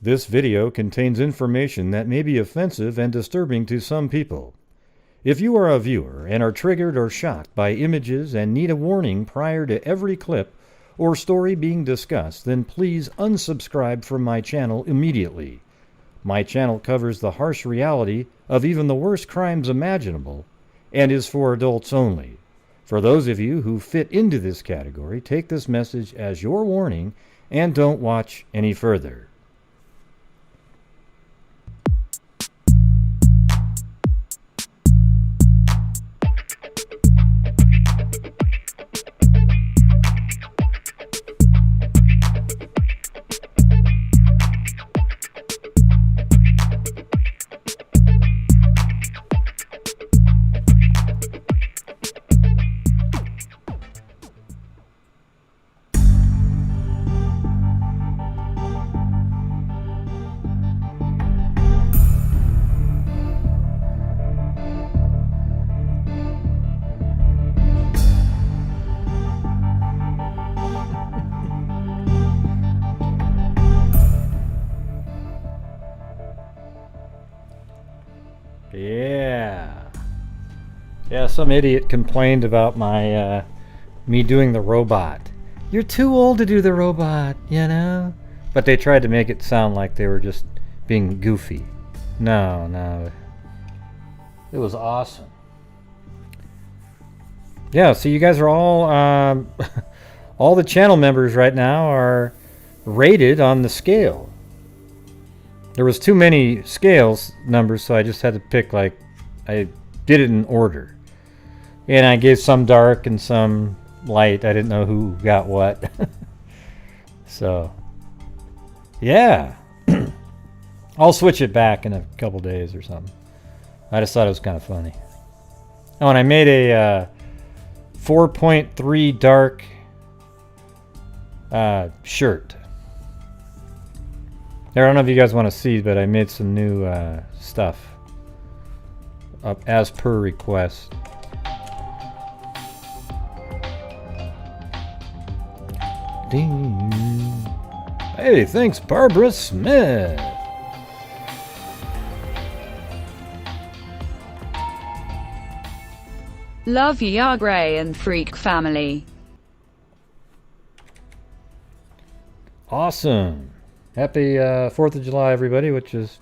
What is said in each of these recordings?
This video contains information that may be offensive and disturbing to some people. If you are a viewer and are triggered or shocked by images and need a warning prior to every clip or story being discussed, then please unsubscribe from my channel immediately. My channel covers the harsh reality of even the worst crimes imaginable and is for adults only. For those of you who fit into this category, take this message as your warning and don't watch any further. Yeah, some idiot complained about my me doing the robot. You're too old to do the robot, you know? But they tried to make it sound like they were just being goofy. No. It was awesome. Yeah, so you guys are all all the channel members right now are rated on the scale. There was too many scales numbers, so I just had to pick, like, I did it in order. And I gave some dark and some light. I didn't know who got what. So, yeah. I'll switch it back in a couple days or something. I just thought it was kind of funny. Oh, and I made a 4.3 dark shirt. I don't know if you guys want to see, but I made some new stuff up as per request. Ding. Hey, thanks, Barbara Smith. Love ya, Gray and Freak family. Awesome. Happy 4th of July, everybody, which is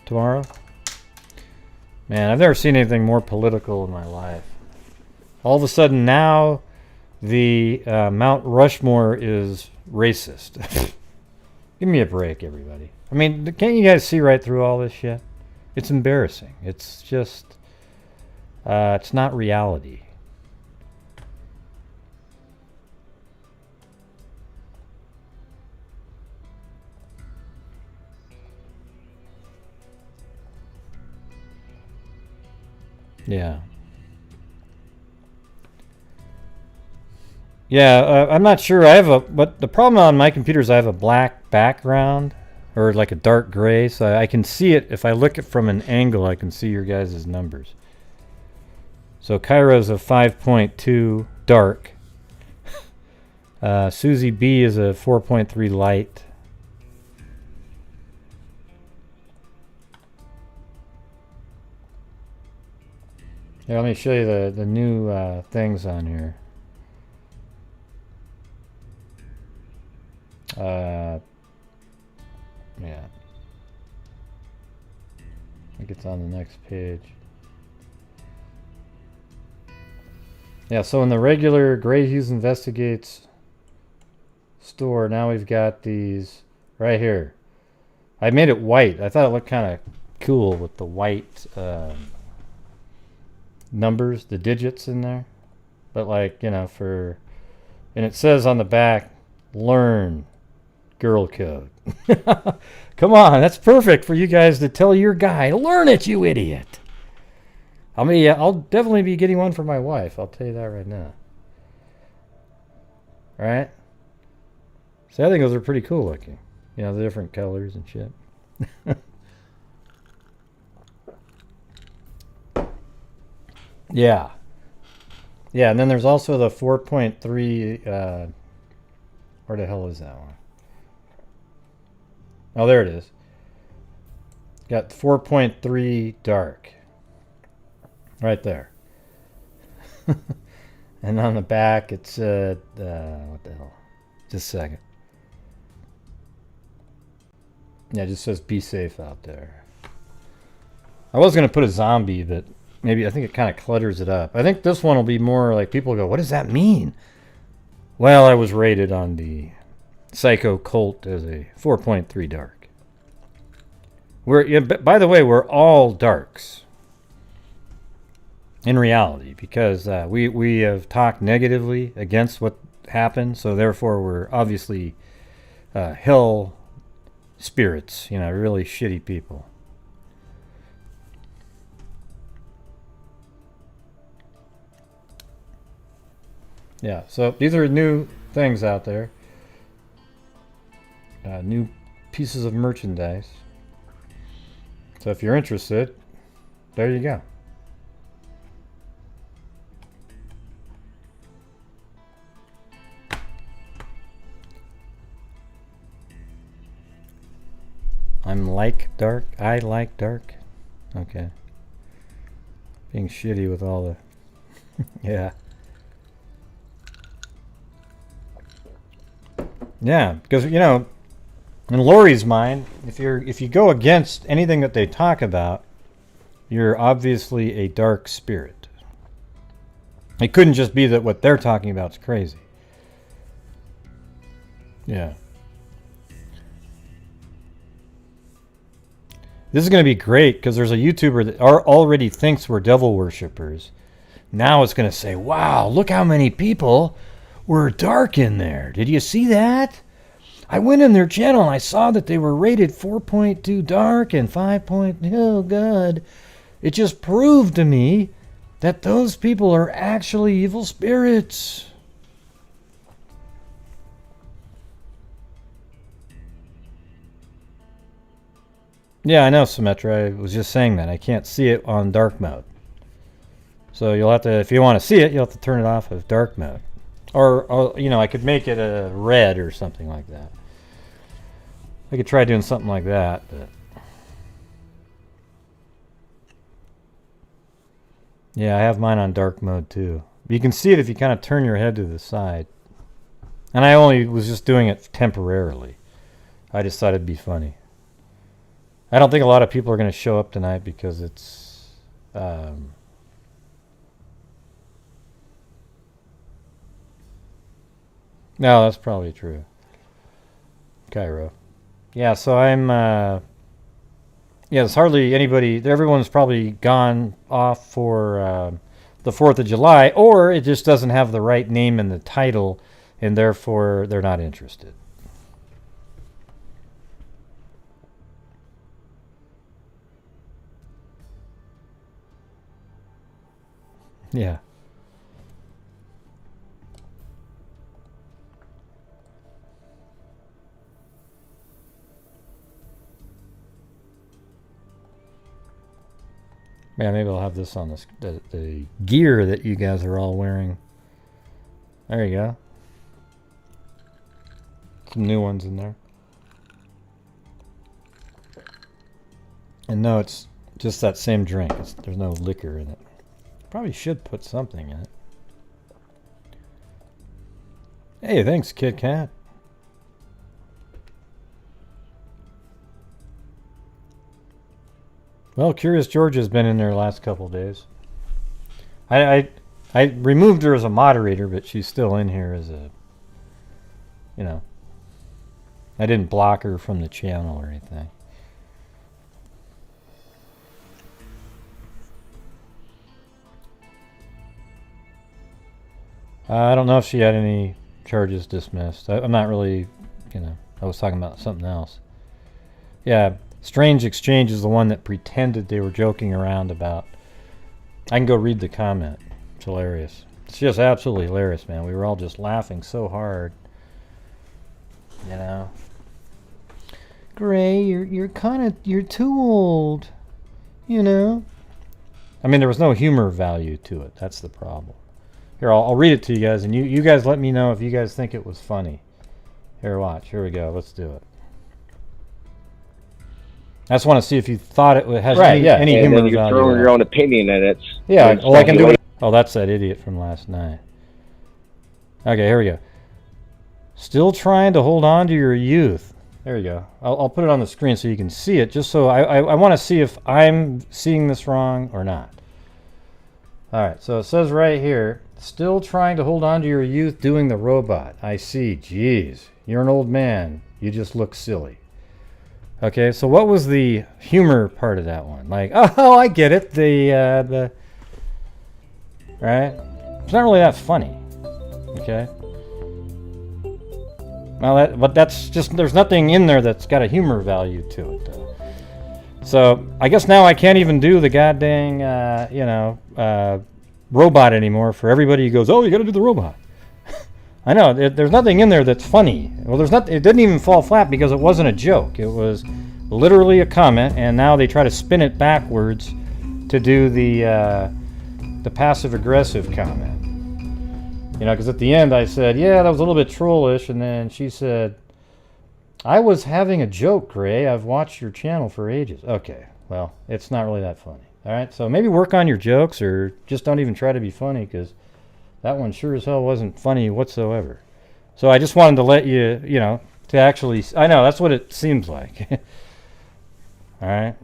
tomorrow. Man, I've never seen anything more political in my life. All of a sudden now, the Mount Rushmore is racist. Give me a break, everybody. I mean, can't you guys see right through all this shit? It's embarrassing. It's just, it's not reality. Yeah. Yeah, I'm not sure. But the problem on my computer is I have a black background, or like a dark gray, so I can see it. If I look at from an angle, I can see your guys' numbers. So Kairo's a 5.2 dark. Susie B is a 4.3 light. Here, let me show you the new things on here. Yeah. I think it's on the next page. Yeah, so in the regular Gray Hughes Investigates store, now we've got these right here. I made it white. I thought it looked kind of cool with the white numbers, the digits in there. But, like, you know, and it says on the back, learn girl code. Come on, that's perfect for you guys to tell your guy, learn it, you idiot. I'll definitely be getting one for my wife. I'll tell you that right now. All right? So I think those are pretty cool looking. You know, the different colors and shit. Yeah. Yeah, and then there's also the 4.3, where the hell is that one? Oh, there it is. Got 4.3 dark. Right there. And on the back, it's, what the hell? Just a second. Yeah, it just says be safe out there. I was going to put a zombie, but maybe I think it kind of clutters it up. I think this one will be more like people go, what does that mean? Well, I was rated on the Psycho Colt as a 4.3 dark. By the way, we're all darks. In reality, because we have talked negatively against what happened, so therefore we're obviously hell spirits, you know, really shitty people. Yeah, so these are new things out there. New pieces of merchandise. So if you're interested, there you go. I like dark. Okay. Being shitty with all the yeah. Yeah, because you know, in Lori's mind, if you go against anything that they talk about, you're obviously a dark spirit. It couldn't just be that what they're talking about is crazy. Yeah. This is going to be great because there's a YouTuber that already thinks we're devil worshippers. Now it's going to say, wow, look how many people were dark in there. Did you see that? I went in their channel and I saw that they were rated 4.2 dark and 5. Oh, God. It just proved to me that those people are actually evil spirits. Yeah, I know, Symmetra. I was just saying that. I can't see it on dark mode. So you'll have to, if you want to see it, you'll have to turn it off of dark mode. Or you know, I could make it a red or something like that. I could try doing something like that, but... Yeah, I have mine on dark mode too. You can see it if you kind of turn your head to the side. And I only was just doing it temporarily. I just thought it'd be funny. I don't think a lot of people are going to show up tonight because it's... No, that's probably true. Cairo. Yeah, so I'm... yeah, there's hardly anybody... Everyone's probably gone off for the 4th of July, or it just doesn't have the right name in the title, and therefore they're not interested. Yeah. Yeah, maybe I'll have this on the gear that you guys are all wearing. There you go. Some new ones in there. And no, it's just that same drink. There's no liquor in it. Probably should put something in it. Hey, thanks, Kit Kat. Well, Curious George has been in there the last couple of days. I removed her as a moderator, but she's still in here as a, you know, I didn't block her from the channel or anything. I don't know if she had any charges dismissed. I'm not really, you know, I was talking about something else. Yeah. Strange Exchange is the one that pretended they were joking around about. I can go read the comment. It's hilarious. It's just absolutely hilarious, man. We were all just laughing so hard. You know. Gray, you're too old. You know. I mean, there was no humor value to it. That's the problem. Here, I'll read it to you guys, and you guys let me know if you guys think it was funny. Here, watch. Here we go. Let's do it. I just want to see if you thought it has Right, yeah. any And humor then you value. throw your own opinion in it. Yeah, It's well, I can do like- it. Oh, that's that idiot from last night. Okay, here we go. Still trying to hold on to your youth. There you go. I'll put it on the screen so you can see it, just so I want to see if I'm seeing this wrong or not. All right, so it says right here, still trying to hold on to your youth doing the robot. I see. Jeez, you're an old man. You just look silly. Okay, so what was the humor part of that one? Like, oh, I get it. The right? It's not really that funny. Okay. Well, but that's just, there's nothing in there that's got a humor value to it, though. So I guess now I can't even do the goddamn, robot anymore for everybody who goes, oh, you got to do the robot. I know, there's nothing in there that's funny. Well, it didn't even fall flat because it wasn't a joke. It was literally a comment, and now they try to spin it backwards to do the passive-aggressive comment. You know, because at the end I said, yeah, that was a little bit trollish, and then she said, I was having a joke, Gray. I've watched your channel for ages. Okay, well, it's not really that funny. All right, so maybe work on your jokes or just don't even try to be funny, because that one sure as hell wasn't funny whatsoever. So I just wanted to let you, to actually, I know, that's what it seems like. All right.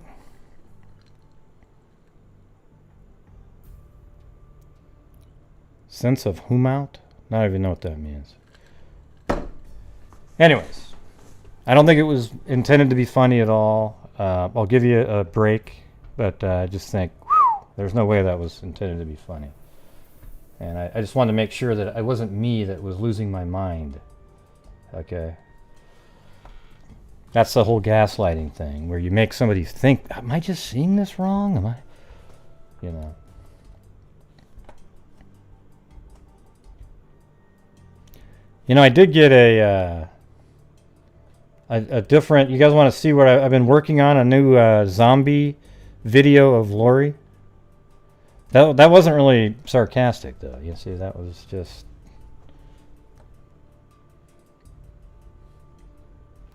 Sense of humount? I don't even know what that means. Anyways, I don't think it was intended to be funny at all. I'll give you a break, but I just think there's no way that was intended to be funny. And I just wanted to make sure that it wasn't me that was losing my mind. Okay. That's the whole gaslighting thing, where you make somebody think, am I just seeing this wrong? Am I, I did get a different, you guys want to see what I've been working on, a new zombie video of Lori. That wasn't really sarcastic, though. You see, that was just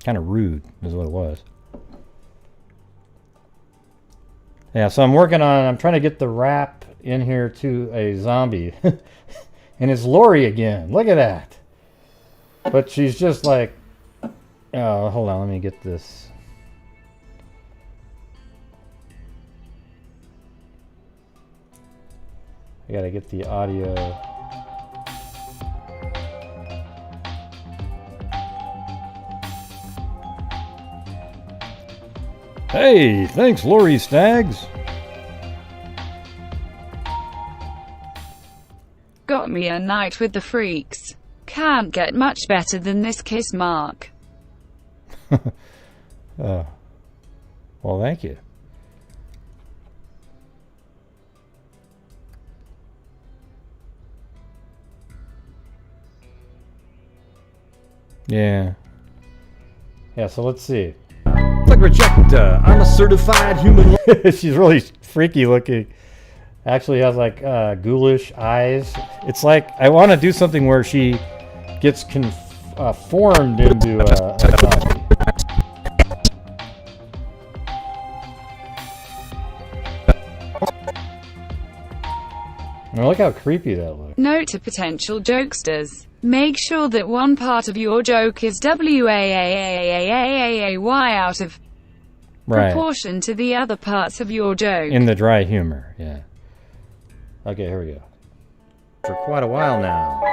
kind of rude, is what it was. Yeah, so I'm trying to get the rap in here to a zombie. And it's Lori again. Look at that. But she's just like, oh, hold on, let me get this. I gotta get the audio. Hey, thanks, Lori Staggs. Got me a night with the freaks. Can't get much better than this kiss mark. Well, thank you. Yeah, so let's see. Like rejector, I'm a certified human. She's really freaky looking. Actually has like ghoulish eyes. It's like I want to do something where she gets formed into a zombie. Now look how creepy that looks. Note to potential jokesters. Make sure that one part of your joke is WAAAAAAAY out of proportion to the other parts of your joke. In the dry humor, yeah. Okay, here we go. For quite a while now.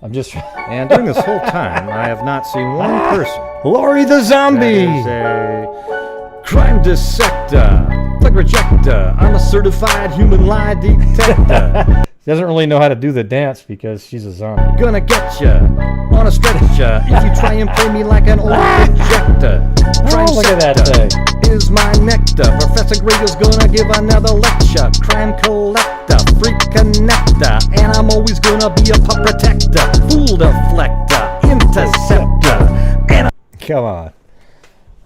And during this whole time, I have not seen one person. Lori the zombie! That is a crime dissector, flag rejector. I'm a certified human lie detector. She doesn't really know how to do the dance because she's a zombie. Gonna get ya on a stretcher if you try and play me like an old projector. Crime look at that thing. Is my nectar. Professor Gray is gonna give another lecture. Crime collector, freak connector, and I'm always gonna be a pup protector, fool deflector, interceptor. Come on.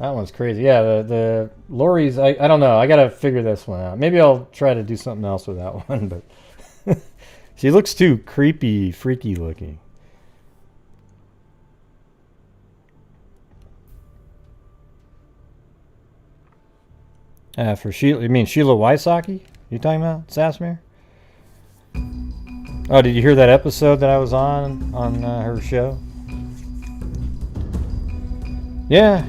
That one's crazy. Yeah, the Lori's, I don't know. I gotta figure this one out. Maybe I'll try to do something else with that one, but she looks too creepy, freaky looking. For Sheila, you mean Sheila Wysocki? You talking about Sasmir? Oh, did you hear that episode that I was on her show? Yeah,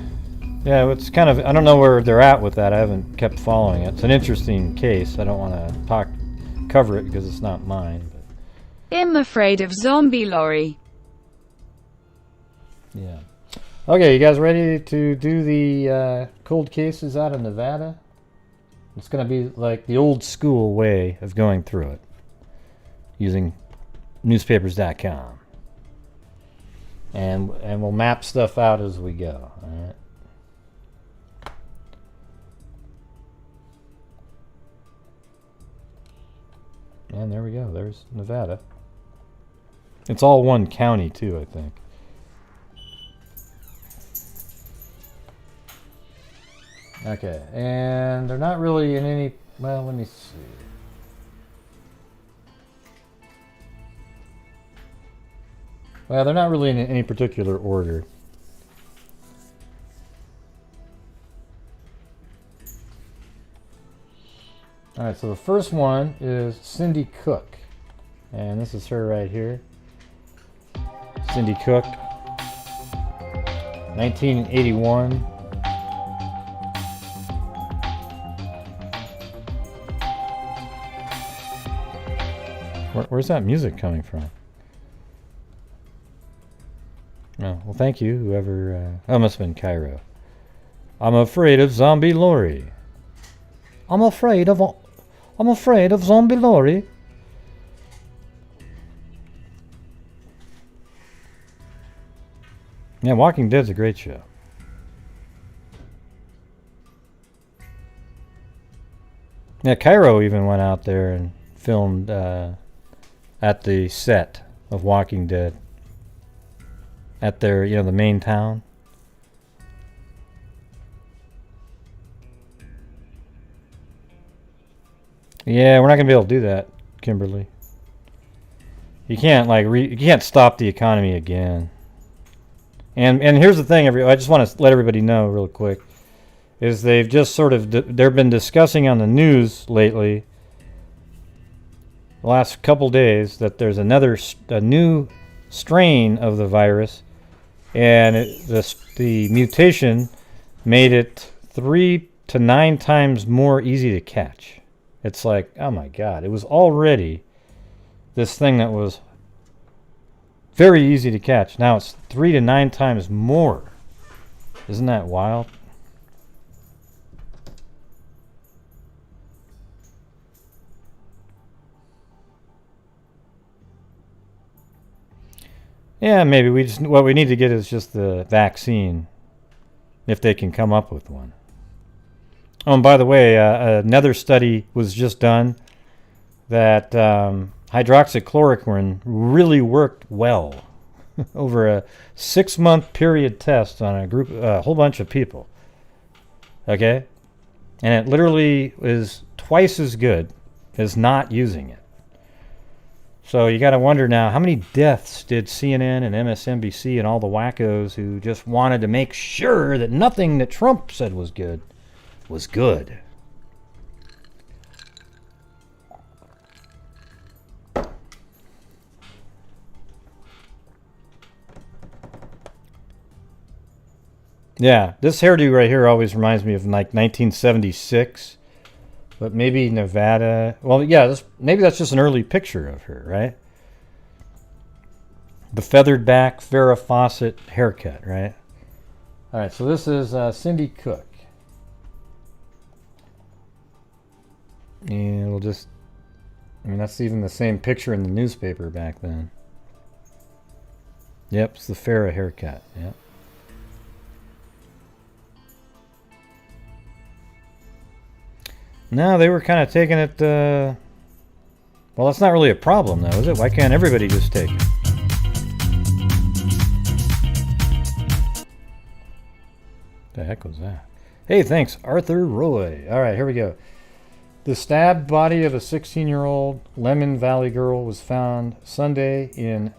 it's kind of, I don't know where they're at with that. I haven't kept following it. It's an interesting case. I don't want to cover it because it's not mine. But. I'm afraid of zombie lorry. Yeah. Okay, you guys ready to do the cold cases out of Nevada? It's going to be like the old school way of going through it, using newspapers.com. And we'll map stuff out as we go. All right. And there we go. There's Nevada. It's all one county too, I think. Okay, and they're not really in any, well, let me see. Well, they're not really in any particular order. All right, so the first one is Cindy Cook. And this is her right here. Cindy Cook, 1981. Where's that music coming from? Oh, well, thank you, whoever. That must have been Cairo. I'm afraid of zombie lorry. I'm afraid of zombie lorry. Yeah, Walking Dead's a great show. Yeah, Cairo even went out there and filmed at the set of Walking Dead. At their, you know, the main town. Yeah, we're not gonna be able to do that, Kimberly. You can't you can't stop the economy again. And here's the thing, I just want to let everybody know real quick, is they've just sort of they've been discussing on the news lately, the last couple days, that there's a new strain of the virus. And the mutation made it 3 to 9 times more easy to catch. It's like, oh my God, it was already this thing that was very easy to catch. Now it's 3 to 9 times more. Isn't that wild? Yeah, maybe what we need to get is just the vaccine, if they can come up with one. Oh, and by the way, another study was just done that hydroxychloroquine really worked well over a 6-month period test on a whole bunch of people. Okay? And it literally is twice as good as not using it. So you got to wonder now, how many deaths did CNN and MSNBC and all the wackos who just wanted to make sure that nothing that Trump said was good was good? Yeah, this hairdo right here always reminds me of like 1976. But maybe Nevada. Well, yeah, maybe that's just an early picture of her, right? The feathered back Farrah Fawcett haircut, right? All right, so this is Cindy Cook. And we'll just, I mean, that's even the same picture in the newspaper back then. Yep, it's the Farrah haircut, yep. No, they were kind of taking it, well, that's not really a problem, though, is it? Why can't everybody just take it? The heck was that? Hey, thanks, Arthur Roy. All right, here we go. The stabbed body of a 16-year-old Lemon Valley girl was found Sunday in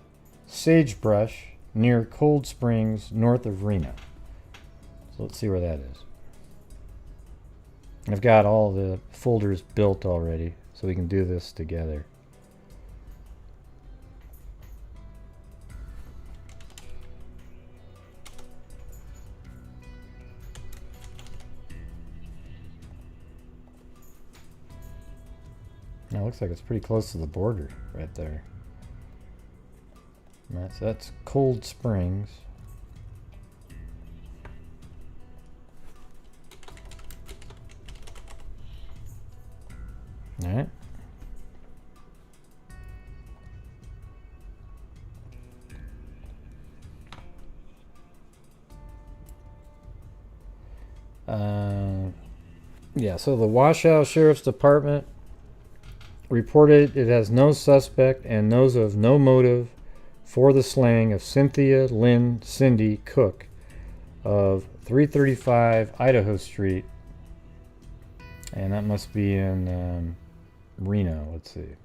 sagebrush near Cold Springs, north of Reno. So let's see where that is. I've got all the folders built already, so we can do this together. Now it looks like it's pretty close to the border right there. That's Cold Springs. All right. Yeah, so the Washoe Sheriff's Department reported it has no suspect and knows of no motive for the slaying of Cynthia Lynn Cindy Cook of 335 Idaho Street. And that must be in Reno. Let's see.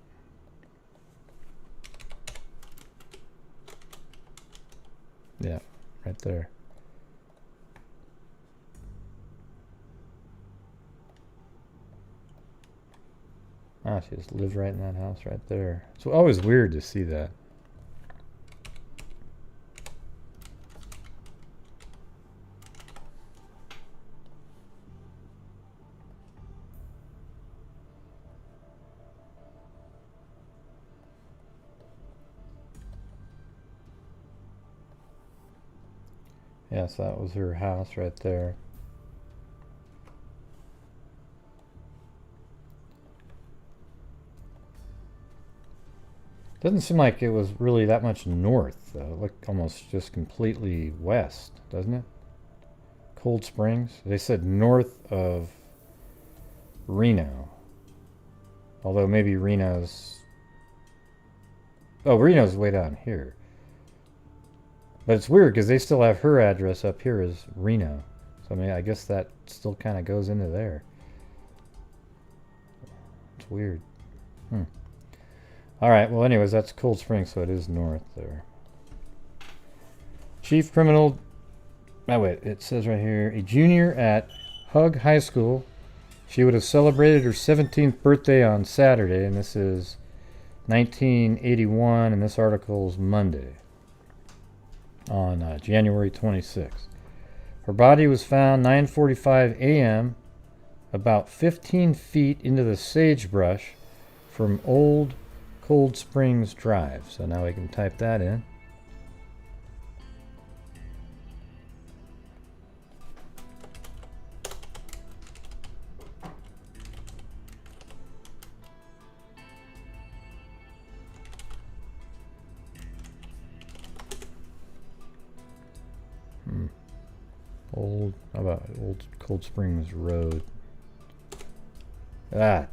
Yeah, right there. Ah, she just lives right in that house right there. It's always weird to see that. Yes, that was her house right there. Doesn't seem like it was really that much north, though. It looked almost just completely west, doesn't it? Cold Springs? They said north of Reno. Although maybe Reno's... Oh, Reno's way down here. But it's weird because they still have her address up here as Reno. So, I mean, I guess that still kind of goes into there. It's weird. Alright, well anyways, that's Cold Springs, so it is north there. Chief Criminal... Oh wait, it says right here, a junior at Hug High School. She would have celebrated her 17th birthday on Saturday, and this is 1981, and this article is Monday, on January 26th. Her body was found 9:45 a.m. about 15 feet into the sagebrush from Old Cold Springs Drive. So now we can type that in. How about Old Cold Springs Road? Ah,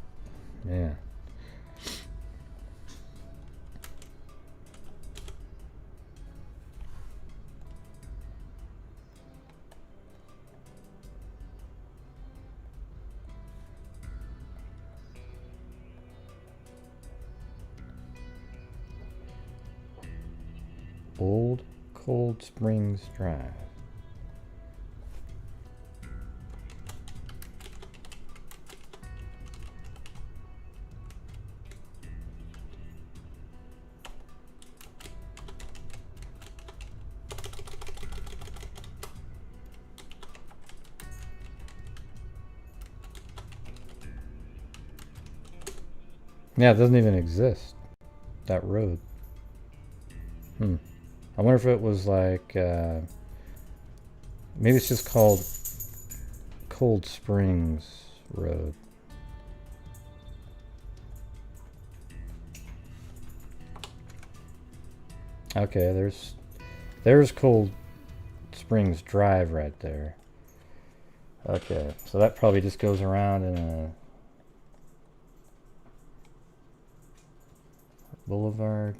yeah. Old Cold Springs Drive. Yeah, it doesn't even exist, that road. I wonder if it was like, maybe it's just called Cold Springs Road. Okay, there's Cold Springs Drive right there. Okay, so that probably just goes around in a boulevard.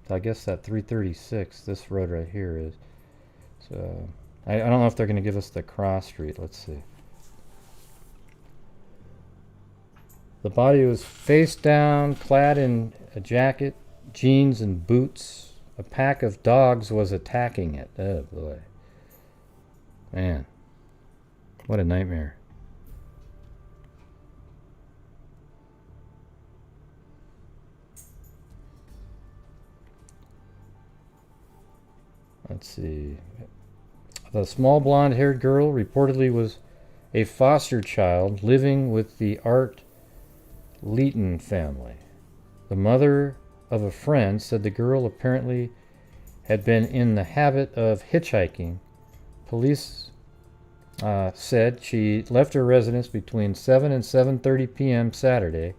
So I guess that 336, this road right here is. So I don't know if they're going to give us the cross street. Let's see. The body was face down, clad in a jacket, jeans, and boots A pack of dogs was attacking it. Oh boy. Man. What a nightmare. Let's see. The small blonde-haired girl reportedly was a foster child living with the Art Leeton family. The mother of a friend said the girl apparently had been in the habit of hitchhiking. Police said she left her residence between 7 and 7:30 p.m. Saturday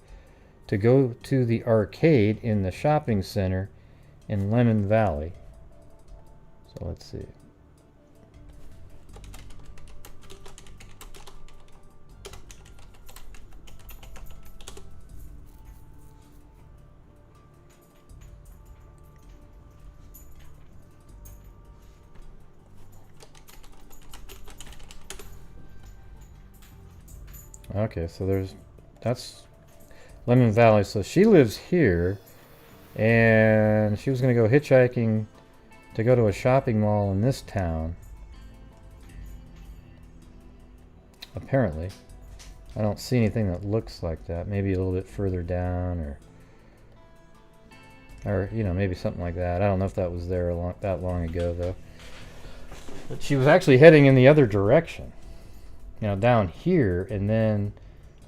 to go to the arcade in the shopping center in Lemon Valley. So let's see. Okay, so that's Lemon Valley. So she lives here, and she was going to go hitchhiking to go to a shopping mall in this town. Apparently. I don't see anything that looks like that. Maybe a little bit further down, or you know, maybe something like that. I don't know if that was there that long ago, though. But she was actually heading in the other direction. Now down here, and then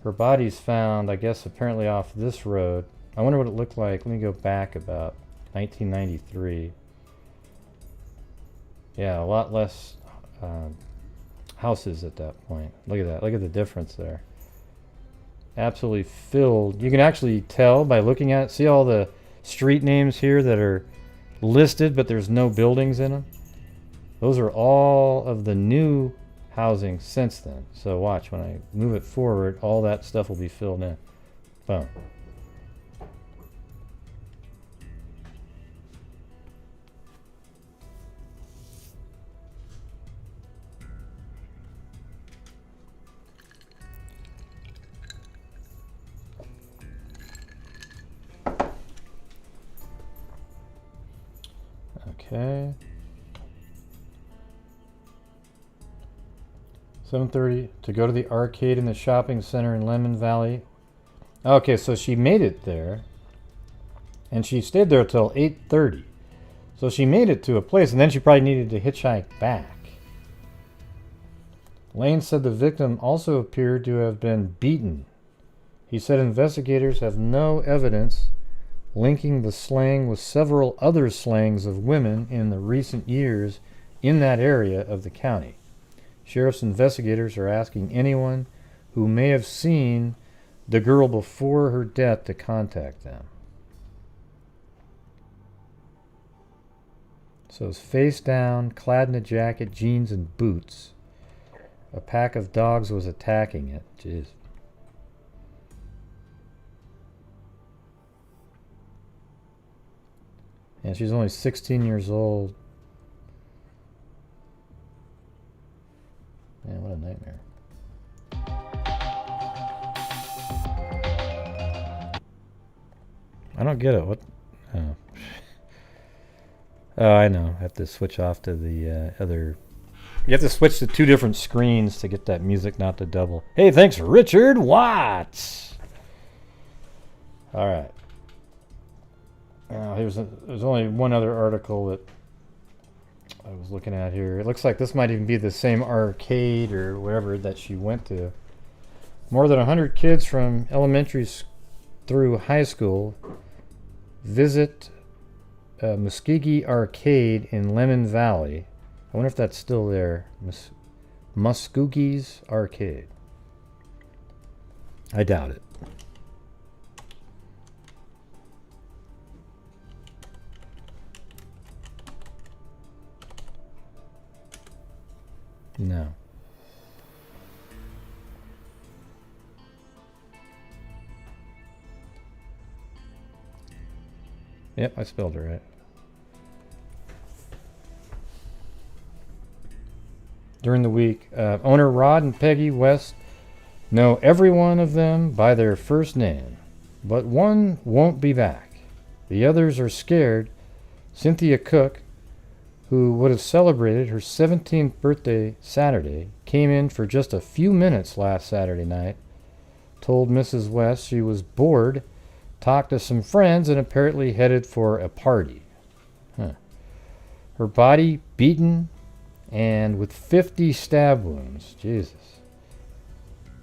her body's found, I guess, apparently off this road. I wonder what it looked like. Let me go back about 1993. Yeah, a lot less houses at that point. Look at that. Look at the difference there. Absolutely filled. You can actually tell by looking at it. See all the street names here that are listed, but there's no buildings in them? Those are all of the new housing since then. So watch, when I move it forward, all that stuff will be filled in. Boom. Okay. 7:30 to go to the arcade in the shopping center in Lemon Valley. Okay, so she made it there, and she stayed there till 8:30. So she made it to a place, and then she probably needed to hitchhike back. Lane said the victim also appeared to have been beaten. He said investigators have no evidence linking the slaying with several other slayings of women in the recent years in that area of the county. Sheriff's investigators are asking anyone who may have seen the girl before her death to contact them. So it's face down, clad in a jacket, jeans, and boots. A pack of dogs was attacking it. Jeez. And she's only 16 years old. Man, what a nightmare. I don't get it. What? Oh, oh I know. I have to switch off to the other. You have to switch to two different screens to get that music not to double. Hey, thanks, Richard Watts. All right. There's only one other article that I was looking at here. It looks like this might even be the same arcade or whatever that she went to. More than 100 kids from elementary through high school visit Muskogee Arcade in Lemon Valley. I wonder if that's still there. Muskogee's Arcade. I doubt it. No. Yep, I spelled it right. During the week, owner Rod and Peggy West know every one of them by their first name, but one won't be back. The others are scared Cynthia Cook, who would have celebrated her 17th birthday Saturday, came in for just a few minutes last Saturday night, told Mrs. West she was bored, talked to some friends, and apparently headed for a party. Her body beaten and with 50 stab wounds, Jesus,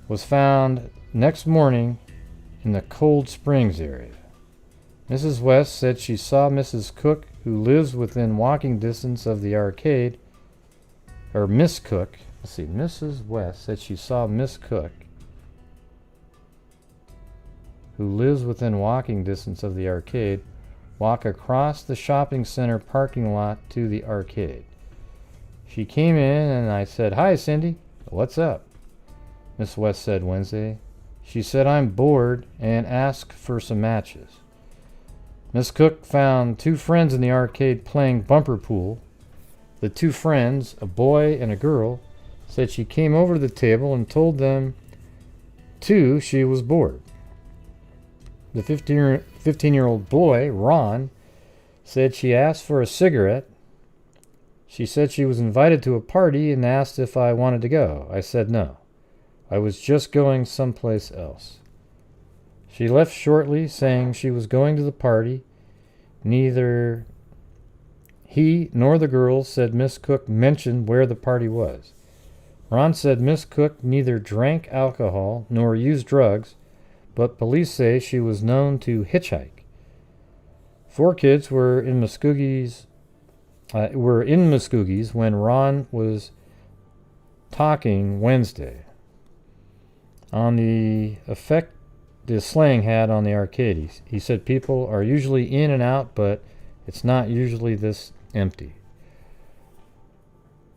was found next morning in the Cold Springs area. Mrs. West said she saw Mrs. Cook, who lives within walking distance of the arcade, or Miss Cook. Let's see, Mrs. West said she saw Miss Cook, who lives within walking distance of the arcade, walk across the shopping center parking lot to the arcade. She came in and I said, "Hi, Cindy. What's up?" Miss West said Wednesday. She said, "I'm bored," and asked for some matches. Miss Cook found two friends in the arcade playing bumper pool. The two friends, a boy and a girl, said she came over to the table and told them, too, she was bored. The 15-year-old boy, Ron, said she asked for a cigarette. She said she was invited to a party and asked if I wanted to go. I said no. I was just going someplace else. She left shortly, saying she was going to the party. Neither he nor the girls said Miss Cook mentioned where the party was. Ron said Miss Cook neither drank alcohol nor used drugs, but police say she was known to hitchhike. 4 kids were in Muskogee's when Ron was talking Wednesday on the effect the slang had on the arcade. He said people are usually in and out, but it's not usually this empty.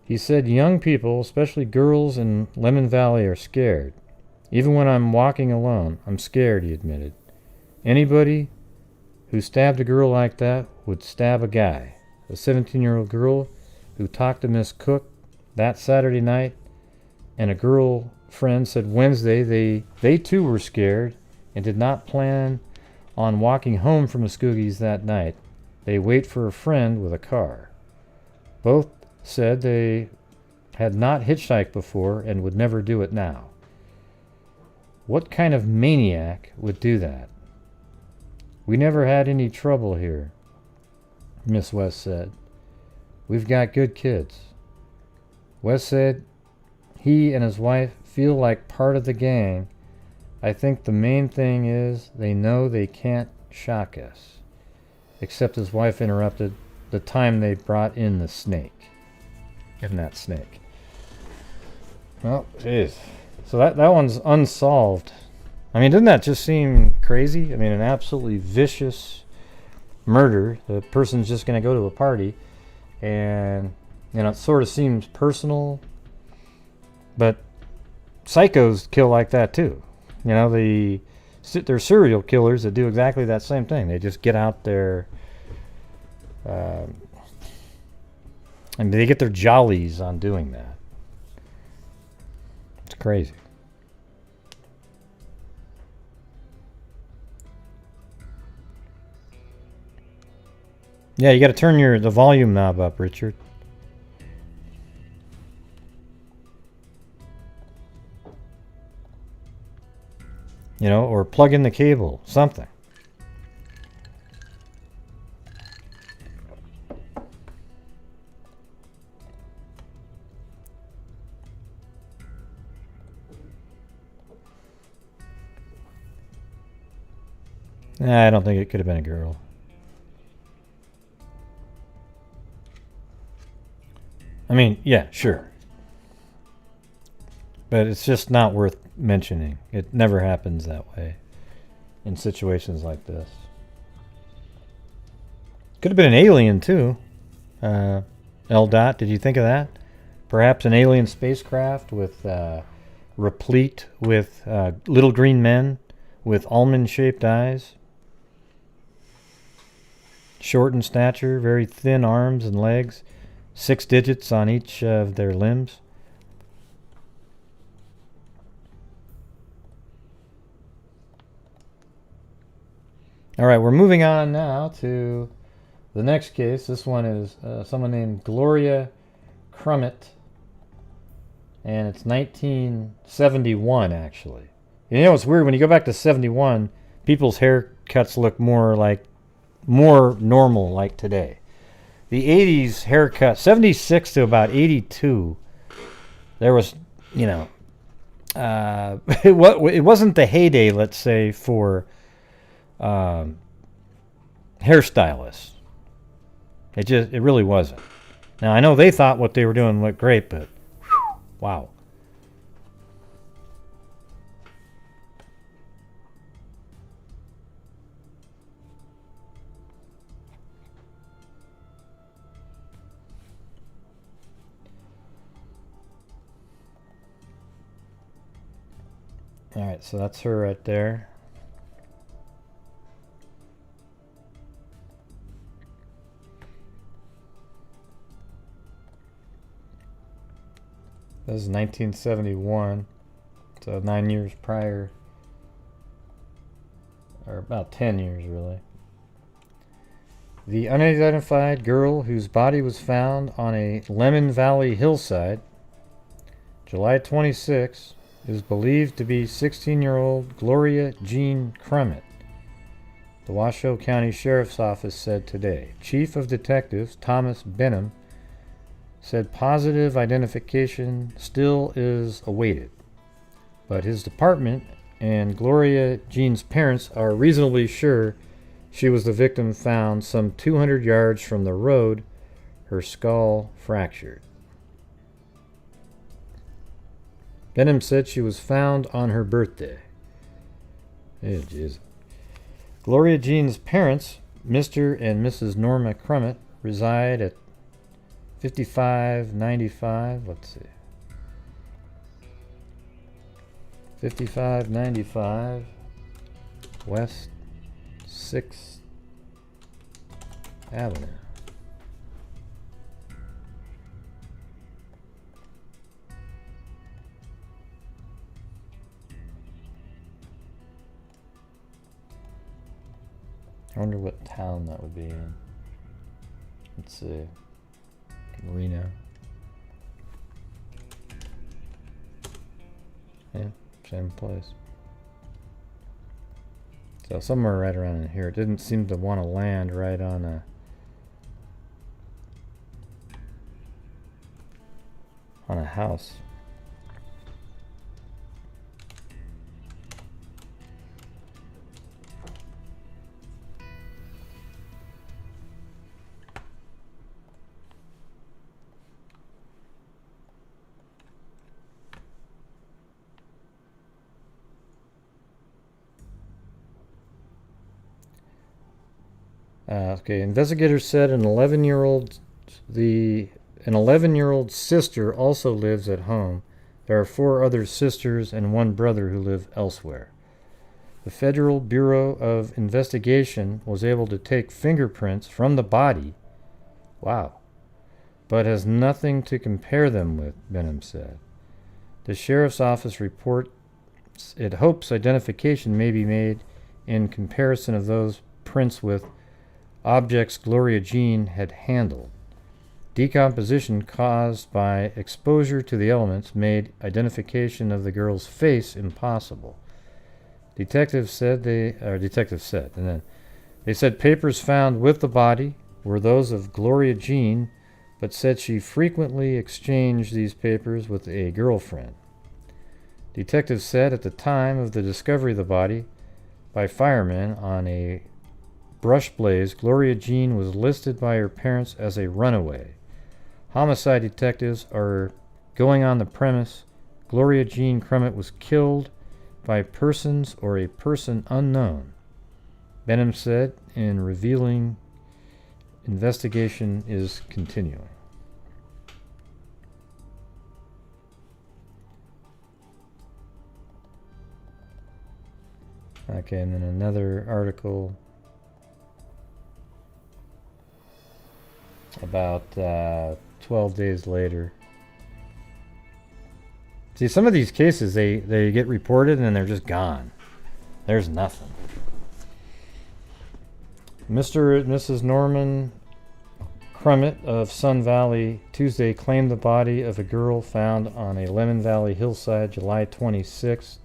He said young people, especially girls in Lemon Valley, are scared. Even when I'm walking alone, I'm scared, he admitted. Anybody who stabbed a girl like that would stab a guy. A 17-year-old girl who talked to Miss Cook that Saturday night, and a girlfriend said Wednesday they too were scared and did not plan on walking home from Muskogee's that night. They wait for a friend with a car. Both said they had not hitchhiked before and would never do it now. What kind of maniac would do that? We never had any trouble here, Miss West said. We've got good kids. West said he and his wife feel like part of the gang. I think the main thing is they know they can't shock us. Except his wife interrupted, the time they brought in the snake. Isn't that snake? Well, jeez. So that one's unsolved. I mean, doesn't that just seem crazy? I mean, an absolutely vicious murder. The person's just going to go to a party, and it sort of seems personal. But psychos kill like that too. There's serial killers that do exactly that same thing. They just get out there, and they get their jollies on doing that. It's crazy. Yeah, you got to turn the volume knob up, Richard. Or plug in the cable, something. I don't think it could have been a girl. I mean, yeah, sure. But it's just not worth mentioning. It never happens that way in situations like this. Could have been an alien, too. L. Did you think of that? Perhaps an alien spacecraft with replete with little green men with almond-shaped eyes. Short in stature, very thin arms and legs. 6 digits on each of their limbs. All right, we're moving on now to The next case, this one is someone named Gloria Crummett, and it's 1971 actually. You know, it's weird when you go back to 71, people's haircuts look more normal like today. The 80s haircut, 76 to about 82, there was, you know, it wasn't the heyday, let's say, for hairstylists. It really wasn't. Now, I know they thought what they were doing looked great, but whew, wow. All right, so that's her right there. This is 1971, so 9 years prior, or about 10 years really. The unidentified girl whose body was found on a Lemon Valley hillside, July 26, is believed to be 16-year-old Gloria Jean Crummett, the Washoe County Sheriff's Office said today. Chief of Detectives Thomas Benham said positive identification still is awaited, but his department and Gloria Jean's parents are reasonably sure she was the victim found some 200 yards from the road, her skull fractured. Benham said she was found on her birthday. Oh, jeez. Gloria Jean's parents, Mr. and Mrs. Norma Crummett, reside at 5595, let's see. 5595 West 6th Avenue. I wonder what town that would be in. Let's see. Reno. Yeah, same place. So somewhere right around in here. It didn't seem to want to land right on a house. Okay, investigators said an 11-year-old sister also lives at home. There are 4 other sisters and 1 brother who live elsewhere. The Federal Bureau of Investigation was able to take fingerprints from the body. Wow. But has nothing to compare them with, Benham said. The sheriff's office reports it hopes identification may be made in comparison of those prints with objects Gloria Jean had handled. Decomposition caused by exposure to the elements made identification of the girl's face impossible. Detectives said, and then they said papers found with the body were those of Gloria Jean, but said she frequently exchanged these papers with a girlfriend. Detectives said at the time of the discovery of the body by firemen on a brush blaze, Gloria Jean was listed by her parents as a runaway. Homicide detectives are going on the premise Gloria Jean Crummett was killed by persons or a person unknown. Benham said, in revealing investigation is continuing. Okay, and then another article about 12 days later. See, some of these cases, they get reported and then they're just gone. There's nothing. Mr. and Mrs. Norman Crummett of Sun Valley Tuesday claimed the body of a girl found on a Lemon Valley hillside July 26th,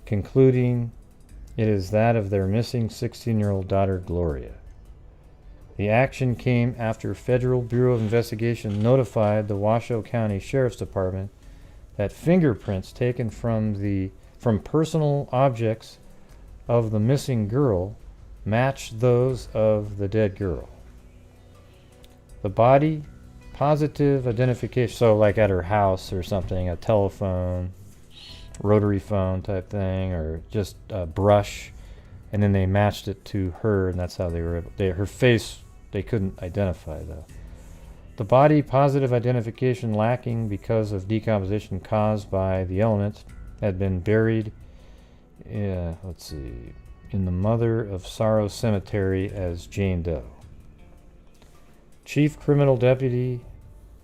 concluding it is that of their missing 16-year-old daughter, Gloria. The action came after Federal Bureau of Investigation notified the Washoe County Sheriff's Department that fingerprints taken from personal objects of the missing girl matched those of the dead girl. The body positive identification, so like at her house or something, a telephone, rotary phone type thing, or just a brush, and then they matched it to her, and that's how they were able, her face they couldn't identify though. The body positive identification lacking because of decomposition caused by the elements had been buried in the Mother of Sorrow Cemetery as Jane Doe. Chief Criminal Deputy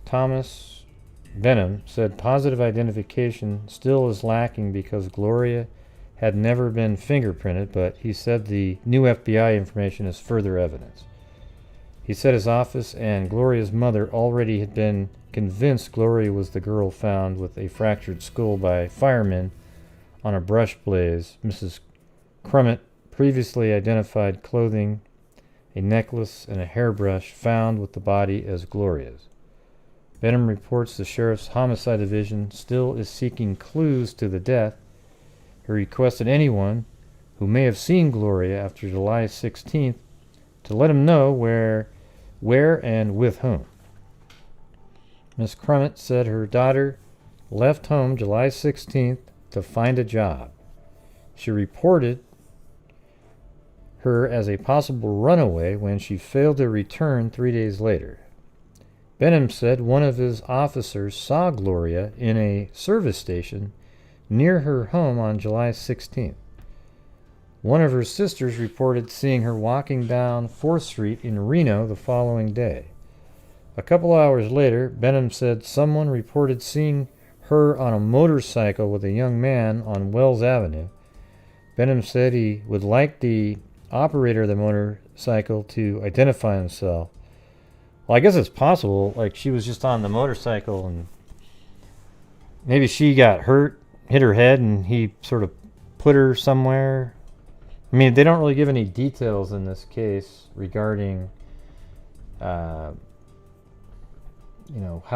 Thomas Benham said positive identification still is lacking because Gloria had never been fingerprinted, but he said the new FBI information is further evidence. He said his office and Gloria's mother already had been convinced Gloria was the girl found with a fractured skull by firemen on a brush blaze. Mrs. Crummett previously identified clothing, a necklace, and a hairbrush found with the body as Gloria's. Benham reports the Sheriff's Homicide Division still is seeking clues to the death. He requested anyone who may have seen Gloria after July 16th to let him know where and with whom. Ms. Crummett said her daughter left home July 16th to find a job. She reported her as a possible runaway when she failed to return 3 days later. Benham said one of his officers saw Gloria in a service station near her home on July 16th. One of her sisters reported seeing her walking down 4th Street in Reno the following day. A couple hours later, Benham said someone reported seeing her on a motorcycle with a young man on Wells Avenue. Benham said he would like the operator of the motorcycle to identify himself. Well, I guess it's possible, like she was just on the motorcycle and maybe she got hurt, hit her head, and he sort of put her somewhere. I mean, they don't really give any details in this case regarding, how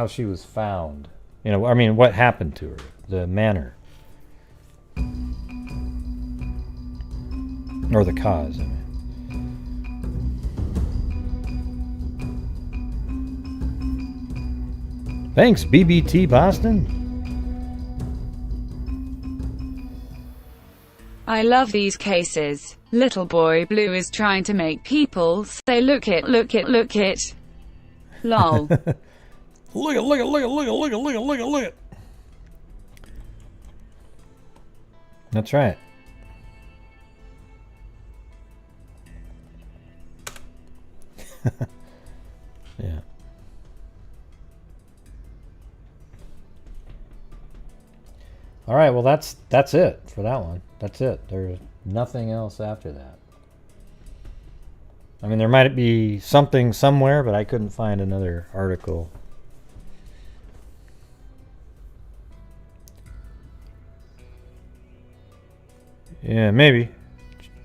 she was found. What happened to her, the manner. Or the cause, I mean. Thanks, BBT Boston. I love these cases. Little Boy Blue is trying to make people say, look it. Lol. Look it. That's right. Yeah. All right, well that's it for that one. That's it. There's nothing else after that. I mean, there might be something somewhere, but I couldn't find another article. Yeah, maybe.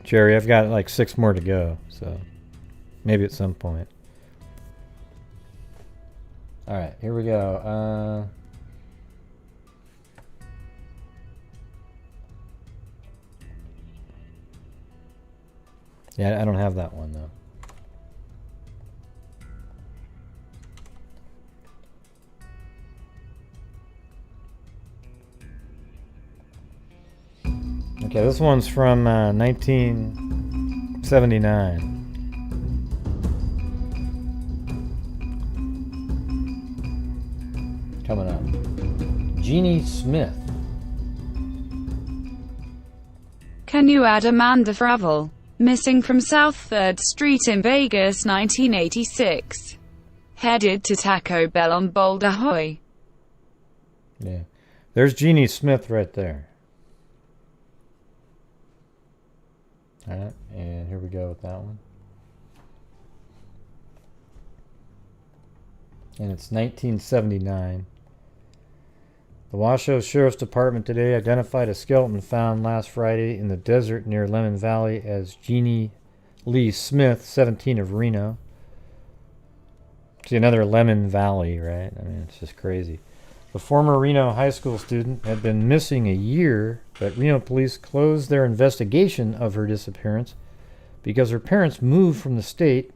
Jerry, I've got like 6 more to go, so maybe at some point. All right, here we go. Yeah, I don't have that one though. Okay, this one's from 1979. Coming up. Jeannie Smith. Can you add Amanda Fravel? Missing from South 3rd Street in Vegas, 1986. Headed to Taco Bell on Boulder Hoy. Yeah. There's Jeannie Smith right there. Alright, and here we go with that one. and it's 1979. The Washoe Sheriff's Department today identified a skeleton found last Friday in the desert near Lemon Valley as Jeannie Lee Smith, 17, of Reno. See, another Lemon Valley, right? I mean, it's just crazy. The former Reno high school student had been missing a year, but Reno police closed their investigation of her disappearance because her parents moved from the state,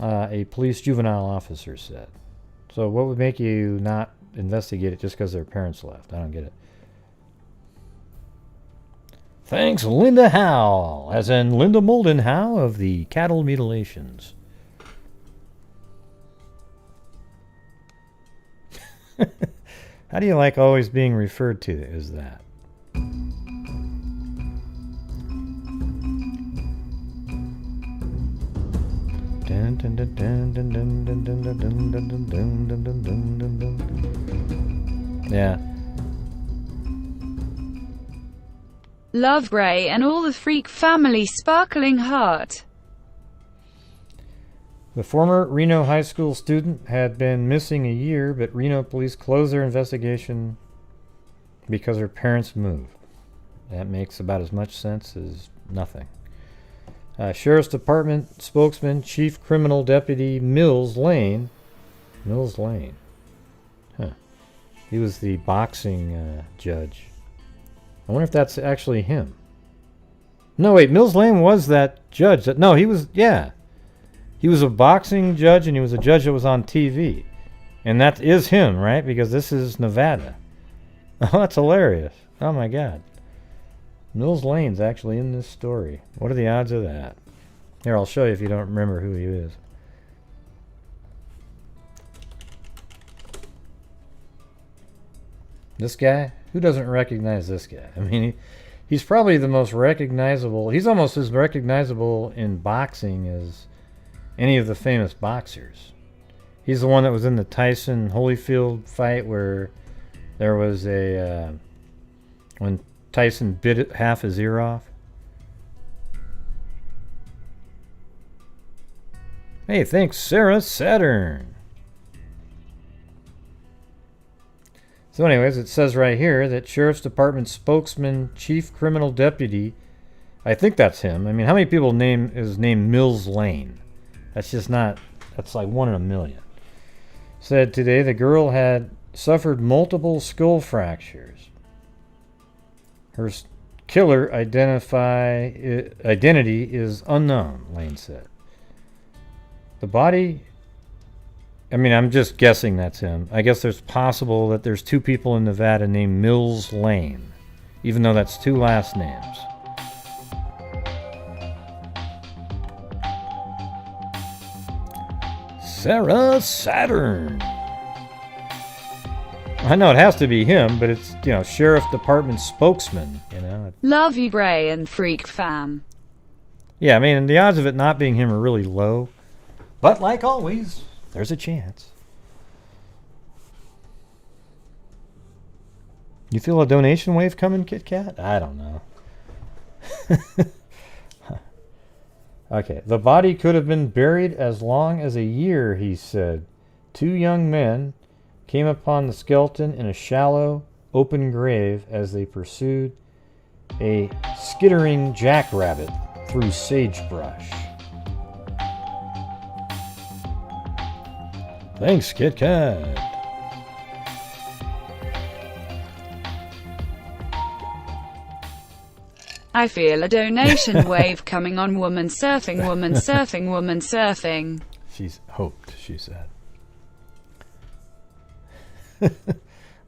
a police juvenile officer said. So what would make you not investigate it just because their parents left? I don't get it. Thanks, Linda Howe, as in Linda Molden Howe of the Cattle Mutilations. How do you like always being referred to as that? Yeah. Love Ray and all the Freak family, sparkling heart. The former Reno high school student had been missing a year, but Reno police closed their investigation because her parents moved. That makes about as much sense as nothing. Sheriff's Department spokesman, Chief Criminal Deputy Mills Lane. Huh. He was the boxing judge. I wonder if that's actually him. No, wait, Mills Lane was that judge. No, he was, yeah. He was a boxing judge, and he was a judge that was on TV. And that is him, right? Because this is Nevada. Oh, that's hilarious. Oh, my God. Mills Lane's actually in this story. What are the odds of that? Here, I'll show you if you don't remember who he is. This guy? Who doesn't recognize this guy? I mean, he's probably the most recognizable. He's almost as recognizable in boxing as any of the famous boxers. He's the one that was in the Tyson Holyfield fight where there was a when Tyson bit half his ear off. Hey, thanks, Sarah Saturn. So anyways, it says right here that Sheriff's Department spokesman, Chief Criminal Deputy, I think that's him. I mean, how many people is named Mills Lane? That's just not, that's like 1 in a million. Said today the girl had suffered multiple skull fractures. Her killer identity is unknown, Lane said. The body, I mean, I'm just guessing that's him. I guess there's possible that there's 2 people in Nevada named Mills Lane, even though that's 2 last names. Sarah Saturn. I know it has to be him, but it's, you know, Sheriff Department spokesman, you know. Love you, Ray and Freak fam. Yeah, I mean, the odds of it not being him are really low. But like always, there's a chance. You feel a donation wave coming, Kit Kat? I don't know. Okay, the body could have been buried as long as a year, he said. 2 young men came upon the skeleton in a shallow, open grave as they pursued a skittering jackrabbit through sagebrush. Thanks, Kit Kat. I feel a donation wave coming on. Woman surfing, woman surfing, woman surfing. She's hoped, she said.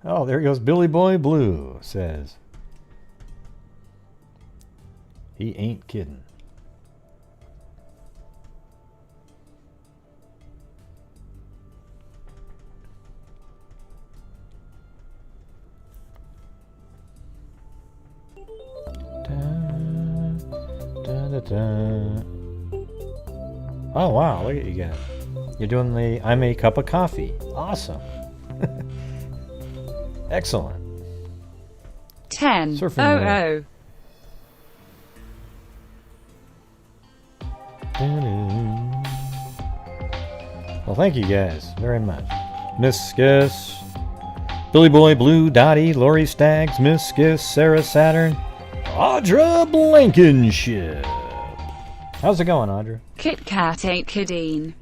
Oh, there goes Billy Boy Blue, says. He ain't kidding. Oh wow, look at you guys. You're doing the I'm a cup of coffee. Awesome. Excellent. 10. Surfing Well, thank you guys very much. Miss Skiss, Billy Boy Blue, Dottie, Lori Staggs, Miss Skiss, Sarah Saturn, Audra Blankenship. How's it going, Audra? Kit Kat 8 Kadeen.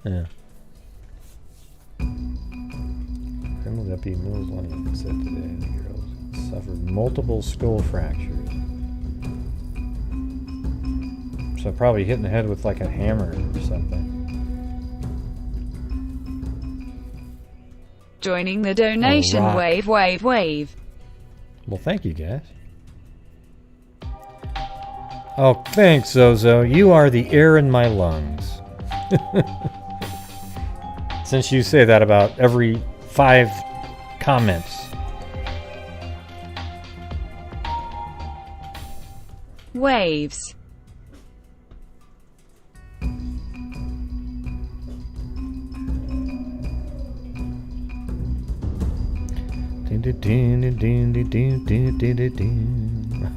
Yeah. Criminal Deputy Mills Lenny said today the girls suffered multiple skull fractures. So probably hitting the head with like a hammer or something. Joining the donation wave. Well, thank you guys. Oh, thanks, Zozo. You are the air in my lungs. Since you say that about every 5 comments. Waves.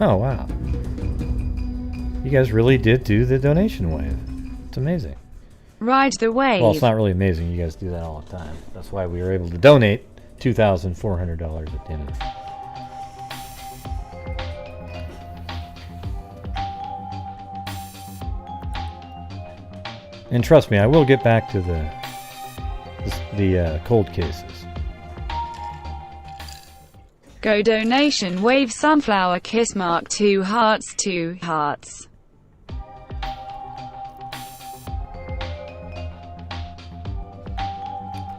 Oh, wow. You guys really did do the donation wave. It's amazing. Ride the wave. Well, it's not really amazing. You guys do that all the time. That's why we were able to donate $2,400 at the end of it. And trust me, I will get back to the cold cases. Go donation wave sunflower kiss mark 2 hearts 2 hearts.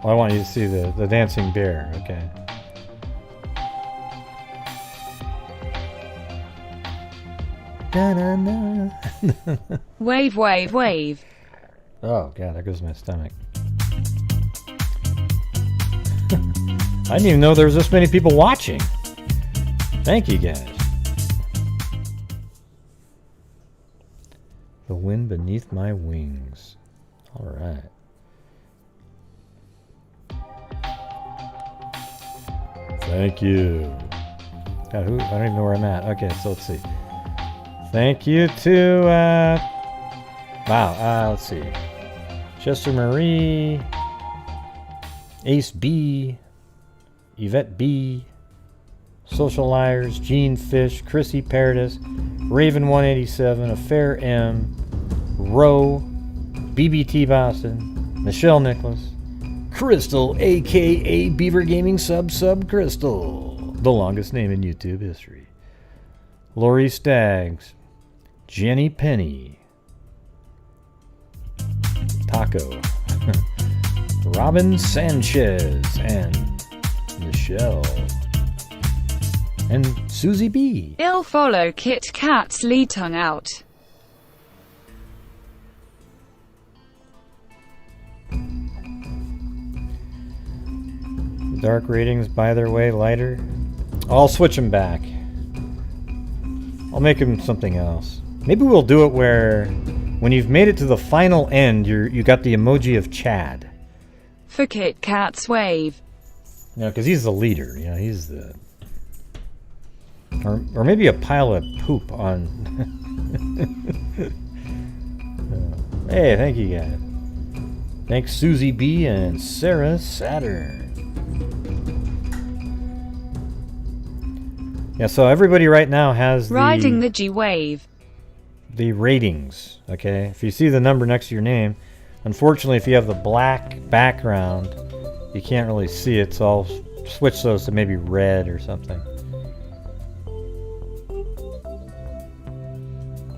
Well, I want you to see the dancing bear, okay. Wave. Oh god, there goes my stomach. I didn't even know there was this many people watching. Thank you guys. The wind beneath my wings. All right. Thank you. God, I don't even know where I'm at. Okay, so let's see. Thank you to let's see. Chester Marie, Ace B, Yvette B, Social Liars, Gene Fish, Chrissy Paradis, Raven 187, Affair M, Roe, BBT Boston, Michelle Nicholas, Crystal, aka Beaver Gaming Sub Crystal, the longest name in YouTube history, Lori Staggs, Jenny Penny, Taco, Robin Sanchez, and Michelle, and Susie B. Ill follow Kit Kat's lead tongue out. Dark ratings by their way lighter. I'll switch them back. I'll make them something else. Maybe we'll do it where when you've made it to the final end, you got the emoji of Chad. For Kit Kat's wave. You know, because he's the leader. You know, he's the... Or maybe a pile of poop on... Hey, thank you guys. Thanks Susie B and Sarah Saturn. Yeah, so everybody right now has Riding the G-Wave. The ratings, okay? If you see the number next to your name, unfortunately, if you have the black background, you can't really see it, so I'll switch those to maybe red or something.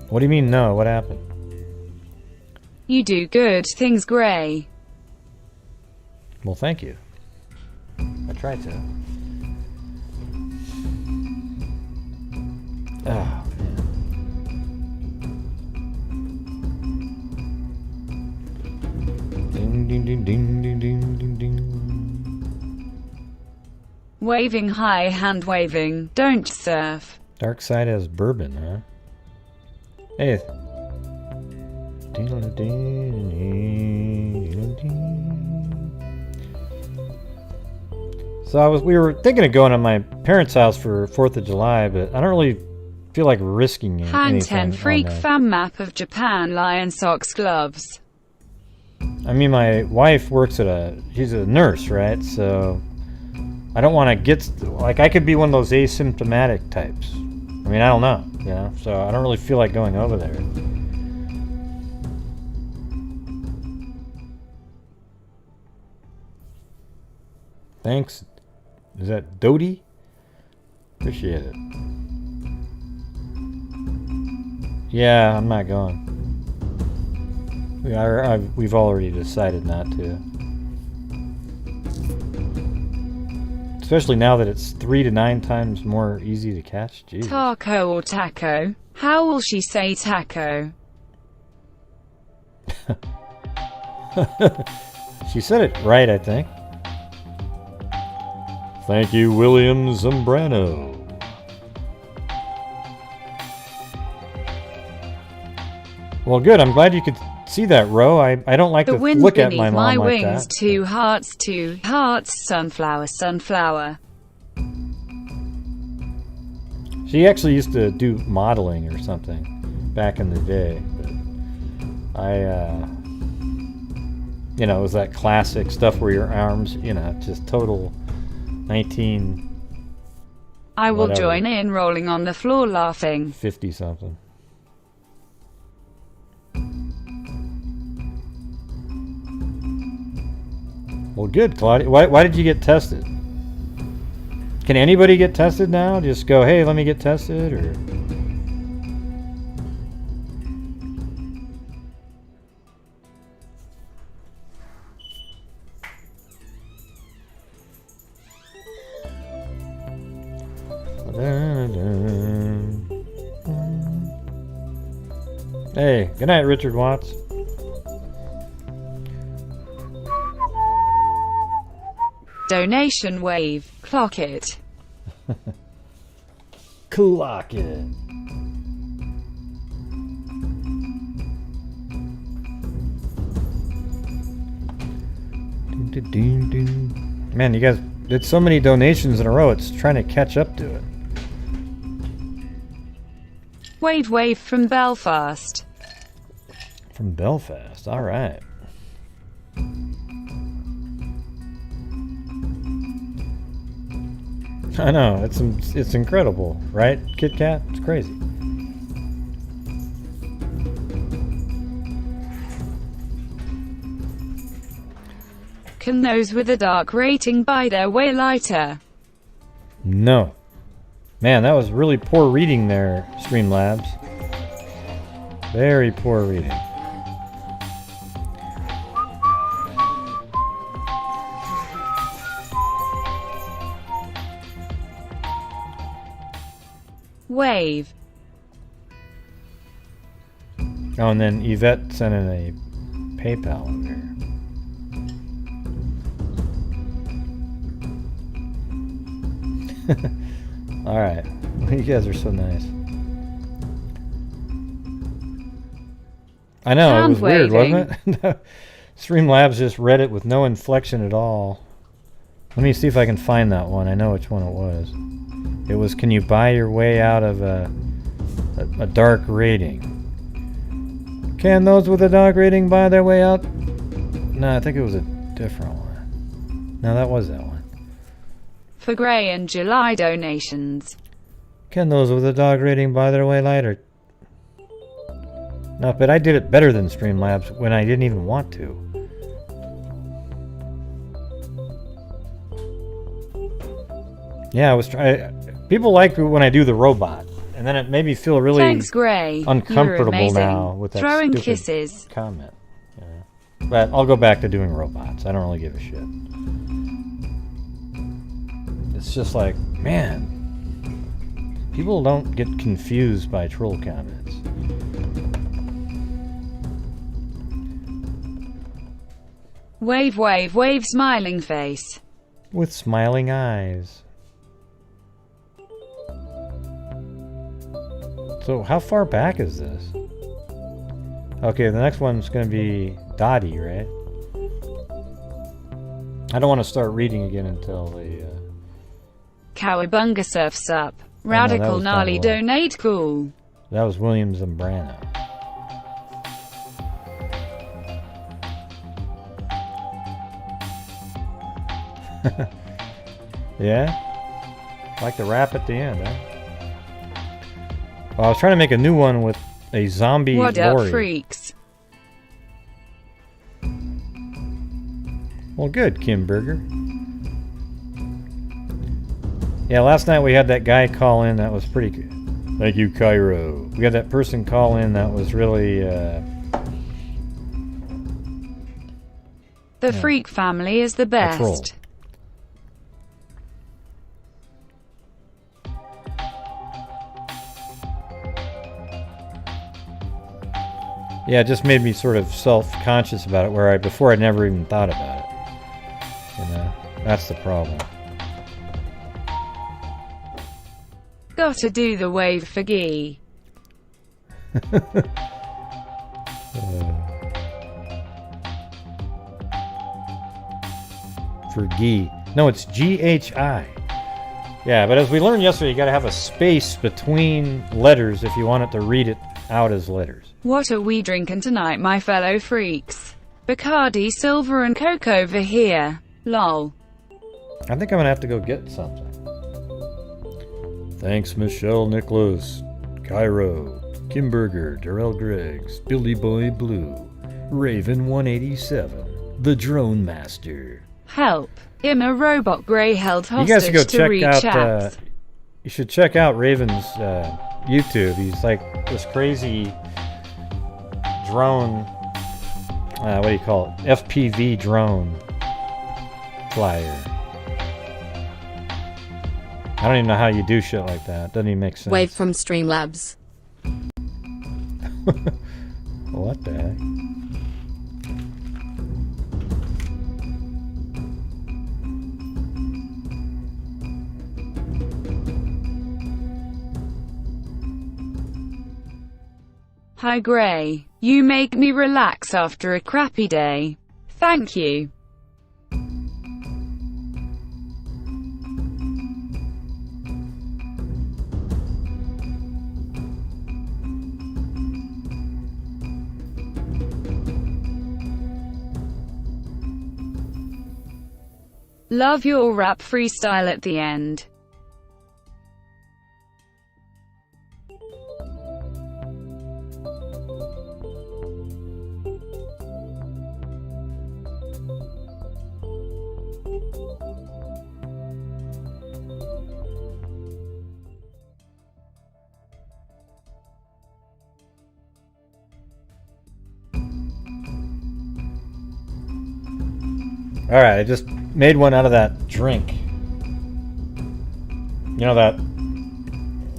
What do you mean, no? What happened? You do good things, Gray. Well, thank you. I tried to. Oh, man. Ding, ding, ding, ding, ding, ding, ding, ding. Waving high, hand waving, don't surf. Dark Side has bourbon, huh? Hey. So we were thinking of going to my parents' house for 4th of July, but I don't really feel like risking anything. Hang 10 on freak there. fan map of Japan lion socks gloves. I mean, my wife works at she's a nurse, right? So I don't want to get, like, I could be one of those asymptomatic types. I mean, I don't know, you know? So I don't really feel like going over there. Thanks. Is that Dodie? Appreciate it. Yeah, I'm not going. We've already decided not to. Especially now that it's 3 to 9 times more easy to catch. Jeez. Taco or taco? How will she say taco? She said it right, I think. Thank you, William Zambrano. Well, good. I'm glad you could see that, Ro. I don't like The to wind look at beneath my my mom like wings. that. 2 hearts, sunflower, sunflower. She actually used to do modeling or something back in the day. But you know, it was that classic stuff where your arms, you know, just total 19. I will whatever, join in rolling on the floor laughing. 50 something. Well, good, Claudia. Why did you get tested? Can anybody get tested now? Just go, hey, let me get tested, or... Hey, good night, Richard Watts. Donation wave. Clock it. Clock it. Man, you guys did so many donations in a row, it's trying to catch up to it. Wave from Belfast. From Belfast, alright. I know, it's incredible, right, Kit Kat? It's crazy. Can those with a dark rating buy their way lighter? No. Man, that was really poor reading there, Streamlabs. Very poor reading. Wave. Oh, and then Yvette sent in a PayPal in there. Alright. You guys are so nice. I know, it was weird, wasn't it? Streamlabs just read it with no inflection at all. Let me see if I can find that one. I know which one it was. It was, can you buy your way out of a dark rating? Can those with a dark rating buy their way out? No, I think it was a different one. No, that was that one. For Gray and July donations. Can those with a dark rating buy their way lighter? No, but I did it better than Streamlabs when I didn't even want to. Yeah, I was trying. People like when I do the robot, and then it made me feel really Thanks, Gray. uncomfortable now with that Throwing stupid kisses. comment. Yeah. But I'll go back to doing robots. I don't really give a shit. It's just like, man, people don't get confused by troll comments. Wave, smiling face. With smiling eyes. So how far back is this? Okay, the next one's going to be Dottie, right? I don't want to start reading again until the... Cowabunga surfs up. Radical was Gnarly down below. donate cool. That was William Zambrano. Yeah? Like the rap at the end, huh? Well, I was trying to make a new one with a zombie What lorry. up, freaks? Well, good, Kim Berger. Yeah, last night we had that guy call in. That was pretty good. Thank you, Cairo. We had that person call in. That was really... The Freak family is the best. troll. Yeah, it just made me sort of self-conscious about it, where before I never even thought about it. You know, that's the problem. Gotta do the wave for Gee. For Gee. No, it's G-H-I. Yeah, but as we learned yesterday, you gotta have a space between letters if you want it to read it out as letters. What are we drinking tonight, my fellow freaks? Bacardi, Silver, and Coke over here. Lol. I think I'm gonna have to go get something. Thanks, Michelle Nicholas, Cairo, Kimberger, Darrell Griggs, Billy Boy Blue, Raven 187, The Drone Master. Help. I'm a robot Grey held You guys should hostage go to read check out. chats. You should check out Raven's YouTube. He's like this crazy drone. What do you call it? FPV drone flyer. I don't even know how you do shit like that. Doesn't even make sense. Wave from Streamlabs. What the heck? Hi Grey. You make me relax after a crappy day. Thank you. Love your rap freestyle at the end. Alright, I just made one out of that drink. You know that...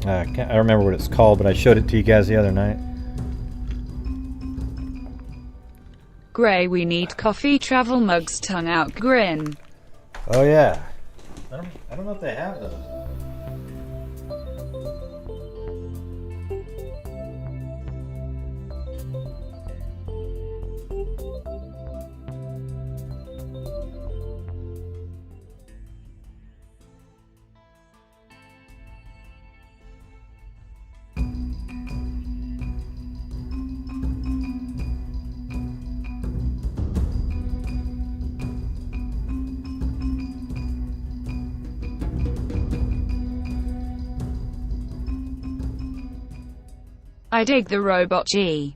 I don't remember what it's called, but I showed it to you guys the other night. Grey, we need coffee, travel mugs, tongue out, grin. Oh yeah. I don't know if they have those. I dig the robot G.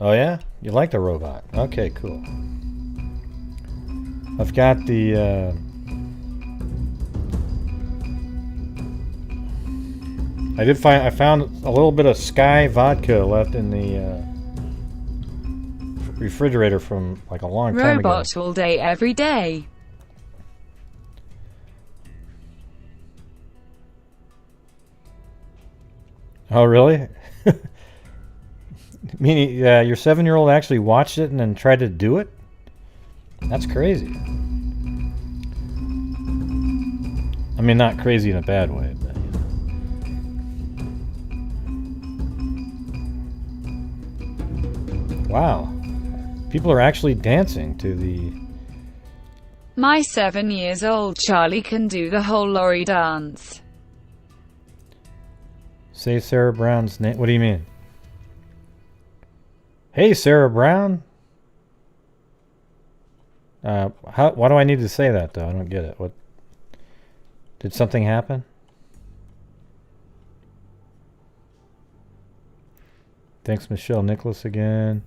Oh yeah? You like the robot? Okay, cool. I've got the I found a little bit of Sky vodka left in the refrigerator from like a long time ago. Robot all day, every day. Oh really? Meaning, your 7-year-old actually watched it and then tried to do it? That's crazy. I mean, not crazy in a bad way, but wow. People are actually dancing to the... My 7-year-old Charlie can do the whole lorry dance. Say Sarah Brown's name. What do you mean? Hey, Sarah Brown. Why do I need to say that, though? I don't get it. What? Did something happen? Thanks, Michelle Nicholas again.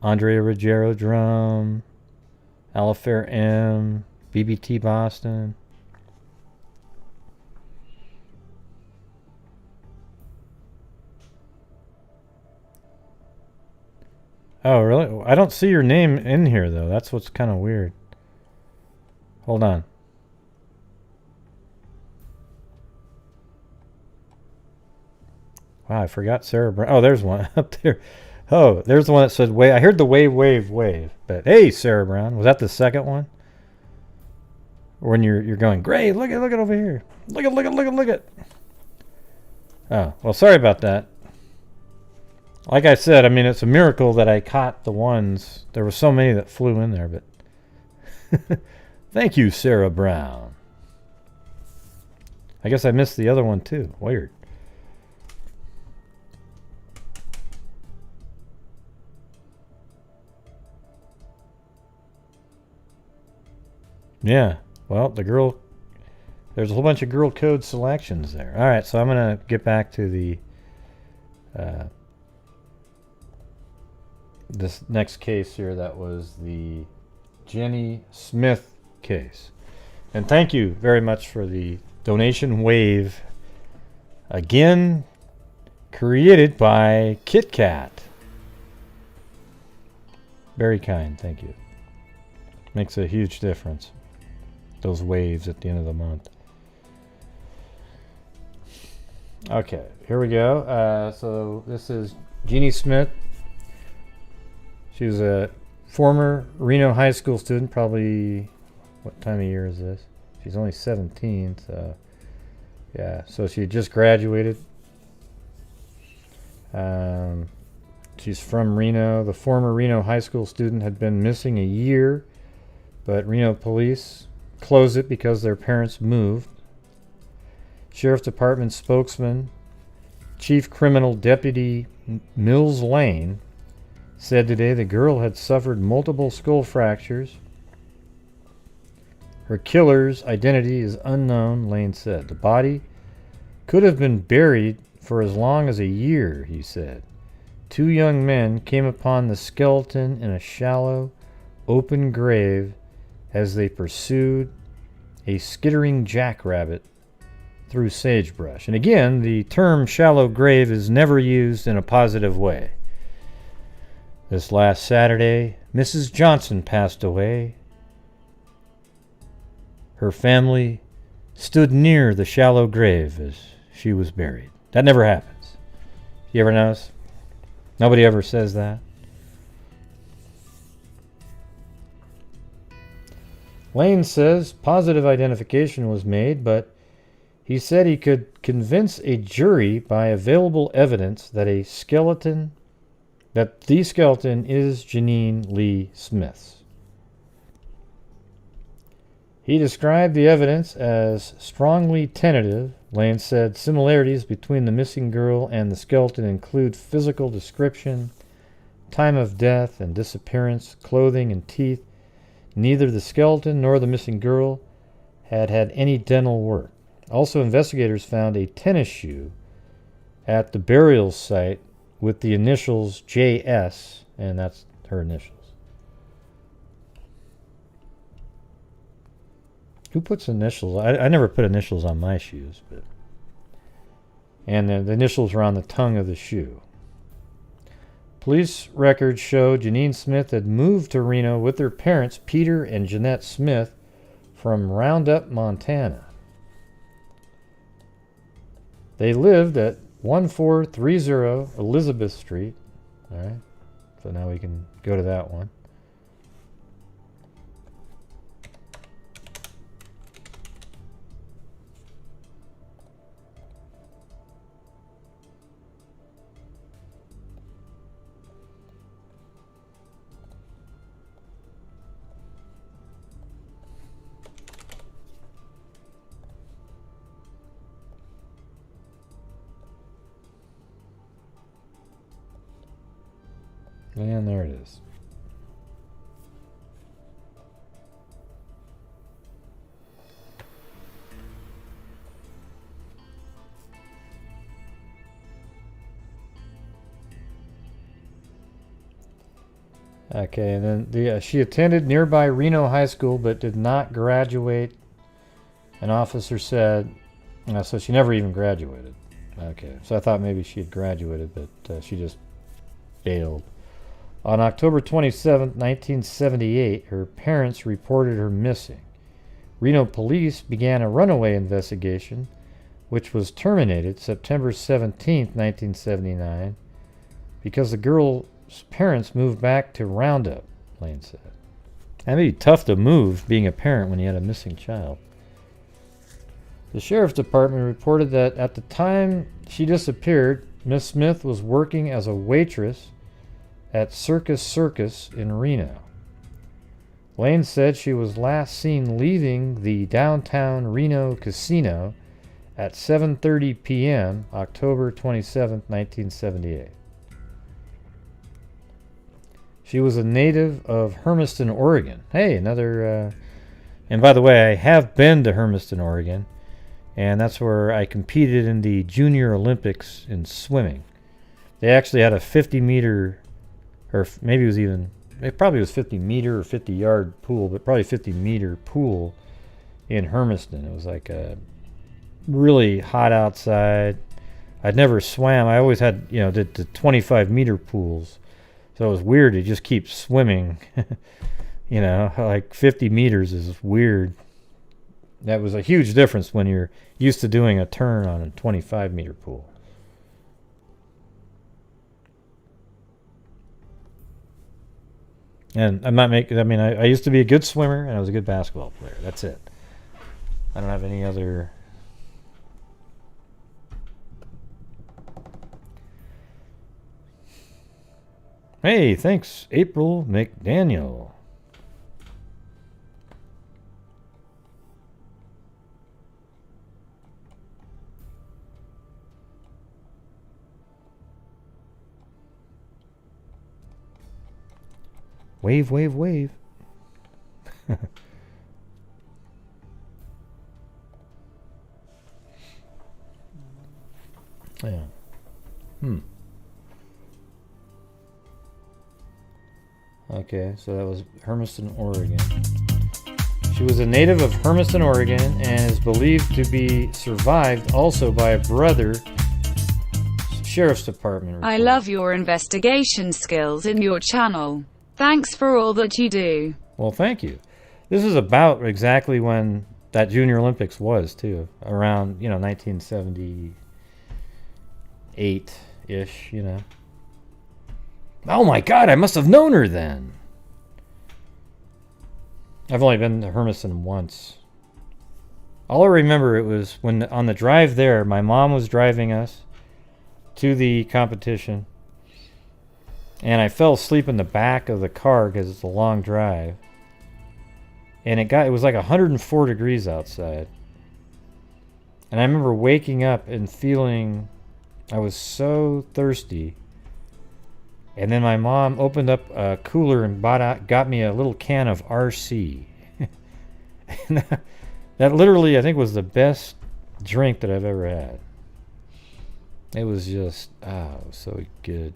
Andrea Ruggiero drum. Alifair M. BBT Boston. Oh, really? I don't see your name in here, though. That's what's kind of weird. Hold on. Wow, I forgot Sarah Brown. Oh, there's one up there. Oh, there's the one that said wave. I heard the wave, wave, wave. But hey, Sarah Brown. Was that the second one? Or when you're going, great, look at over here. Look at. Oh, well, sorry about that. Like I said, I mean, it's a miracle that I caught the ones. There were so many that flew in there, but thank you, Sarah Brown. I guess I missed the other one too. Weird. Yeah, well, there's a whole bunch of girl code selections there. All right, so I'm going to get back to the this next case here. That was the Jeannie Smith case. And thank you very much for the donation wave. Again, created by Kit Kat. Very kind, thank you. Makes a huge difference. Those waves at the end of the month. Okay, here we go. So this is Jeannie Smith. She was a former Reno High School student. Probably, what time of year is this? She's only 17, so yeah. So she just graduated. She's from Reno. The former Reno High School student had been missing a year, but Reno police closed it because their parents moved. Sheriff's Department spokesman, Chief Criminal Deputy Mills Lane, said today the girl had suffered multiple skull fractures. Her killer's identity is unknown, Lane said. The body could have been buried for as long as a year, he said. 2 young men came upon the skeleton in a shallow, open grave as they pursued a skittering jackrabbit through sagebrush. And again, the term shallow grave is never used in a positive way. This last Saturday, Mrs. Johnson passed away. Her family stood near the shallow grave as she was buried. That never happens. You ever notice? Nobody ever says that. Lane says positive identification was made, but he said he could convince a jury by available evidence that the skeleton is Jeanine Lee Smith's. He described the evidence as strongly tentative. Lane said similarities between the missing girl and the skeleton include physical description, time of death and disappearance, clothing and teeth. Neither the skeleton nor the missing girl had any dental work. Also, investigators found a tennis shoe at the burial site with the initials JS, and that's her initials. Who puts initials? I never put initials on my shoes, but and the initials were on the tongue of the shoe. Police records show Jeanine Smith had moved to Reno with her parents, Peter and Jeanette Smith, from Roundup, Montana. They lived at 1430 Elizabeth Street. All right, so now we can go to that one. And there it is. Okay, and then she attended nearby Reno High School but did not graduate. An officer said, so she never even graduated. Okay, so I thought maybe she had graduated, but she just failed. On October 27, 1978, her parents reported her missing. Reno police began a runaway investigation, which was terminated September 17, 1979, because the girl's parents moved back to Roundup, Lane said. That'd be tough to move, being a parent, when you had a missing child. The sheriff's department reported that at the time she disappeared, Miss Smith was working as a waitress at Circus in Reno. Lane said she was last seen leaving the downtown Reno casino at 7:30 p.m. October 27, 1978. She was a native of Hermiston, Oregon. Hey, another... and by the way, I have been to Hermiston, Oregon, and that's where I competed in the Junior Olympics in swimming. They actually had a 50-meter, or maybe it was even... It probably was 50-meter or 50-yard pool, but probably 50-meter pool in Hermiston. It was like a really hot outside. I'd never swam. I always had, did the 25-meter pools. So it was weird to just keep swimming. Like 50 meters is weird. That was a huge difference when you're used to doing a turn on a 25-meter pool. And I'm not making... I used to be a good swimmer, and I was a good basketball player. That's it. I don't have any other... Hey, thanks, April McDaniel. Wave, wave, wave. Yeah. Okay, so that was Hermiston, Oregon. She was a native of Hermiston, Oregon, and is believed to be survived also by a brother. Sheriff's Department report. I love your investigation skills in your channel. Thanks for all that you do. Well, thank you. This is about exactly when that Junior Olympics was, too. Around, 1978-ish, Oh my God, I must have known her then. I've only been to Hermiston once. All I remember, it was when on the drive there, my mom was driving us to the competition. And I fell asleep in the back of the car because it's a long drive. And it was like 104 degrees outside. And I remember waking up and feeling I was so thirsty. And then my mom opened up a cooler and got me a little can of RC. And that literally, I think, was the best drink that I've ever had. It was just, it was so good.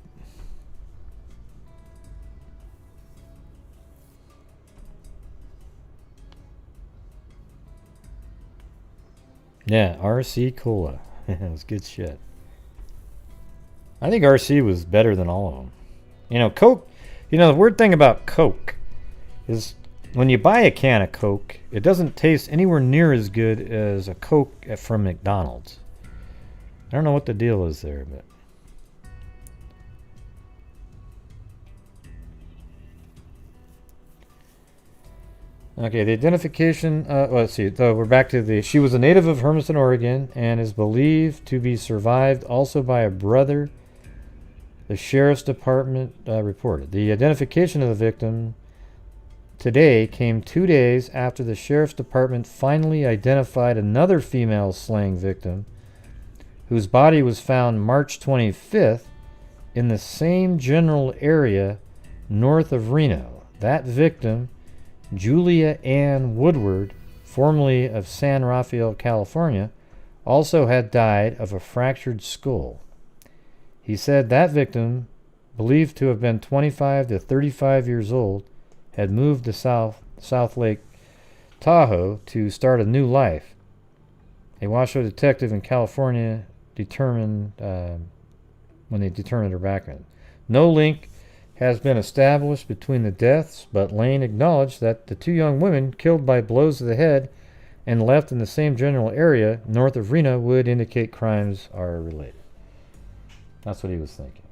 Yeah, RC Cola. It was good shit. I think RC was better than all of them. Coke, the weird thing about Coke is when you buy a can of Coke, it doesn't taste anywhere near as good as a Coke from McDonald's. I don't know what the deal is there, but... Okay, the identification, let's see, we're back to she was a native of Hermiston, Oregon, and is believed to be survived also by a brother, the Sheriff's Department reported. The identification of the victim today came 2 days after the Sheriff's Department finally identified another female slaying victim, whose body was found March 25th in the same general area north of Reno. That victim, Julia Ann Woodward, formerly of San Rafael, California, also had died of a fractured skull. He said that victim, believed to have been 25 to 35 years old, had moved to South Lake Tahoe to start a new life. A Washoe detective in California determined when they determined her background. No link has been established between the deaths, but Lane acknowledged that the two young women killed by blows to the head and left in the same general area north of Reno would indicate crimes are related. That's what he was thinking.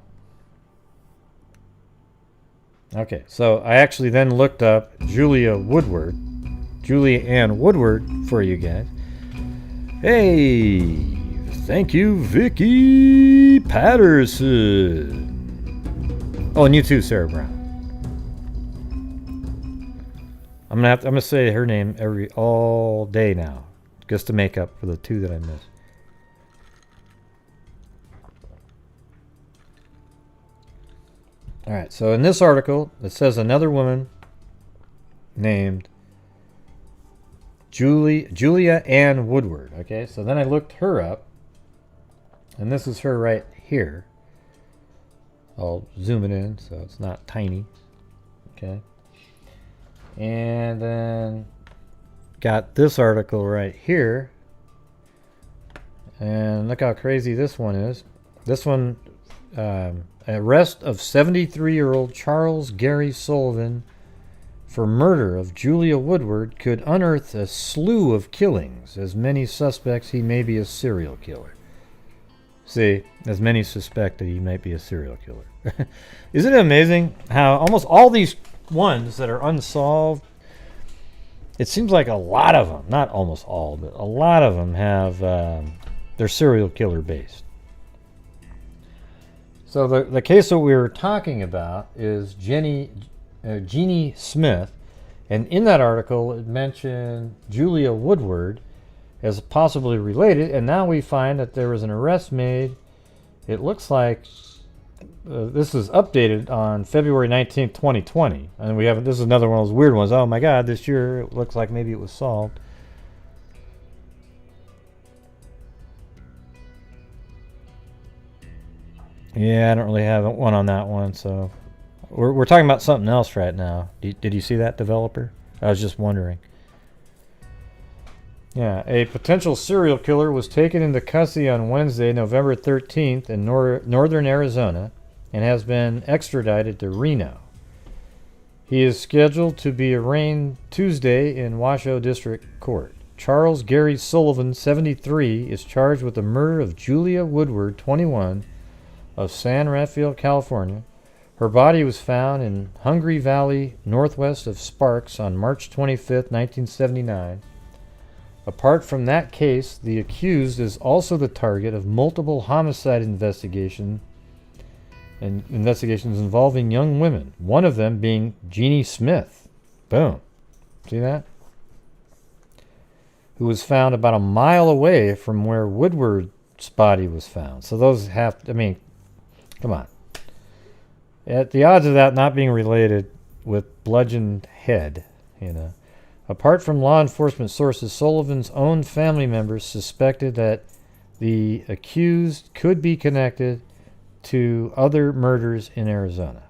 Okay, so I actually then looked up Julia Ann Woodward for you guys. Hey, thank you, Vicky Patterson. Oh, and you too, Sarah Brown. I'm gonna say her name all day now, just to make up for the two that I missed. All right, so in this article, it says another woman named Julia Ann Woodward. Okay, so then I looked her up, and this is her right here. I'll zoom it in so it's not tiny. Okay. And then got this article right here. And look how crazy this one is. This one, arrest of 73-year-old Charles Gary Sullivan for murder of Julia Woodward could unearth a slew of killings. As many suspects, he may be a serial killer. See, as many suspect that he might be a serial killer. Isn't it amazing how almost all these ones that are unsolved, it seems like a lot of them, not almost all, but a lot of them have, they're serial killer based. So the case that we were talking about is Jeannie Smith, and in that article it mentioned Julia Woodward as possibly related, and now we find that there was an arrest made. It looks like this is updated on February 19th, 2020, and we have this is another one of those weird ones. Oh my God, this year it looks like maybe it was solved. Yeah, I don't really have one on that one, so we're talking about something else right now. Did you see that, developer? I was just wondering. Yeah, a potential serial killer was taken into custody on Wednesday, November 13th in northern Arizona and has been extradited to Reno. He is scheduled to be arraigned Tuesday in Washoe District Court. Charles Gary Sullivan, 73, is charged with the murder of Julia Woodward, 21, of San Rafael, California. Her body was found in Hungry Valley, northwest of Sparks, on March 25th, 1979. Apart from that case, the accused is also the target of multiple homicide investigations involving young women, one of them being Jeannie Smith. Boom. See that? Who was found about a mile away from where Woodward's body was found. So those have, I mean, come on. At the odds of that not being related with bludgeoned head, you know. Apart from law enforcement sources, Sullivan's own family members suspected that the accused could be connected to other murders in Arizona.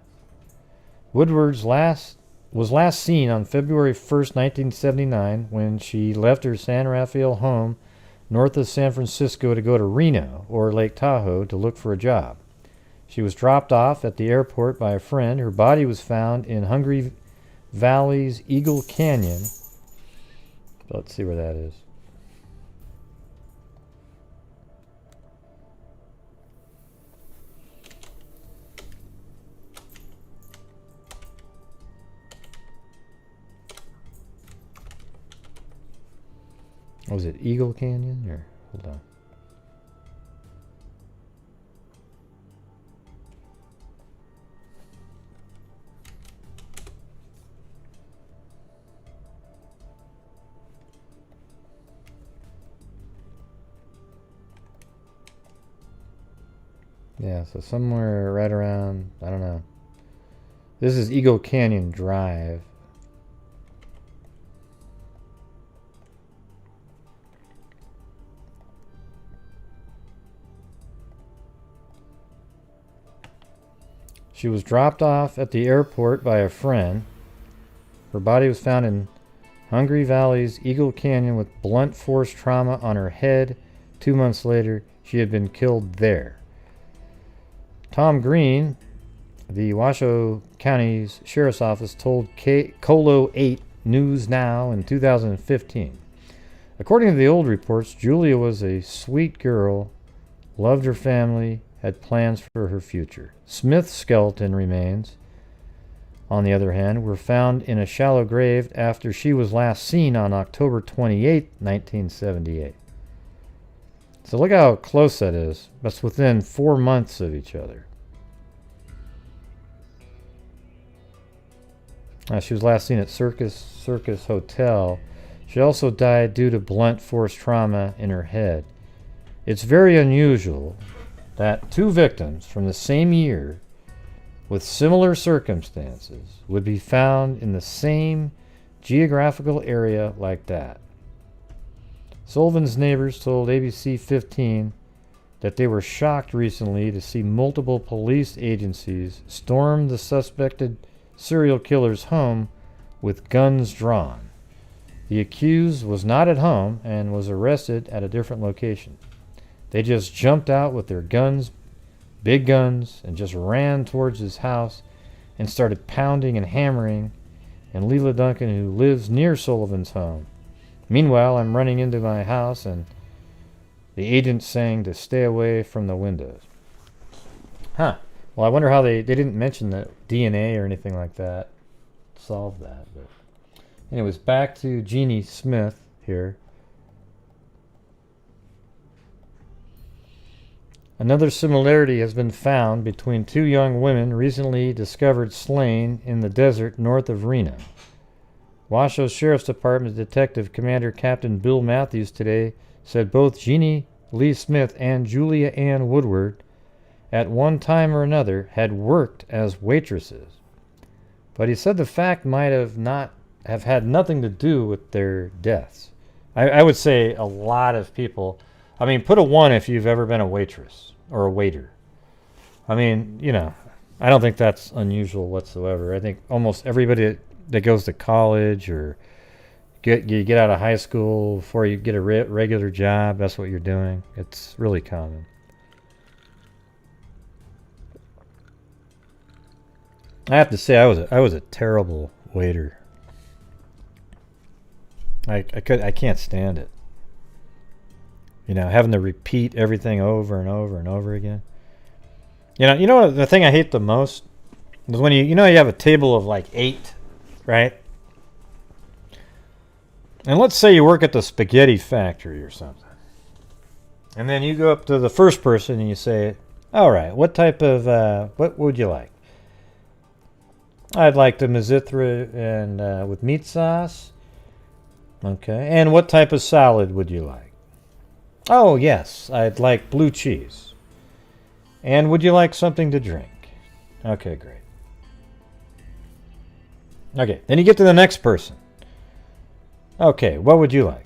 Woodward's was last seen on February 1st, 1979, when she left her San Rafael home north of San Francisco to go to Reno or Lake Tahoe to look for a job. She was dropped off at the airport by a friend. Her body was found in Hungry Valley's Eagle Canyon. Let's see where that is. Was it Eagle Canyon or hold on? Yeah, so somewhere right around, I don't know, This is Eagle Canyon Drive. She was dropped off at the airport by a friend. Her body was found in Hungry Valley's Eagle Canyon with blunt force trauma on her head. 2 months later, she had been killed there. Tom Green, the Washoe County's Sheriff's Office, told Colo 8 News Now in 2015. According to the old reports, Julia was a sweet girl, loved her family, had plans for her future. Smith's skeleton remains, on the other hand, were found in a shallow grave after she was last seen on October 28, 1978. So look how close that is. That's within 4 months of each other. She was last seen at Circus Hotel. She also died due to blunt force trauma in her head. It's very unusual that 2 victims from the same year with similar circumstances would be found in the same geographical area like that. Sullivan's neighbors told ABC 15 that they were shocked recently to see multiple police agencies storm the suspected serial killer's home with guns drawn. The accused was not at home and was arrested at a different location. They just jumped out with their guns, big guns, and just ran towards his house and started pounding and hammering. And Leila Duncan, who lives near Sullivan's home. Meanwhile, I'm running into my house and the agent's saying to stay away from the windows. Huh. Well, I wonder how they didn't mention the DNA or anything like that. Solve that. But anyways, back to Jeannie Smith here. Another similarity has been found between 2 young women recently discovered slain in the desert north of Reno. Washoe Sheriff's Department Detective Commander Captain Bill Matthews today said both Jeannie Lee Smith and Julia Ann Woodward at one time or another had worked as waitresses. But he said the fact might have had nothing to do with their deaths. I would say a lot of people, I mean, put a 1 if you've ever been a waitress or a waiter. I mean, you know, I don't think that's unusual whatsoever. I think almost everybody that goes to college or you get out of high school before you get a regular job, that's what you're doing. It's really common. I have to say, I was a terrible waiter. I can't stand it. You know, having to repeat everything over and over and over again. You know the thing I hate the most is when you have a table of like 8, right? And let's say you work at the spaghetti factory or something. And then you go up to the first person and you say, all right, what type of, what would you like? I'd like the Mizithra and with meat sauce. Okay. And what type of salad would you like? Oh, yes, I'd like blue cheese. And would you like something to drink? Okay, great. Okay, then you get to the next person. Okay, what would you like?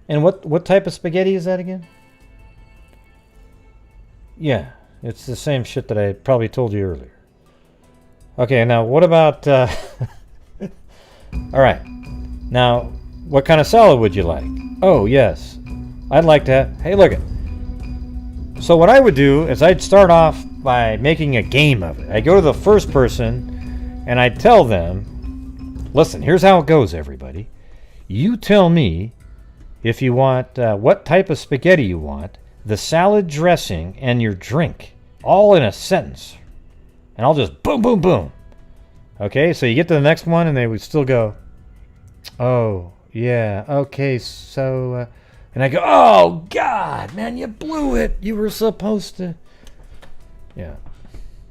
And what type of spaghetti is that again? Yeah, it's the same shit that I probably told you earlier. Okay, now what about... all right. Now, what kind of salad would you like? Oh, yes. I'd like to have... Hey, look it. So what I would do is I'd start off by making a game of it. I'd go to the first person and I'd tell them, listen, here's how it goes, everybody. You tell me if you want what type of spaghetti you want, the salad dressing, and your drink, all in a sentence. And I'll just boom, boom, boom. Okay, so you get to the next one and they would still go, oh, yeah, okay, so... and I go, oh, God, man, you blew it. You were supposed to... Yeah.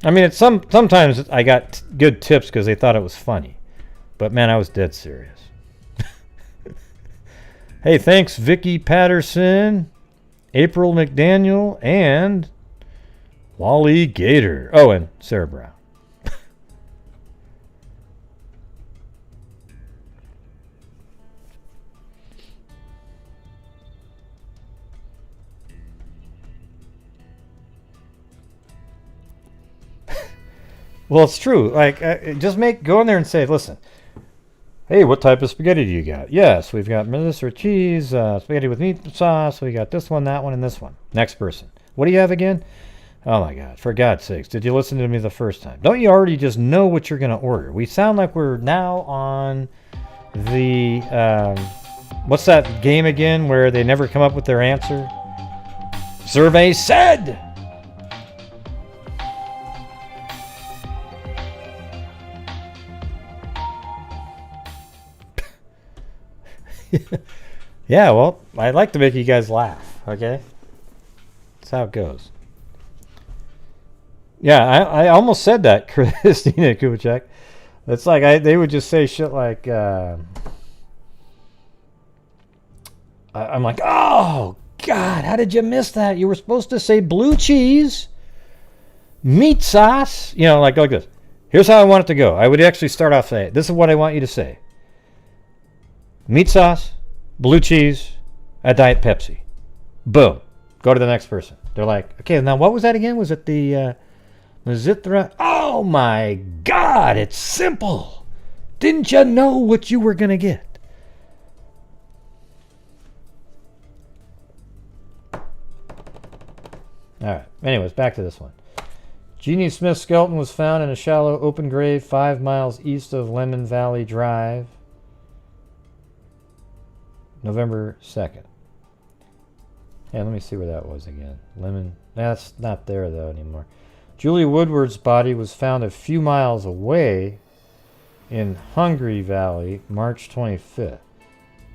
I mean, sometimes I got good tips because they thought it was funny. But, man, I was dead serious. Hey, thanks, Vicky Patterson, April McDaniel, and Wally Gator. Oh, and Sarah Brown. Well, it's true. Like, just go in there and say, listen, hey, what type of spaghetti do you got? Yes, we've got this or cheese, spaghetti with meat sauce. We got this one, that one, and this one. Next person. What do you have again? Oh, my God. For God's sakes. Did you listen to me the first time? Don't you already just know what you're going to order? We sound like we're now on the, what's that game again where they never come up with their answer? Survey said! Yeah, well, I like to make you guys laugh, okay? That's how it goes. Yeah, I almost said that, Christina Kubicek. It's like they would just say shit like, I'm like, oh, God, how did you miss that? You were supposed to say blue cheese, meat sauce, like this. Here's how I want it to go. I would actually start off saying, this is what I want you to say. Meat sauce, blue cheese, a Diet Pepsi. Boom. Go to the next person. They're like, okay, now what was that again? Was it the... Oh my God, it's simple. Didn't you know what you were going to get? All right. Anyways, back to this one. Jeannie Smith's skeleton was found in a shallow open grave 5 miles east of Lemon Valley Drive, November 2nd. Yeah, let me see where that was again. That's not there though anymore. Julia Woodward's body was found a few miles away in Hungry Valley, March 25th.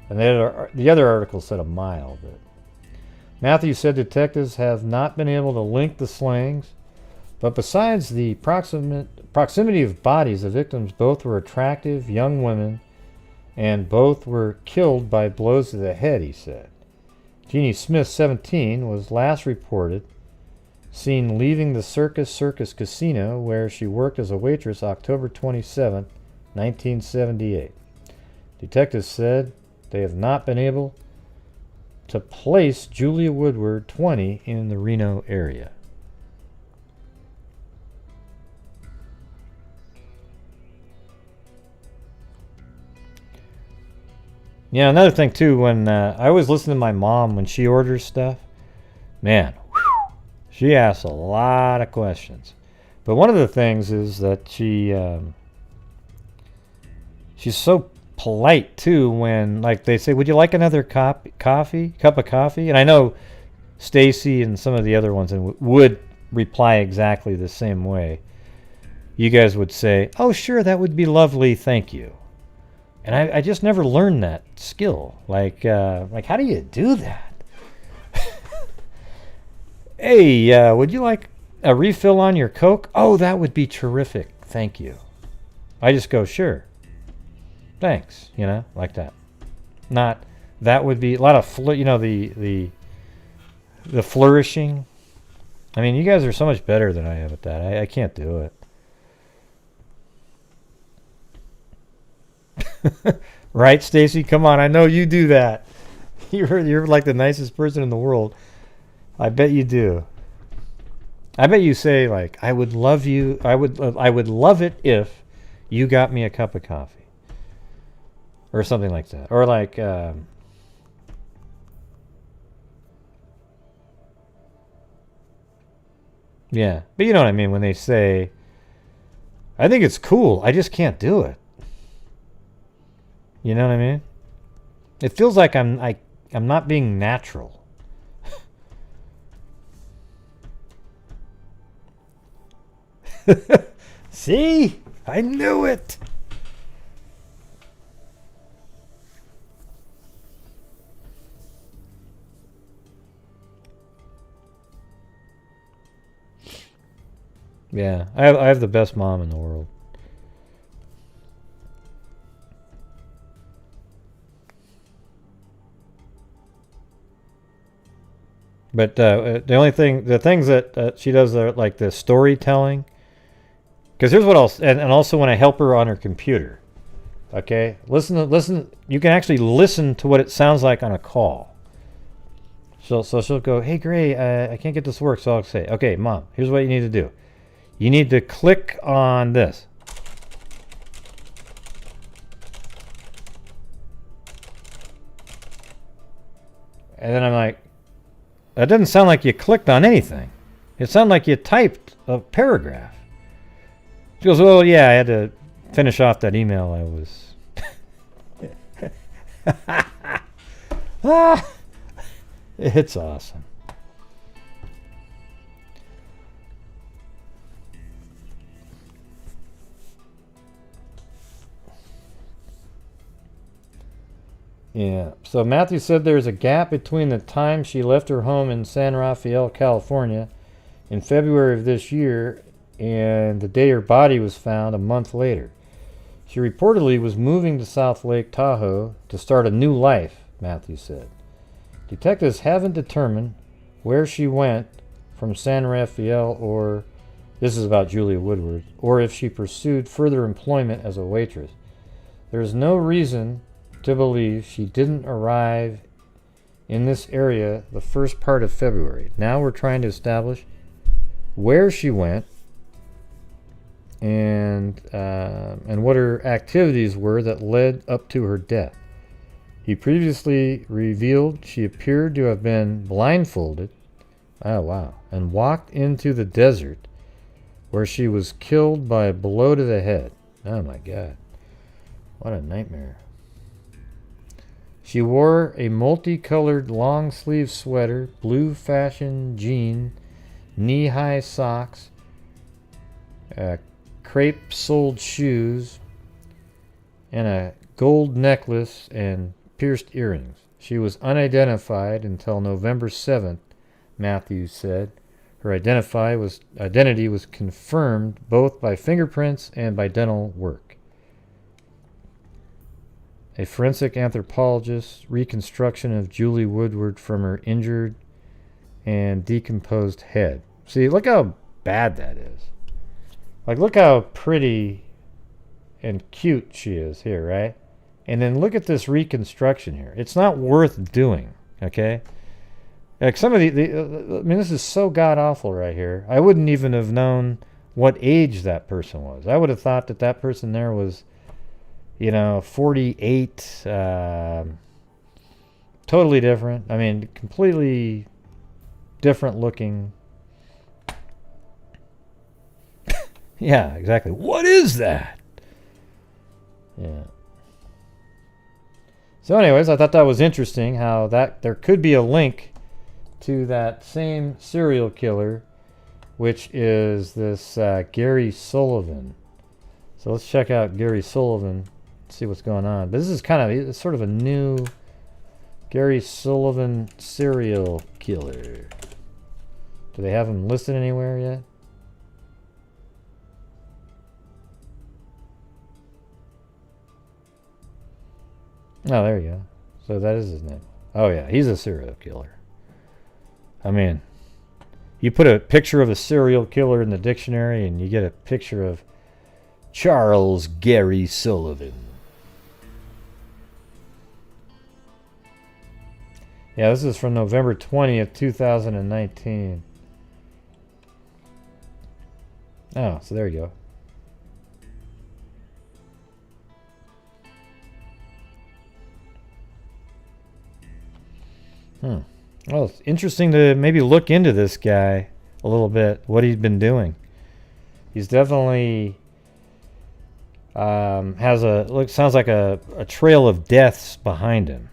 And the other article said a mile. But Matthews said detectives have not been able to link the slayings, but besides the proximity of bodies, the victims both were attractive young women, and both were killed by blows to the head, he said. Jeannie Smith, 17, was last reported seen leaving the Circus Casino, where she worked as a waitress, October 27, 1978. Detectives said they have not been able to place Julia Woodward, 20, in the Reno area. Yeah, another thing too, when I always listen to my mom when she orders stuff, man, she asks a lot of questions. But one of the things is that she's so polite too when, like, they say, would you like another cup of coffee? And I know Stacy and some of the other ones would reply exactly the same way. You guys would say, oh sure, that would be lovely, thank you. And I just never learned that skill. Like how do you do that? Hey, would you like a refill on your Coke? Oh, that would be terrific. Thank you. I just go, sure. Thanks, like that. Not, that would be a lot of, the flourishing. I mean, you guys are so much better than I am at that. I can't do it. Right, Stacy? Come on, I know you do that. You're like the nicest person in the world. I bet you do. I bet you say, like, I would love it if you got me a cup of coffee. Or something like that. Or like, yeah. But you know what I mean when they say, I think it's cool, I just can't do it. You know what I mean? It feels like I'm not being natural. See? I knew it. Yeah, I have the best mom in the world. But the things that she does are like the storytelling. Because here's what else, and also when I help her on her computer, okay, listen. You can actually listen to what it sounds like on a call. So she'll go, hey Gray, I can't get this to work. So I'll say, okay, Mom, here's what you need to do. You need to click on this. And then I'm like, that doesn't sound like you clicked on anything. It sounded like you typed a paragraph. She goes, well, yeah, I had to finish off that email I was... It's awesome. Yeah, so Matthew said there's a gap between the time she left her home in San Rafael, California in February of this year and the day her body was found a month later. She reportedly was moving to South Lake Tahoe to start a new life, Matthew said. Detectives haven't determined where she went from San Rafael, or, this is about Julia Woodward, or if she pursued further employment as a waitress. There is no reason to believe she didn't arrive in this area the first part of February. Now we're trying to establish where she went and what her activities were that led up to her death. He previously revealed she appeared to have been blindfolded, oh wow, and walked into the desert where she was killed by a blow to the head. Oh my God, what a nightmare. She wore a multicolored long-sleeve sweater, blue fashion jean, knee-high socks, crepe-soled shoes, and a gold necklace and pierced earrings. She was unidentified until November 7th, Matthews said. Her identity was confirmed both by fingerprints and by dental work. A forensic anthropologist's reconstruction of Julie Woodward from her injured and decomposed head. See, look how bad that is. Like, look how pretty and cute she is here, right? And then look at this reconstruction here. It's not worth doing, okay? Like some of I mean, this is so god-awful right here. I wouldn't even have known what age that person was. I would have thought that that person there was, 48, totally different. I mean, completely different looking. Yeah, exactly. What is that? Yeah. So anyways, I thought that was interesting how that there could be a link to that same serial killer, which is this Gary Sullivan. So let's check out Gary Sullivan, see what's going on. But this is it's sort of a new Gary Sullivan serial killer. Do they have him listed anywhere yet? Oh, there you go. So that is his name. Oh yeah, he's a serial killer. I mean, you put a picture of a serial killer in the dictionary and you get a picture of Charles Gary Sullivan. Yeah, this is from November 20th, 2019. Oh, so there you go. Well, it's interesting to maybe look into this guy a little bit, what he's been doing. He's definitely sounds like a trail of deaths behind him.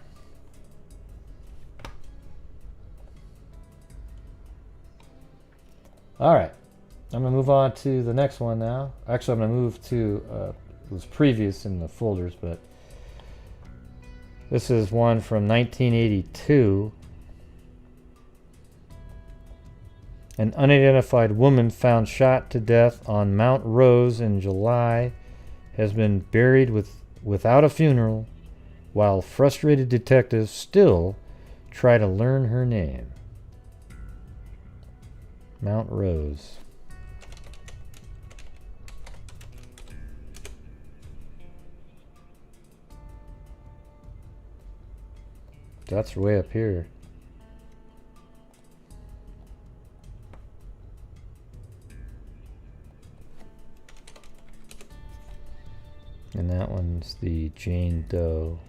All right, I'm going to move on to the next one now. Actually, I'm going to move to, it was previous in the folders, but this is one from 1982. An unidentified woman found shot to death on Mount Rose in July has been buried without a funeral, while frustrated detectives still try to learn her name. Mount Rose. That's way up here. And that one's the Jane Doe.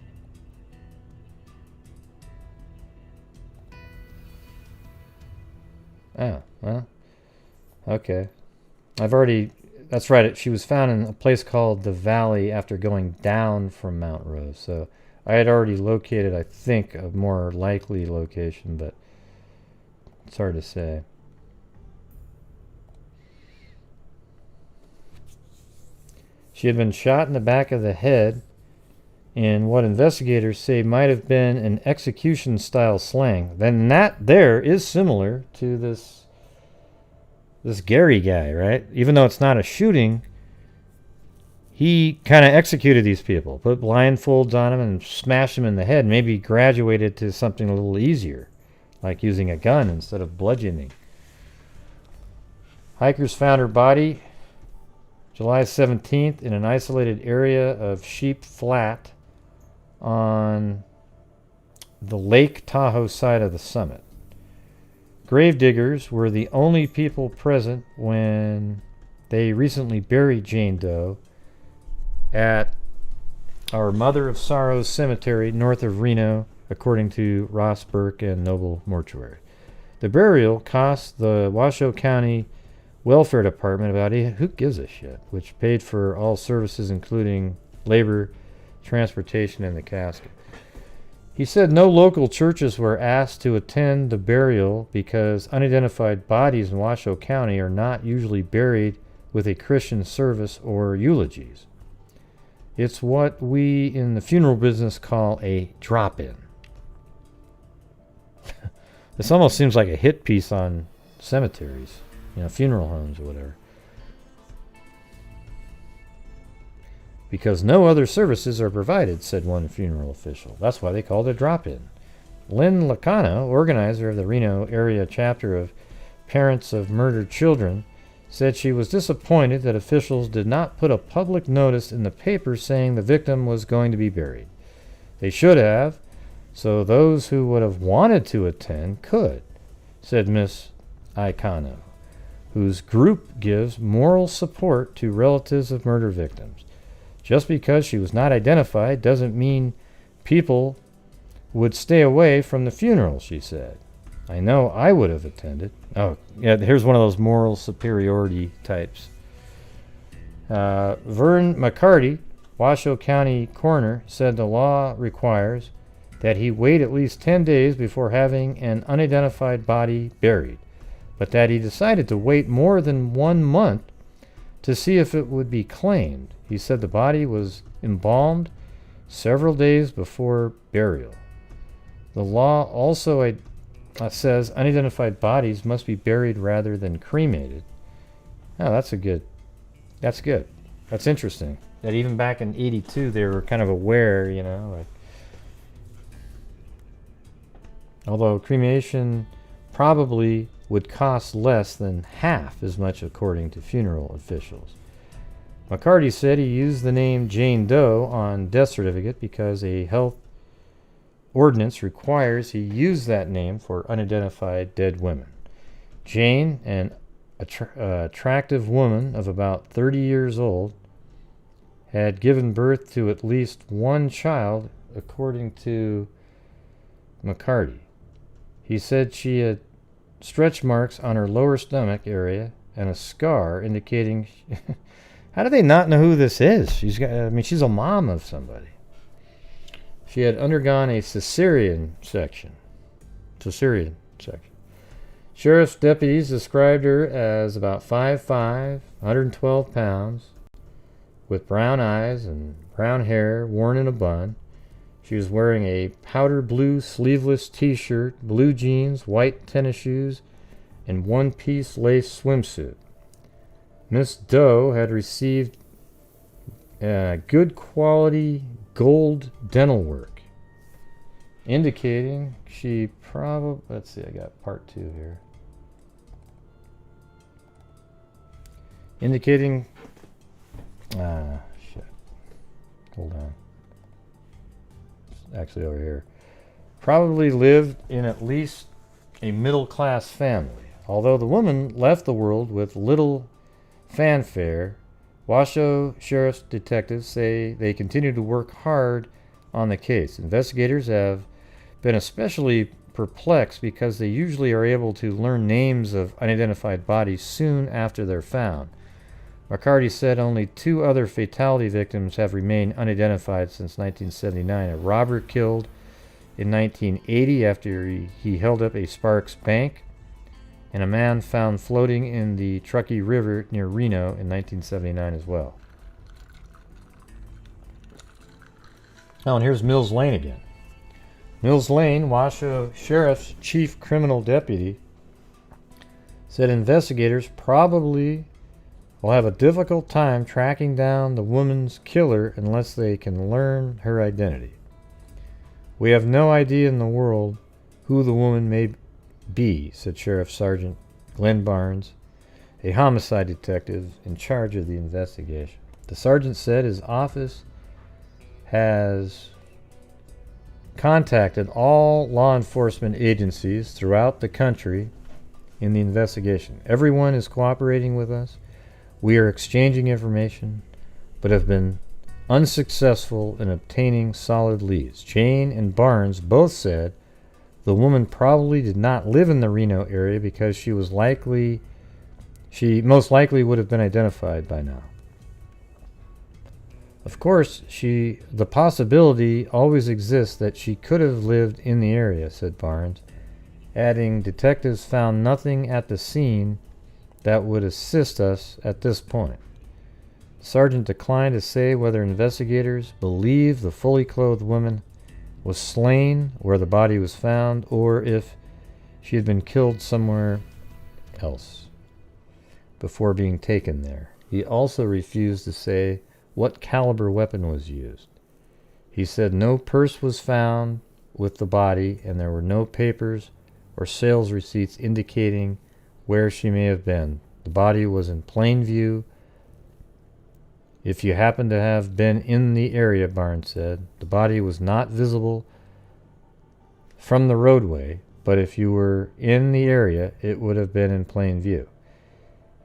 Oh, well, okay. That's right, she was found in a place called the Valley after going down from Mount Rose. So I had already located, I think, a more likely location, but it's hard to say. She had been shot in the back of the head in what investigators say might have been an execution-style slang. Then that there is similar to this Gary guy, right? Even though it's not a shooting, he kind of executed these people, put blindfolds on them and smashed them in the head. Maybe graduated to something a little easier, like using a gun instead of bludgeoning. Hikers found her body July 17th in an isolated area of Sheep Flat on the Lake Tahoe side of the summit. Gravediggers were the only people present when they recently buried Jane Doe at our Mother of Sorrows Cemetery north of Reno, according to Ross Burke and Noble Mortuary. The burial cost the Washoe County Welfare Department about who gives a shit, which paid for all services including labor, transportation, and the casket. He said no local churches were asked to attend the burial because unidentified bodies in Washoe County are not usually buried with a Christian service or eulogies. It's what we in the funeral business call a drop-in. This almost seems like a hit piece on cemeteries, funeral homes or whatever. Because no other services are provided, said one funeral official. That's why they called it drop-in. Lynn Lacano, organizer of the Reno area chapter of Parents of Murdered Children, said she was disappointed that officials did not put a public notice in the paper saying the victim was going to be buried. They should have, so those who would have wanted to attend could, said Miss Icano, whose group gives moral support to relatives of murder victims. Just because she was not identified doesn't mean people would stay away from the funeral, she said. I know I would have attended. Oh, yeah, here's one of those moral superiority types. Vern McCarty, Washoe County coroner, said the law requires that he wait at least 10 days before having an unidentified body buried, but that he decided to wait more than 1 month to see if it would be claimed. He said the body was embalmed several days before burial. The law also says unidentified bodies must be buried rather than cremated. Oh, that's good. That's interesting. That even back in 82 they were kind of aware, although cremation probably would cost less than half as much according to funeral officials. McCarty said he used the name Jane Doe on death certificate because a health ordinance requires he use that name for unidentified dead women. Jane, an attractive woman of about 30 years old, had given birth to at least one child, according to McCarty. He said she had stretch marks on her lower stomach area and a scar indicating how do they not know who this is? She's a mom of somebody. She had undergone a cesarean section. Sheriff's deputies described her as about 5'5", 112 pounds, with brown eyes and brown hair worn in a bun. She was wearing a powder blue sleeveless t-shirt, blue jeans, white tennis shoes, and one-piece lace swimsuit. Miss Doe had received good quality gold dental work, indicating she probably... Let's see, I got part 2 here. Indicating... shit. Hold on. Actually over here, probably lived in at least a middle-class family. Although the woman left the world with little fanfare, Washoe Sheriff's detectives say they continue to work hard on the case. Investigators have been especially perplexed because they usually are able to learn names of unidentified bodies soon after they're found. McCarty said only 2 other fatality victims have remained unidentified since 1979. A robber killed in 1980 after he held up a Sparks bank, and a man found floating in the Truckee River near Reno in 1979 as well. Oh, and here's Mills Lane again. Mills Lane, Washoe Sheriff's chief criminal deputy, said investigators probably will have a difficult time tracking down the woman's killer unless they can learn her identity. We have no idea in the world who the woman may be, said Sheriff Sergeant Glenn Barnes, a homicide detective in charge of the investigation. The sergeant said his office has contacted all law enforcement agencies throughout the country in the investigation. Everyone is cooperating with us. We are exchanging information, but have been unsuccessful in obtaining solid leads. Jane and Barnes both said the woman probably did not live in the Reno area because she most likely would have been identified by now. Of course, the possibility always exists that she could have lived in the area, said Barnes, adding, detectives found nothing at the scene that would assist us at this point. The sergeant declined to say whether investigators believe the fully clothed woman was slain where the body was found or if she had been killed somewhere else before being taken there. He also refused to say what caliber weapon was used. He said no purse was found with the body and there were no papers or sales receipts indicating where she may have been. The body was in plain view. If you happen to have been in the area, Barnes said, the body was not visible from the roadway, but if you were in the area, it would have been in plain view.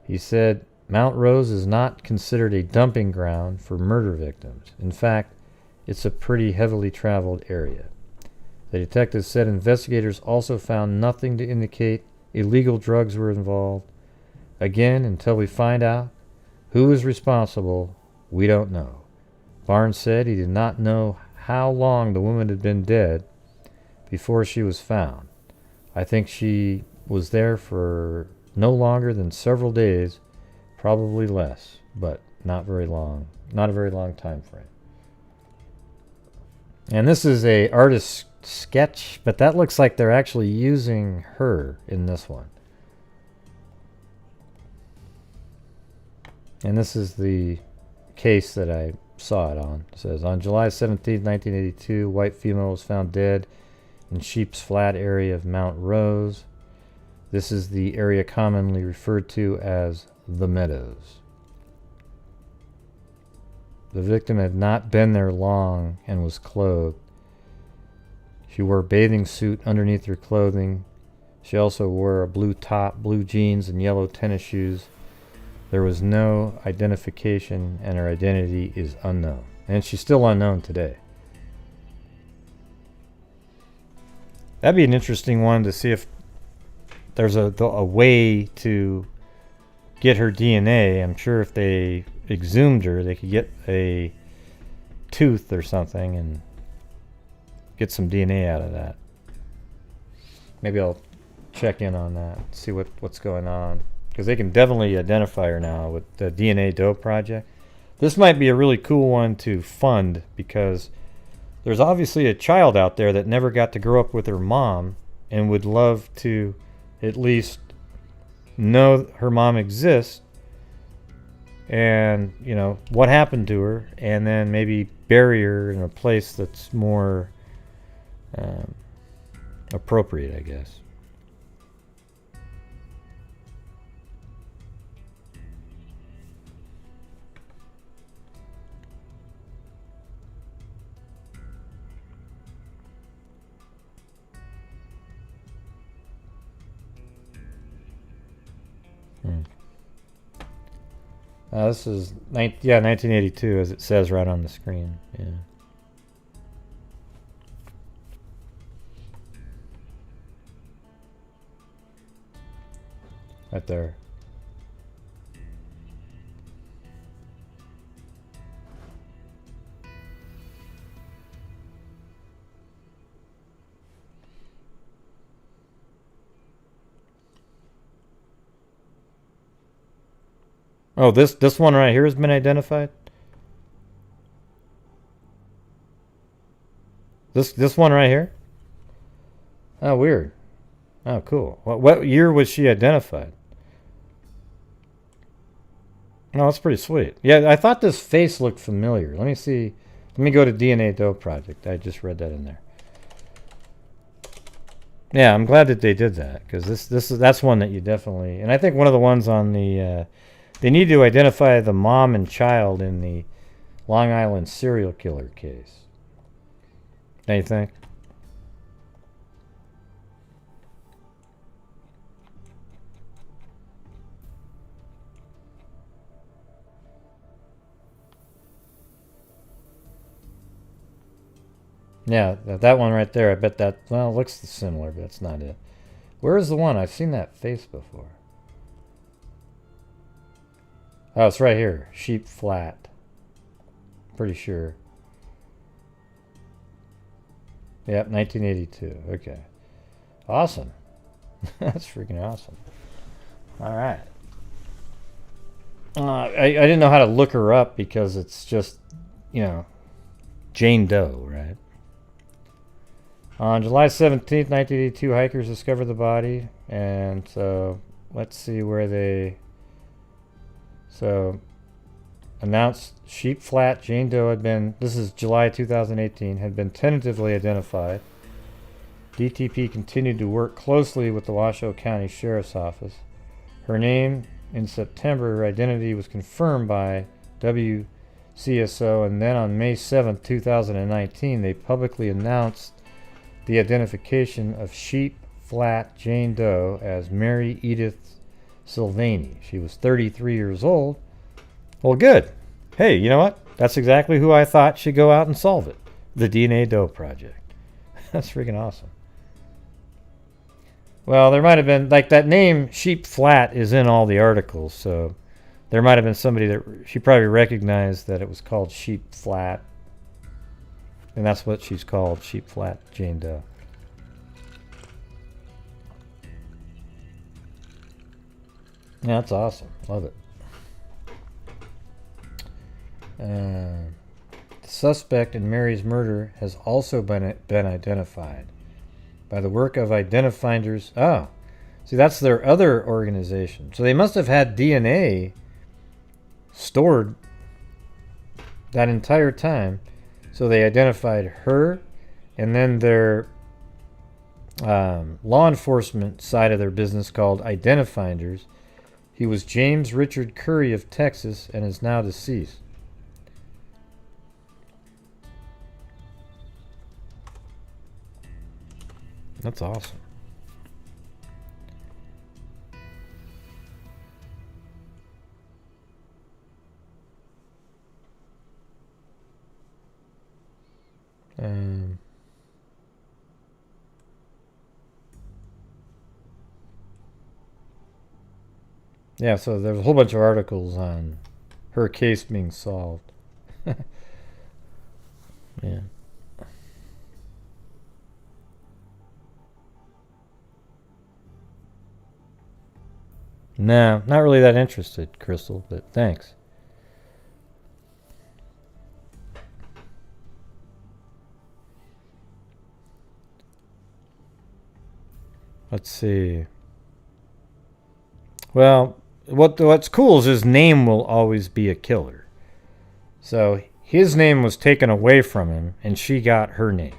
He said Mount Rose is not considered a dumping ground for murder victims. In fact, it's a pretty heavily traveled area. The detectives said investigators also found nothing to indicate illegal drugs were involved. Again, until we find out who is responsible, we don't know. Barnes said he did not know how long the woman had been dead before she was found. I think she was there for no longer than several days, probably less, but not very long. Not a very long time frame. And this is a artist's sketch, but that looks like they're actually using her in this one. And this is the case that I saw it on. It says, on July 17, 1982, white female was found dead in Sheep's Flat area of Mount Rose. This is the area commonly referred to as the Meadows. The victim had not been there long and was clothed. She wore a bathing suit underneath her clothing. She also wore a blue top, blue jeans, and yellow tennis shoes. There was no identification, and her identity is unknown. And she's still unknown today. That'd be an interesting one to see if there's a way to get her DNA. I'm sure if they exhumed her, they could get a tooth or something and get some DNA out of that. Maybe I'll check in on that, see what's going on. Because they can definitely identify her now with the DNA Dope Project. This might be a really cool one to fund because there's obviously a child out there that never got to grow up with her mom and would love to at least know her mom exists and, you know, what happened to her, and then maybe bury her in a place that's more appropriate, I guess. This is 1982, as it says right on the screen. Yeah. Right there. Oh, this one right here has been identified? This one right here? Oh, weird. Oh, cool. What year was she identified? Oh, that's pretty sweet. Yeah, I thought this face looked familiar. Let me see. Let me go to DNA Dope Project. I just read that in there. Yeah, I'm glad that they did that, because that's one that you definitely, and I think one of the ones on the they need to identify the mom and child in the Long Island serial killer case. Don't you think? Yeah, that one right there, I bet that, well, it looks similar, but that's not it. Where is the one? I've seen that face before. Oh, it's right here. Sheep Flat. Pretty sure. Yep, 1982. Okay. Awesome. That's freaking awesome. All right. I didn't know how to look her up because it's just, you know, Jane Doe, right? On July 17th, 1982, hikers discovered the body. And so, let's see where they... So, announced Sheep Flat Jane Doe had been... This is July 2018. Had been tentatively identified. DTP continued to work closely with the Washoe County Sheriff's Office. Her name in September, her identity was confirmed by WCSO. And then on May 7th, 2019, they publicly announced the identification of Sheep Flat Jane Doe as Mary Edith Sylvaney. She was 33 years old. Well, good. Hey, you know what? That's exactly who I thought should go out and solve it. The DNA Doe Project. That's freaking awesome. Well, there might have been, like, that name Sheep Flat is in all the articles, so there might have been somebody that she probably recognized that it was called Sheep Flat. And that's what she's called, Sheep Flat Jane Doe. Yeah, that's awesome. Love it. The suspect in Mary's murder has also been identified by the work of Identifinders. Oh, see, that's their other organization. So they must have had DNA stored that entire time. So they identified her, and then their law enforcement side of their business called Identifinders. He was James Richard Curry of Texas and is now deceased. That's awesome. Yeah, so there's a whole bunch of articles on her case being solved. Yeah. No, not really that interested, Crystal, but thanks. Let's see. Well, what's cool is his name will always be a killer. So his name was taken away from him, and she got her name.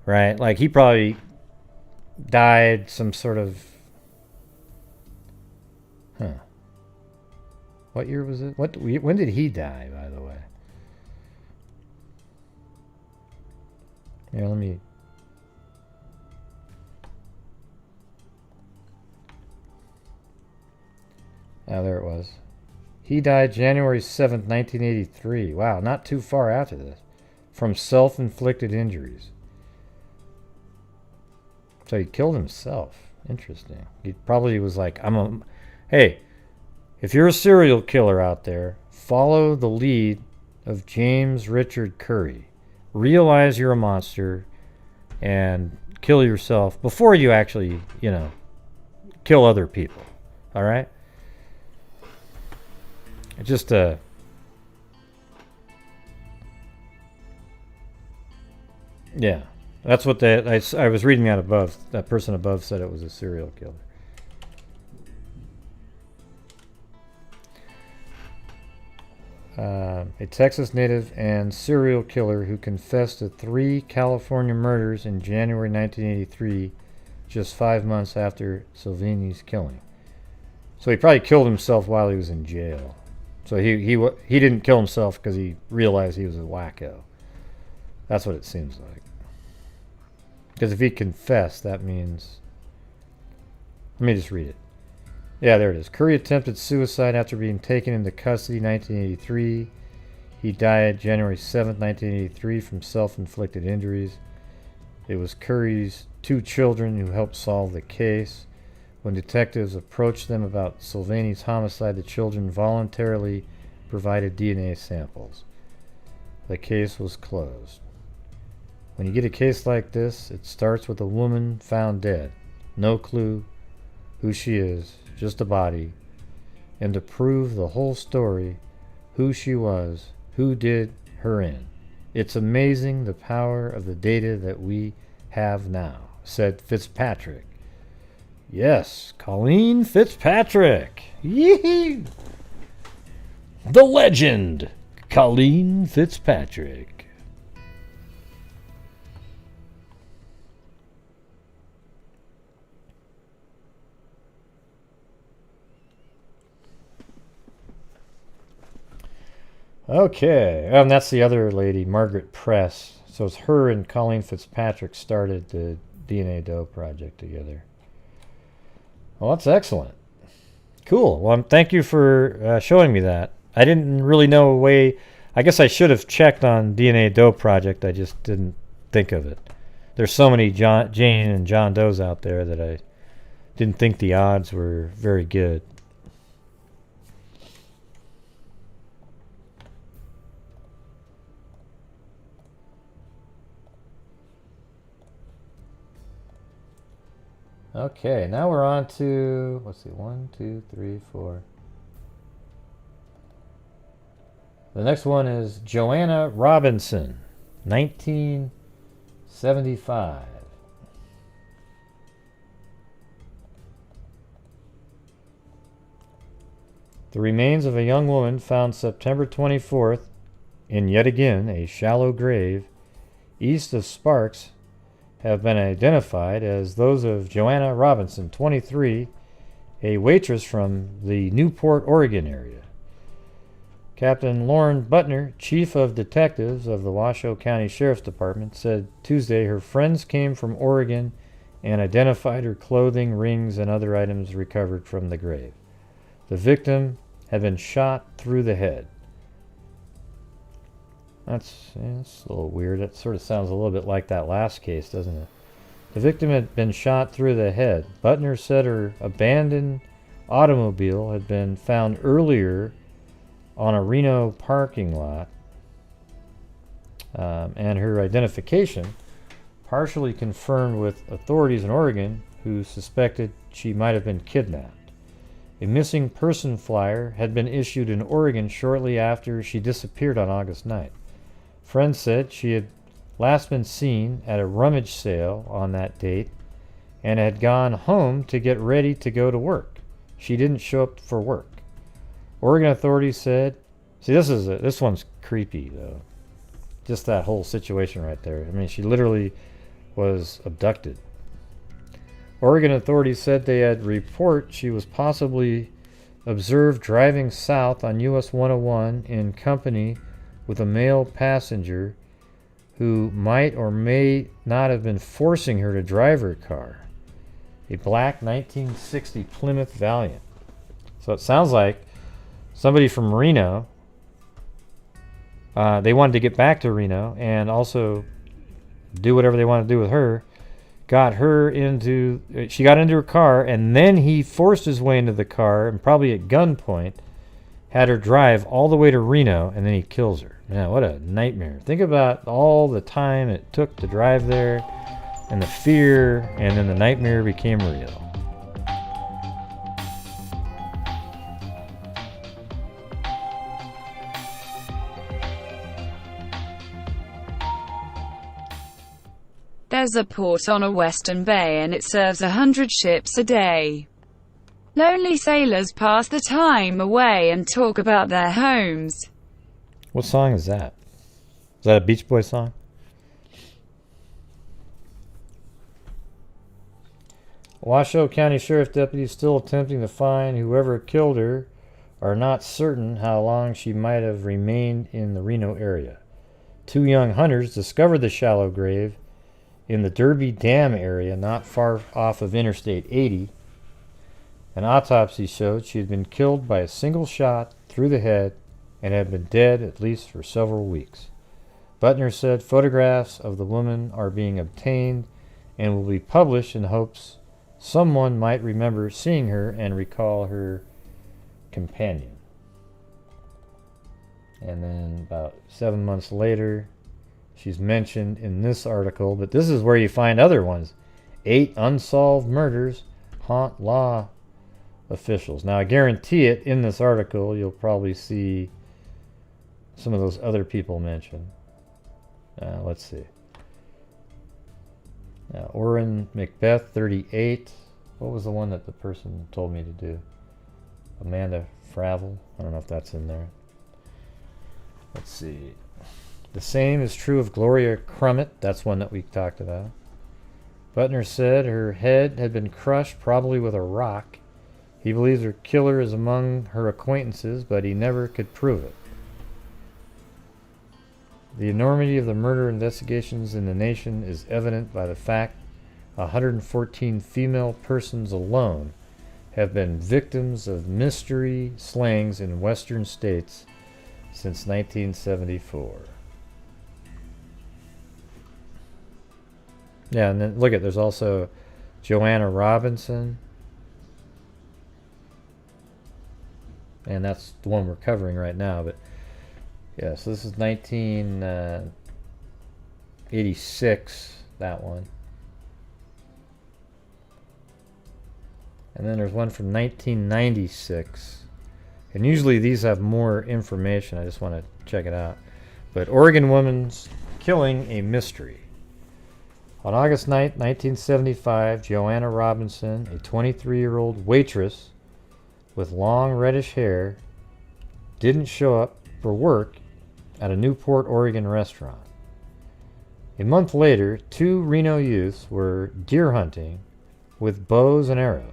Right? Like, he probably died some sort of... Huh. What year was it? When did he die, by the way? Yeah, let me... Oh, there it was. He died January 7th, 1983. Wow, not too far after this. From self-inflicted injuries. So he killed himself. Interesting. He probably was like, hey, if you're a serial killer out there, follow the lead of James Richard Curry. Realize you're a monster and kill yourself before you actually, kill other people. All right? Just yeah. That's what I was reading that above. That person above said it was a serial killer. A Texas native and serial killer who confessed to 3 California murders in January 1983, just 5 months after Salvini's killing. So he probably killed himself while he was in jail. So he didn't kill himself because he realized he was a wacko. That's what it seems like. Because if he confessed, that means... Let me just read it. Yeah, there it is. Curry attempted suicide after being taken into custody in 1983. He died January 7th, 1983 from self-inflicted injuries. It was Curry's 2 children who helped solve the case. When detectives approached them about Salvini's homicide, the children voluntarily provided DNA samples. The case was closed. When you get a case like this, it starts with a woman found dead. No clue who she is, just a body. And to prove the whole story, who she was, who did her in. It's amazing the power of the data that we have now, said Fitzpatrick. Yes, Colleen Fitzpatrick. Yee-hee! The legend, Colleen Fitzpatrick. Okay, and that's the other lady, Margaret Press. So it's her and Colleen Fitzpatrick started the DNA Doe project together. Well, that's excellent. Cool. Well, thank you for showing me that. I didn't really know a way. I guess I should have checked on DNA Doe project. I just didn't think of it. There's so many Jane and John Does out there that I didn't think the odds were very good. Okay, now we're on to, let's see, 1, 2, 3, 4. The next one is Joanna Robinson, 1975. The remains of a young woman found September 24th in yet again a shallow grave east of Sparks have been identified as those of Joanna Robinson, 23, a waitress from the Newport, Oregon area. Captain Lauren Butner, Chief of Detectives of the Washoe County Sheriff's Department, said Tuesday her friends came from Oregon and identified her clothing, rings, and other items recovered from the grave. The victim had been shot through the head. That's a little weird. It sort of sounds a little bit like that last case, doesn't it? The victim had been shot through the head. Butner said her abandoned automobile had been found earlier on a Reno parking lot, and her identification partially confirmed with authorities in Oregon who suspected she might have been kidnapped. A missing person flyer had been issued in Oregon shortly after she disappeared on August 9th. Friends said she had last been seen at a rummage sale on that date and had gone home to get ready to go to work. She didn't show up for work. Oregon authorities said, see, this one's creepy though. Just that whole situation right there. I mean, she literally was abducted. Oregon authorities said they had report she was possibly observed driving south on US 101 in company with a male passenger who might or may not have been forcing her to drive her car. A black 1960 Plymouth Valiant. So it sounds like somebody from Reno, they wanted to get back to Reno and also do whatever they wanted to do with her. She got into her car, and then he forced his way into the car and probably at gunpoint had her drive all the way to Reno, and then he kills her. Man, what a nightmare. Think about all the time it took to drive there and the fear, and then the nightmare became real. There's a port on a western bay and it serves 100 ships a day. Lonely sailors pass the time away and talk about their homes. What song is that? Is that a Beach Boys song? Washoe County Sheriff deputies still attempting to find whoever killed her are not certain how long she might have remained in the Reno area. 2 young hunters discovered the shallow grave in the Derby Dam area not far off of Interstate 80. An autopsy showed she had been killed by a single shot through the head and had been dead at least for several weeks. Butner said photographs of the woman are being obtained and will be published in hopes someone might remember seeing her and recall her companion. And then about 7 months later, she's mentioned in this article, but this is where you find other ones. 8 unsolved murders haunt law officials. Now, I guarantee it, in this article, you'll probably see some of those other people mentioned. Let's see. Orrin Macbeth, 38. What was the one that the person told me to do? Amanda Fravel. I don't know if that's in there. Let's see. The same is true of Gloria Crummett. That's one that we talked about. Butner said her head had been crushed, probably with a rock. He believes her killer is among her acquaintances, but he never could prove it. The enormity of the murder investigations in the nation is evident by the fact 114 female persons alone have been victims of mystery slayings in western states since 1974. Yeah, and then look at, there's also Joanna Robinson. And that's the one we're covering right now. But yeah, so this is 1986, that one. And then there's one from 1996. And usually these have more information. I just want to check it out. But Oregon woman's killing a mystery. On August 9th, 1975, Johanna Robinson, a 23-year-old waitress with long reddish hair, didn't show up for work at a Newport, Oregon restaurant. A month later, 2 Reno youths were deer hunting with bows and arrows.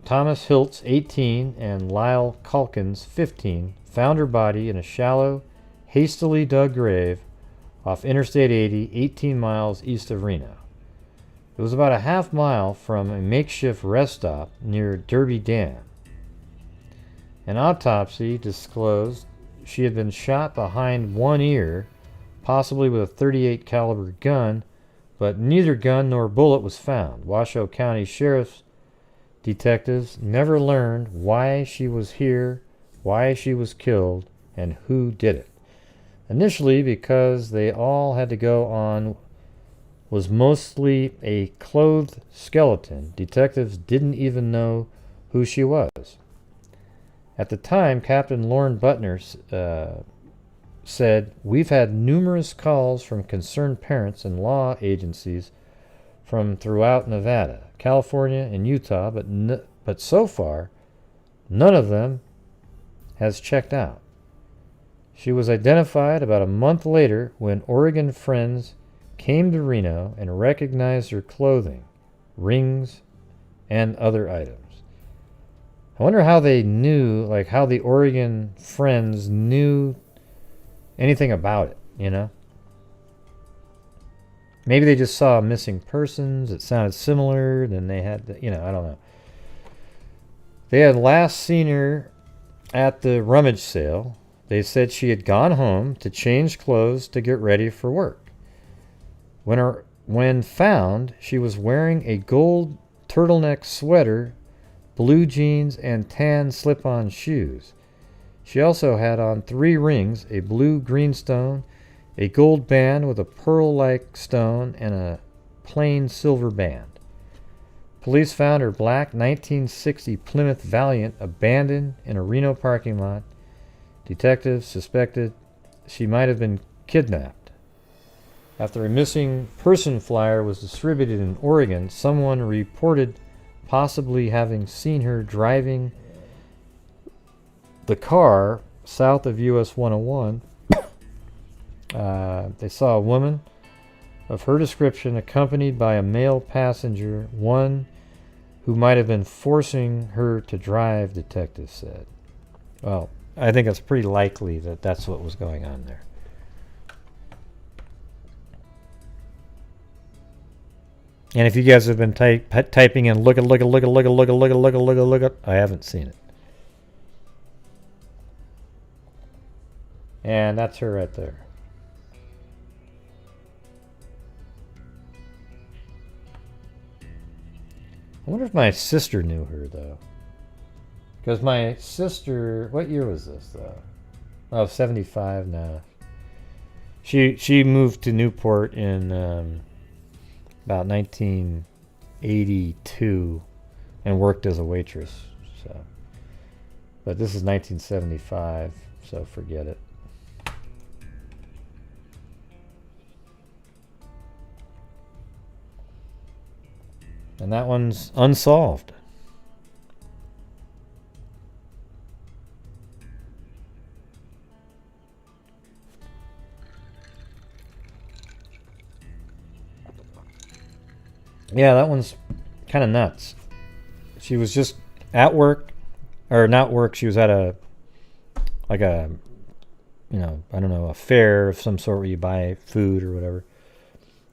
Thomas Hiltz, 18, and Lyle Calkins, 15, found her body in a shallow, hastily dug grave off Interstate 80, 18 miles east of Reno. It was about a half mile from a makeshift rest stop near Derby Dam. An autopsy disclosed she had been shot behind one ear, possibly with a .38 caliber gun, but neither gun nor bullet was found. Washoe County Sheriff's detectives never learned why she was here, why she was killed, and who did it. Initially, because they all had to go on was mostly a clothed skeleton, detectives didn't even know who she was. At the time, Captain Lorne Butner said, "We've had numerous calls from concerned parents and law agencies from throughout Nevada, California, and Utah, but so far, none of them has checked out." She was identified about a month later when Oregon friends came to Reno and recognized her clothing, rings, and other items. I wonder how they knew, like how the Oregon friends knew anything about it, you know? Maybe they just saw missing persons, it sounded similar, then they had, I don't know. They had last seen her at the rummage sale. They said she had gone home to change clothes to get ready for work. When found, she was wearing a gold turtleneck sweater, blue jeans, and tan slip-on shoes. She also had on 3 rings, a blue greenstone, a gold band with a pearl-like stone, and a plain silver band. Police found her black 1960 Plymouth Valiant abandoned in a Reno parking lot. Detectives suspected she might have been kidnapped. After a missing person flyer was distributed in Oregon, someone reported possibly having seen her driving the car south of US 101. They saw a woman of her description accompanied by a male passenger, one who might have been forcing her to drive, detectives said. Well, I think it's pretty likely that that's what was going on there. And if you guys have been typing in look at, I haven't seen it. And that's her right there. I wonder if my sister knew her, though. Because my sister... What year was this, though? Oh, 75 now. She moved to Newport in about 1982 and worked as a waitress. So, but this is 1975, so forget it. And that one's Unsolved. Yeah, that one's kind of nuts. She was just at work, or not work, she was at a, like a, you know, I don't know, a fair of some sort where you buy food or whatever.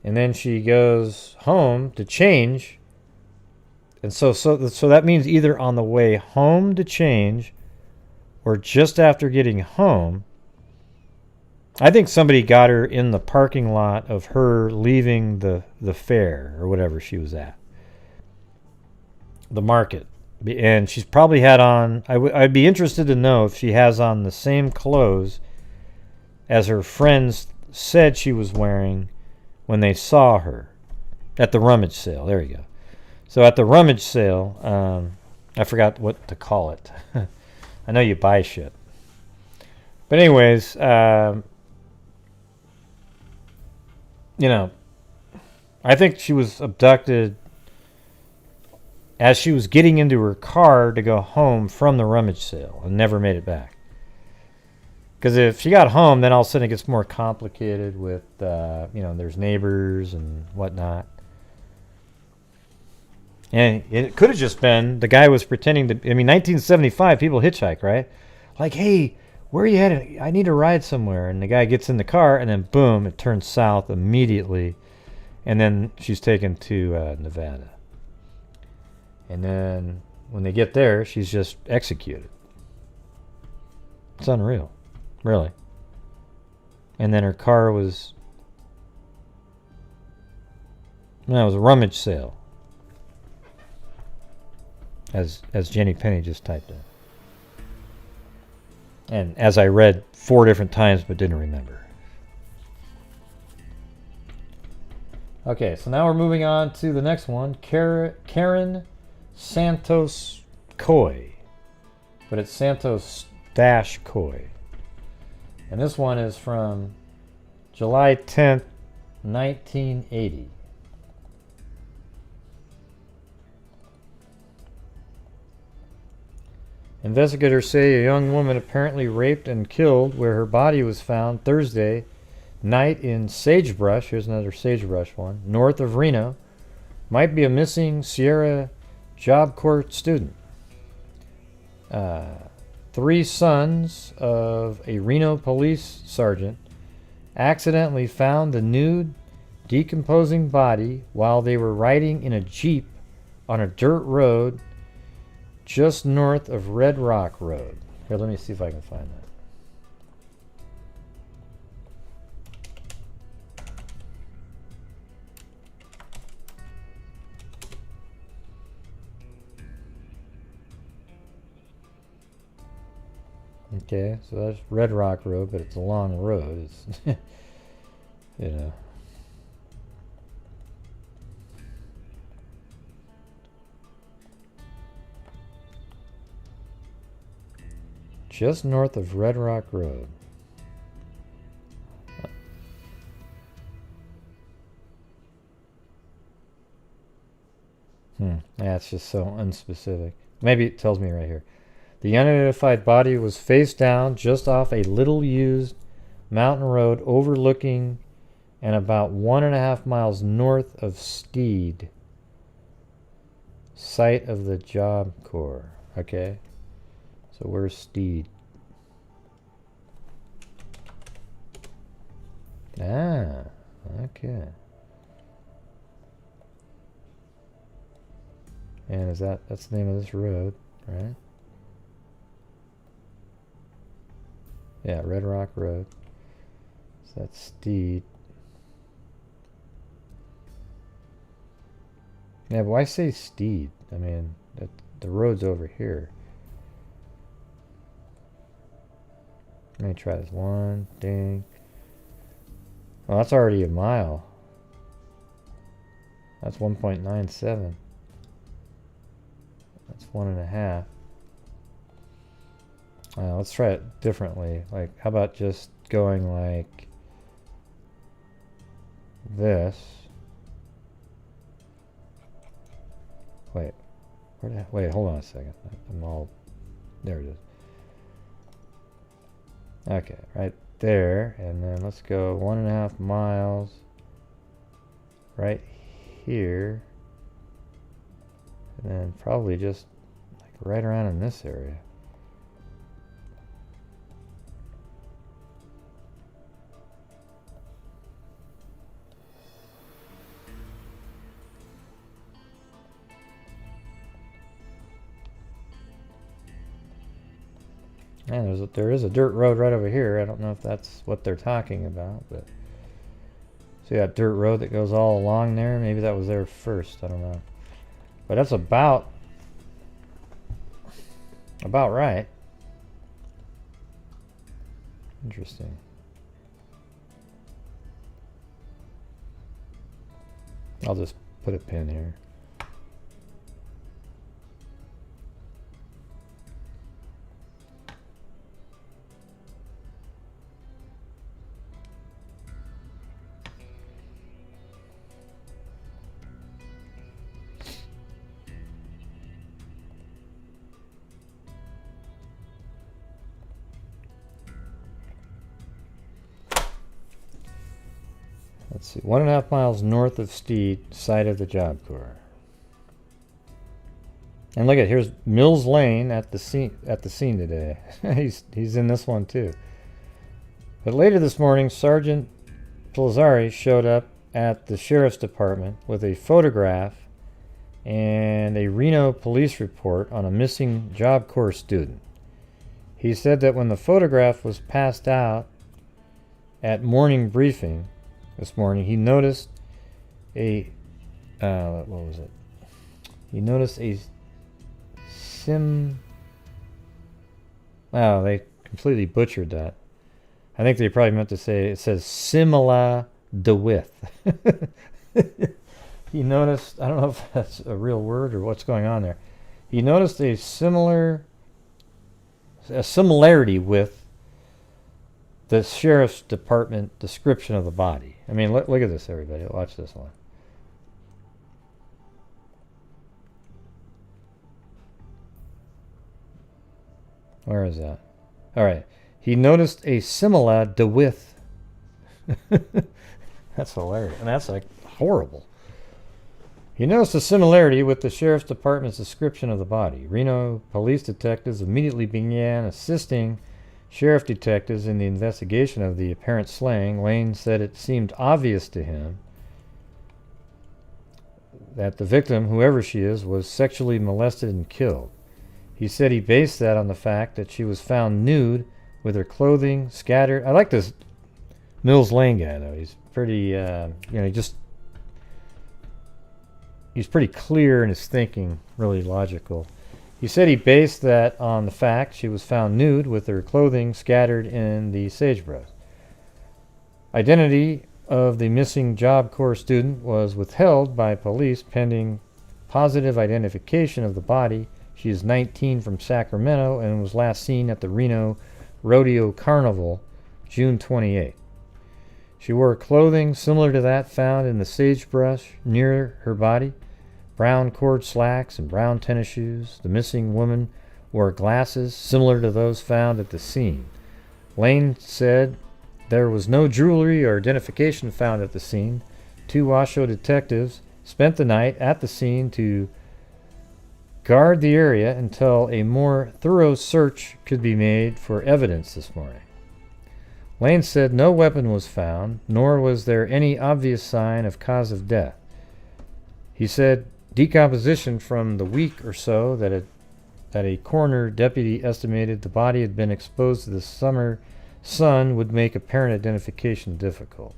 And then she goes home to change. And so that means either on the way home to change or just after getting home. I think somebody got her in the parking lot of her leaving the fair or whatever she was at. The market. And she's probably had on, I'd be interested to know if she has on the same clothes as her friends said she was wearing when they saw her at the rummage sale. There you go. So at the rummage sale, I forgot what to call it. I know you buy shit. But anyways, you know, I think she was abducted as she was getting into her car to go home from the rummage sale and never made it back. Because if she got home, then all of a sudden it gets more complicated with, you know, there's neighbors and whatnot. And it could have just been the guy was pretending to... I mean, 1975, people hitchhike, right? Like, hey, where are you headed? I need a ride somewhere. And the guy gets in the car, and then boom, it turns south immediately. And then she's taken to Nevada. And then when they get there, she's just executed. It's unreal. Really. And then her car was... No, it was a rummage sale. As Jenny Penny just typed in. And as I read 4 different times but didn't remember. Okay, so now we're moving on to the next one. Karin Santos-Coy. But it's Santos-Coy. And this one is from July 10th, 1980. Investigators say a young woman apparently raped and killed where her body was found Thursday night in Sagebrush. Here's another Sagebrush one. North of Reno. Might be a missing Sierra Job Corps student. 3 sons of a Reno police sergeant accidentally found the nude, decomposing body while they were riding in a Jeep on a dirt road just north of Red Rock Road. Here, let me see if I can find that. Okay, so that's Red Rock Road, but it's a long road. It's, you know. Just north of Red Rock Road. Yeah, it's just so unspecific. Maybe it tells me right here. The unidentified body was face down just off a little used mountain road overlooking and about 1.5 miles north of Steed, site of the Job Corps. Okay. So where's Steed? Ah, okay. And is that's the name of this road, right? Yeah, Red Rock Road. So that's Steed. Yeah, but why say Steed? I mean, the road's over here. Let me try this one. Ding. Well, that's already a mile. That's 1.97. That's 1.5. Let's try it differently. Like, how about just going like this? Wait. Wait, hold on a second. I'm all... There it is. Okay, right there. And then let's go 1.5 miles right here. And then probably just like right around in this area. And there is a dirt road right over here. I don't know if that's what they're talking about, but see that dirt road that goes all along there? Maybe that was there first. I don't know. But that's about right. Interesting. I'll just put a pin here. Let's see, 1.5 miles north of Steed, site of the Job Corps. And look at, here's Mills Lane at the scene today. he's in this one too. But later this morning, Sergeant Pellizzari showed up at the sheriff's department with a photograph and a Reno police report on a missing Job Corps student. He said that when the photograph was passed out at morning briefing this morning, he noticed a what was it? He noticed a wow, they completely butchered that. I think they probably meant to say, it says simila de width. He noticed, I don't know if that's a real word or what's going on there. He noticed a similarity with the sheriff's department description of the body. I mean, look at this, everybody. Watch this one. Where is that? All right. He noticed a simila de width. That's hilarious. And that's like horrible. He noticed a similarity with the sheriff's department's description of the body. Reno police detectives immediately began assisting sheriff detectives in the investigation of the apparent slaying. Lane said it seemed obvious to him that the victim, whoever she is, was sexually molested and killed. He said he based that on the fact that she was found nude with her clothing scattered. I like this Mills Lane guy, though. He's pretty, he's pretty clear in his thinking, really logical. He said he based that on the fact she was found nude with her clothing scattered in the sagebrush. Identity of the missing Job Corps student was withheld by police pending positive identification of the body. She is 19 from Sacramento and was last seen at the Reno Rodeo Carnival June 28. She wore clothing similar to that found in the sagebrush near her body, brown cord slacks and brown tennis shoes. The missing woman wore glasses similar to those found at the scene. Lane said there was no jewelry or identification found at the scene. 2 Washoe detectives spent the night at the scene to guard the area until a more thorough search could be made for evidence this morning. Lane said no weapon was found, nor was there any obvious sign of cause of death. He said decomposition from the week or so that a coroner deputy estimated the body had been exposed to the summer sun would make apparent identification difficult.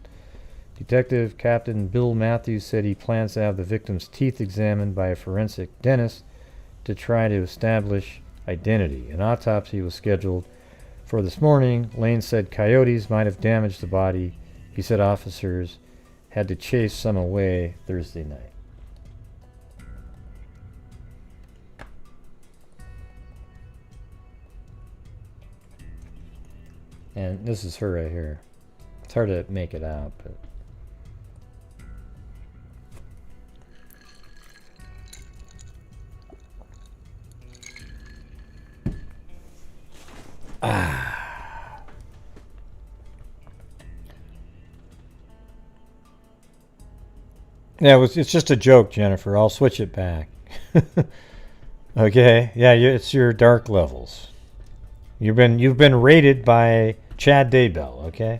Detective Captain Bill Matthews said he plans to have the victim's teeth examined by a forensic dentist to try to establish identity. An autopsy was scheduled for this morning. Lane said coyotes might have damaged the body. He said officers had to chase some away Thursday night. And this is her right here. It's hard to make it out, but yeah, it's just a joke, Jennifer. I'll switch it back. Okay, yeah, it's your dark levels. You've been rated by Chad Daybell, okay?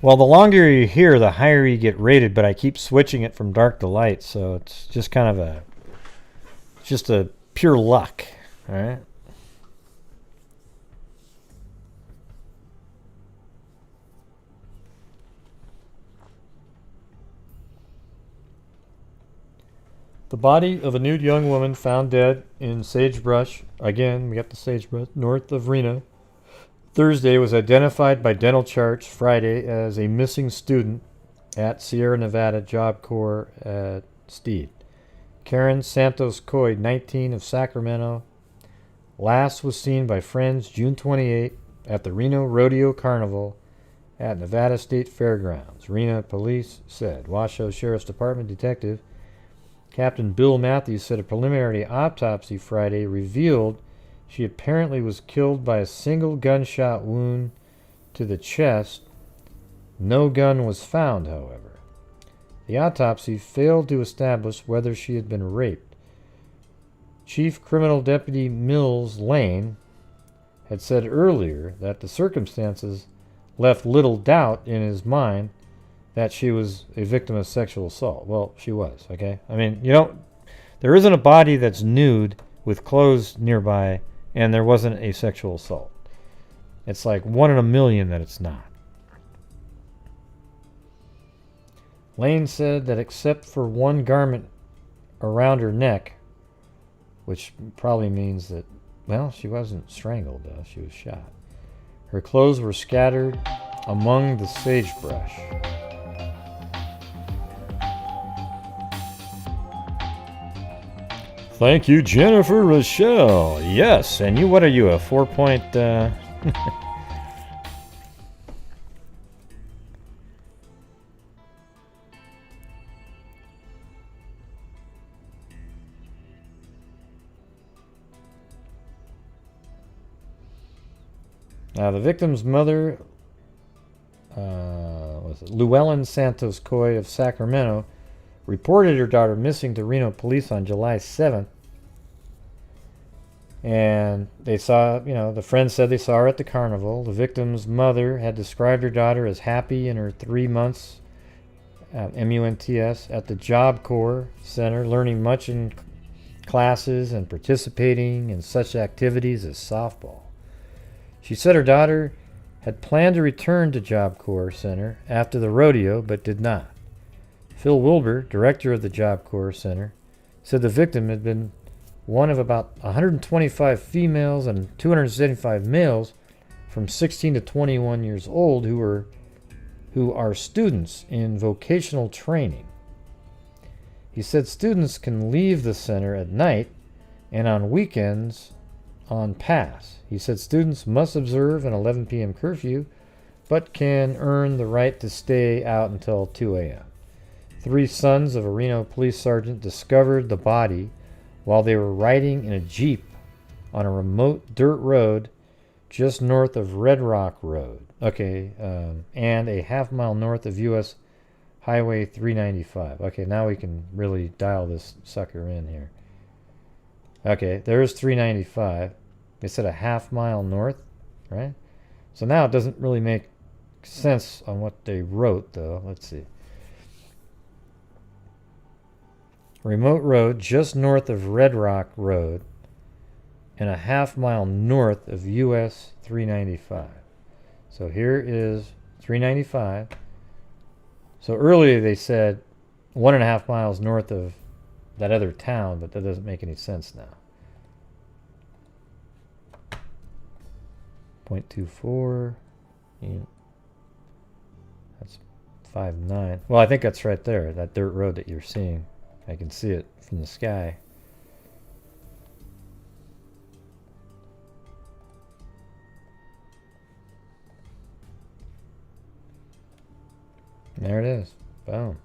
Well, the longer you're here, the higher you get rated, but I keep switching it from dark to light, so it's just kind of just a pure luck, all right? The body of a nude young woman found dead in sagebrush. Again, we got the sagebrush north of Reno. Thursday was identified by dental charts Friday as a missing student at Sierra Nevada Job Corps at Steed. Karin Santos-Coy, 19 of Sacramento, last was seen by friends June 28 at the Reno Rodeo Carnival at Nevada State Fairgrounds. Reno police said. Washoe Sheriff's Department Detective Captain Bill Matthews said a preliminary autopsy Friday revealed she apparently was killed by a single gunshot wound to the chest. No gun was found, however. The autopsy failed to establish whether she had been raped. Chief Criminal Deputy Mills Lane had said earlier that the circumstances left little doubt in his mind that she was a victim of sexual assault. Well, she was, okay? I mean, there isn't a body that's nude with clothes nearby and there wasn't a sexual assault. It's like 1 in a million that it's not. Lane said that except for one garment around her neck, which probably means that, well, she wasn't strangled, though. She was shot. Her clothes were scattered among the sagebrush. Thank you, Jennifer Rochelle. Yes, and you, what are you, a 4-point... Now, the victim's mother, Llewellyn Santos-Coy of Sacramento, reported her daughter missing to Reno police on July 7th. And they saw, the friends said they saw her at the carnival. The victim's mother had described her daughter as happy in her 3 months at MUNTS at the Job Corps Center, learning much in classes and participating in such activities as softball. She said her daughter had planned to return to Job Corps Center after the rodeo, but did not. Phil Wilbur, director of the Job Corps Center, said the victim had been one of about 125 females and 275 males from 16 to 21 years old who are students in vocational training. He said students can leave the center at night and on weekends on pass. He said students must observe an 11 p.m. curfew, but can earn the right to stay out until 2 a.m. 3 sons of a Reno police sergeant discovered the body while they were riding in a Jeep on a remote dirt road just north of Red Rock Road. And a half-mile north of U.S. Highway 395. Okay, now we can really dial this sucker in here. Okay, there's 395. They said a half-mile north, right? So now it doesn't really make sense on what they wrote, though. Let's see. Remote road just north of Red Rock Road and a half-mile north of US 395. So here is 395. So earlier they said 1.5 miles north of that other town, but that doesn't make any sense now. 0.24. That's 5.9. Well, I think that's right there, that dirt road that you're seeing. I can see it from the sky. There it is. Boom.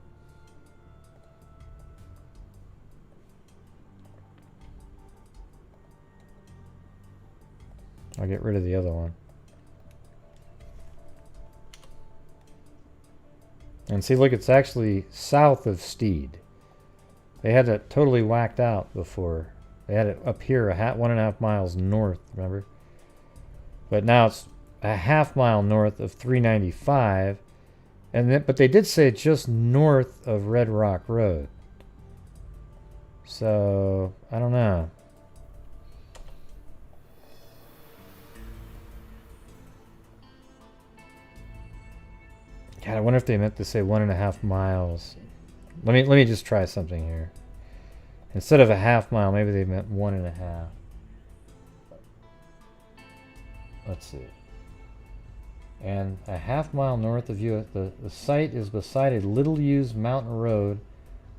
I'll get rid of the other one. And see, look, it's actually south of Steed. They had it totally whacked out before. They had it up here 1.5 miles north, remember? But now it's a half mile north of 395. But they did say just north of Red Rock Road. So, I don't know. God, I wonder if they meant to say 1.5 miles. Let me just try something here. Instead of a half mile, maybe they meant 1.5. Let's see. And a half mile north of you, the site is beside a little used mountain road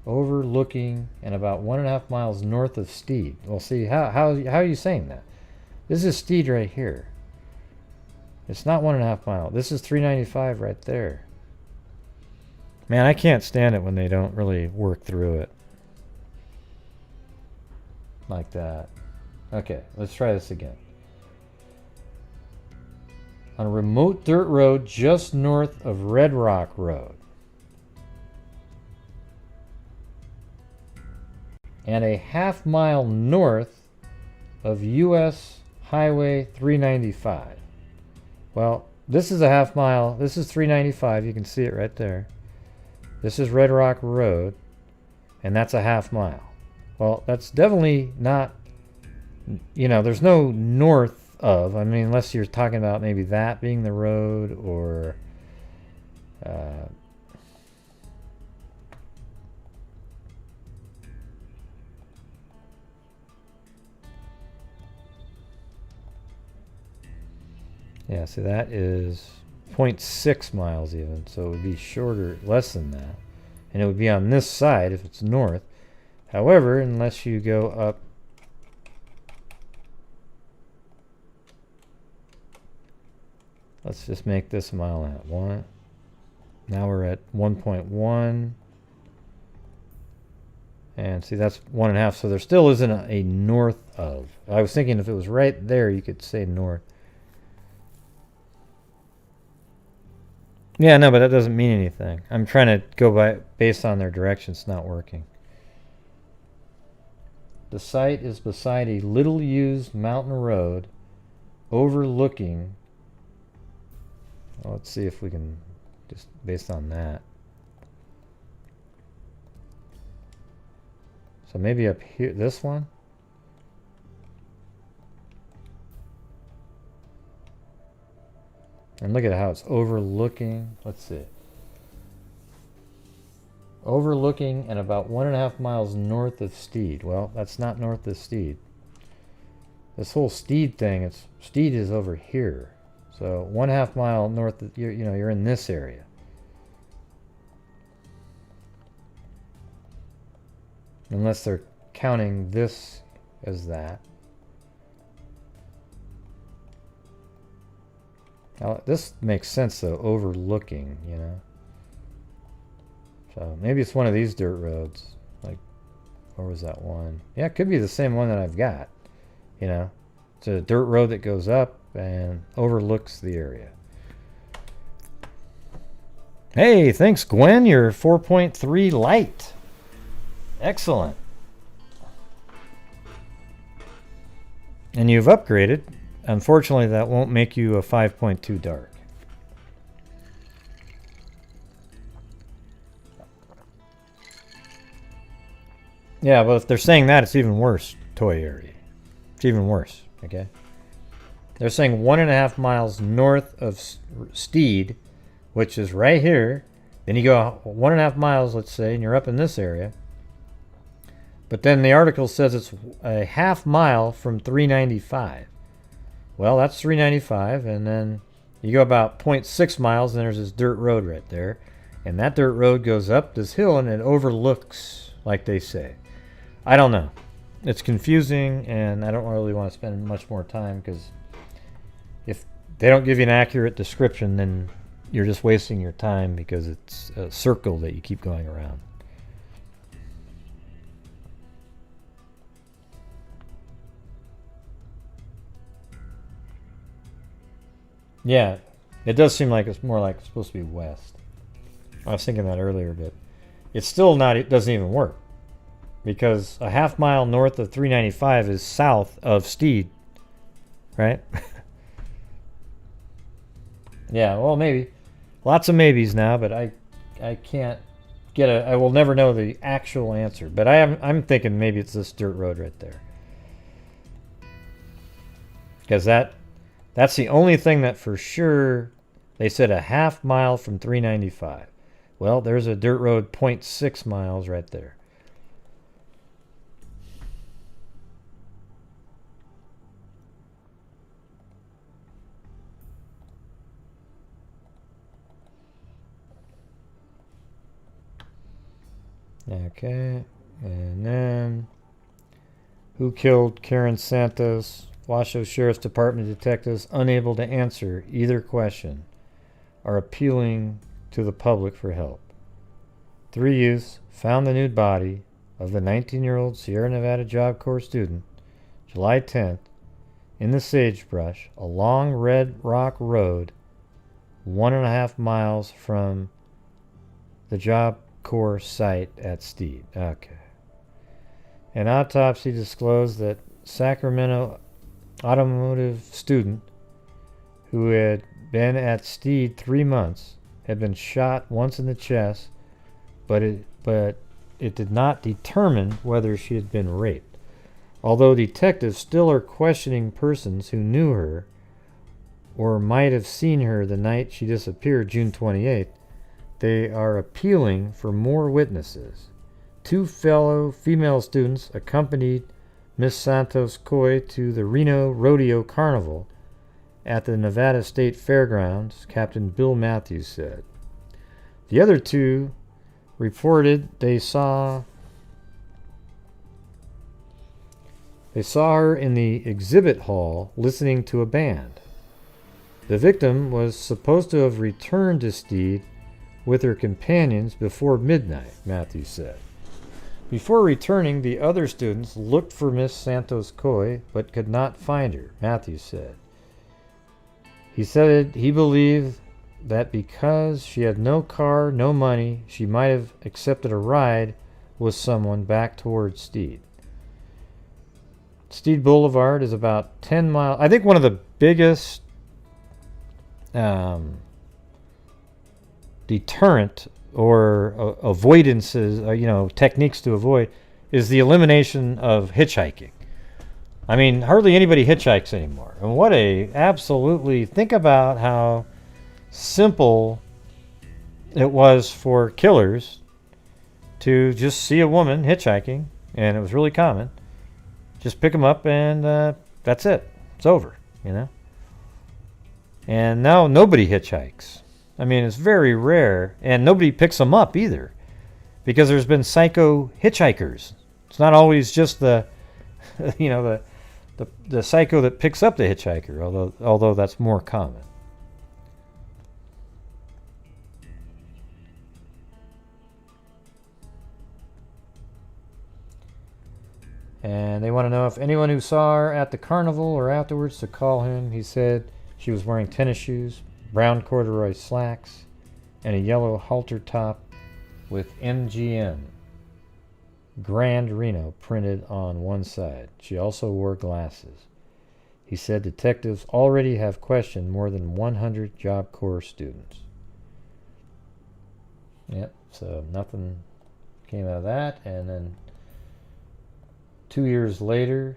overlooking and about 1.5 miles north of Steed. Well, see, how are you saying that? This is Steed right here. It's not 1.5 miles. This is 395 right there. Man, I can't stand it when they don't really work through it like that. Okay, let's try this again. On a remote dirt road just north of Red Rock Road. And a half mile north of US Highway 395. Well, this is a half mile. This is 395. You can see it right there. This is Red Rock Road, and that's a half mile. Well, that's definitely not, there's no north of. I mean, unless you're talking about maybe that being the road or yeah, so that is 0.6 miles even, so it would be shorter, less than that, and it would be on this side if it's north. However, unless you go up, let's just make this a mile and a half. One. Now we're at 1.1, and see, that's 1.5. So there still isn't a north of. I was thinking if it was right there, you could say north. Yeah, no, but that doesn't mean anything. I'm trying to go based on their directions. It's not working. The site is beside a little used mountain road overlooking. Well, let's see if we can just based on that. So maybe up here, this one? And look at how it's overlooking. Let's see. Overlooking and about 1.5 miles north of Steed. Well, that's not north of Steed. This whole Steed thing, Steed is over here. So 1.5 mile north of, you're in this area. Unless they're counting this as that. Now, this makes sense though, overlooking, So maybe it's one of these dirt roads. Like, where was that one? Yeah, it could be the same one that I've got. It's a dirt road that goes up and overlooks the area. Hey, thanks Gwen, you're 4.3 light. Excellent. And you've upgraded. Unfortunately, that won't make you a 5.2 dark. Yeah, but if they're saying that, it's even worse, Toy Area. It's even worse, okay? They're saying 1.5 miles north of Steed, which is right here. Then you go 1.5 miles, let's say, and you're up in this area. But then the article says it's a half mile from 395. Well, that's 395, and then you go about 0.6 miles, and there's this dirt road right there. And that dirt road goes up this hill, and it overlooks, like they say. I don't know. It's confusing, and I don't really want to spend much more time, because if they don't give you an accurate description, then you're just wasting your time, because it's a circle that you keep going around. Yeah, it does seem like it's more like it's supposed to be west. I was thinking that earlier, but it's still not, it doesn't even work. Because a half mile north of 395 is south of Steed, right? Yeah, well, maybe. Lots of maybes now, but I can't get I will never know the actual answer. But I'm thinking maybe it's this dirt road right there. Because that's the only thing that for sure, they said a half mile from 395. Well, there's a dirt road 0.6 miles right there. Okay, and then who killed Karin Santos? Washoe Sheriff's Department detectives, unable to answer either question, are appealing to the public for help. 3 youths found the nude body of the 19-year-old Sierra Nevada Job Corps student July 10th in the sagebrush along Red Rock Road, 1.5 miles from the Job Corps site at Steed. Okay. An autopsy disclosed that Sacramento automotive student who had been at Steed 3 months had been shot once in the chest, but it did not determine whether she had been raped. Although detectives still are questioning persons who knew her or might have seen her the night she disappeared, June 28th, they are appealing for more witnesses. 2 fellow female students accompanied Miss Santos-Coy to the Reno Rodeo Carnival at the Nevada State Fairgrounds, Captain Bill Matthews said. The other 2 reported they saw her in the exhibit hall listening to a band. The victim was supposed to have returned to Steed with her companions before midnight, Matthews said. Before returning, the other students looked for Miss Santos-Coy but could not find her, Matthews said. He said he believed that because she had no car, no money, she might have accepted a ride with someone back towards Steed. Steed Boulevard is about 10 miles. I think one of the biggest deterrent or avoidances, techniques to avoid is the elimination of hitchhiking. I mean, hardly anybody hitchhikes anymore. And what a absolutely, think about how simple it was for killers to just see a woman hitchhiking, and it was really common. Just pick them up and that's it. It's over, you know? And now nobody hitchhikes. I mean, it's very rare, and nobody picks them up either, because there's been psycho hitchhikers. It's not always just the, you know, the psycho that picks up the hitchhiker, although that's more common. And they want to know if anyone who saw her at the carnival or afterwards to call him. He said she was wearing tennis shoes, brown corduroy slacks, and a yellow halter top with MGM Grand Reno printed on one side. She also wore glasses. He said detectives already have questioned more than 100 Job Corps students. Yep, so nothing came out of that. And then 2 years later,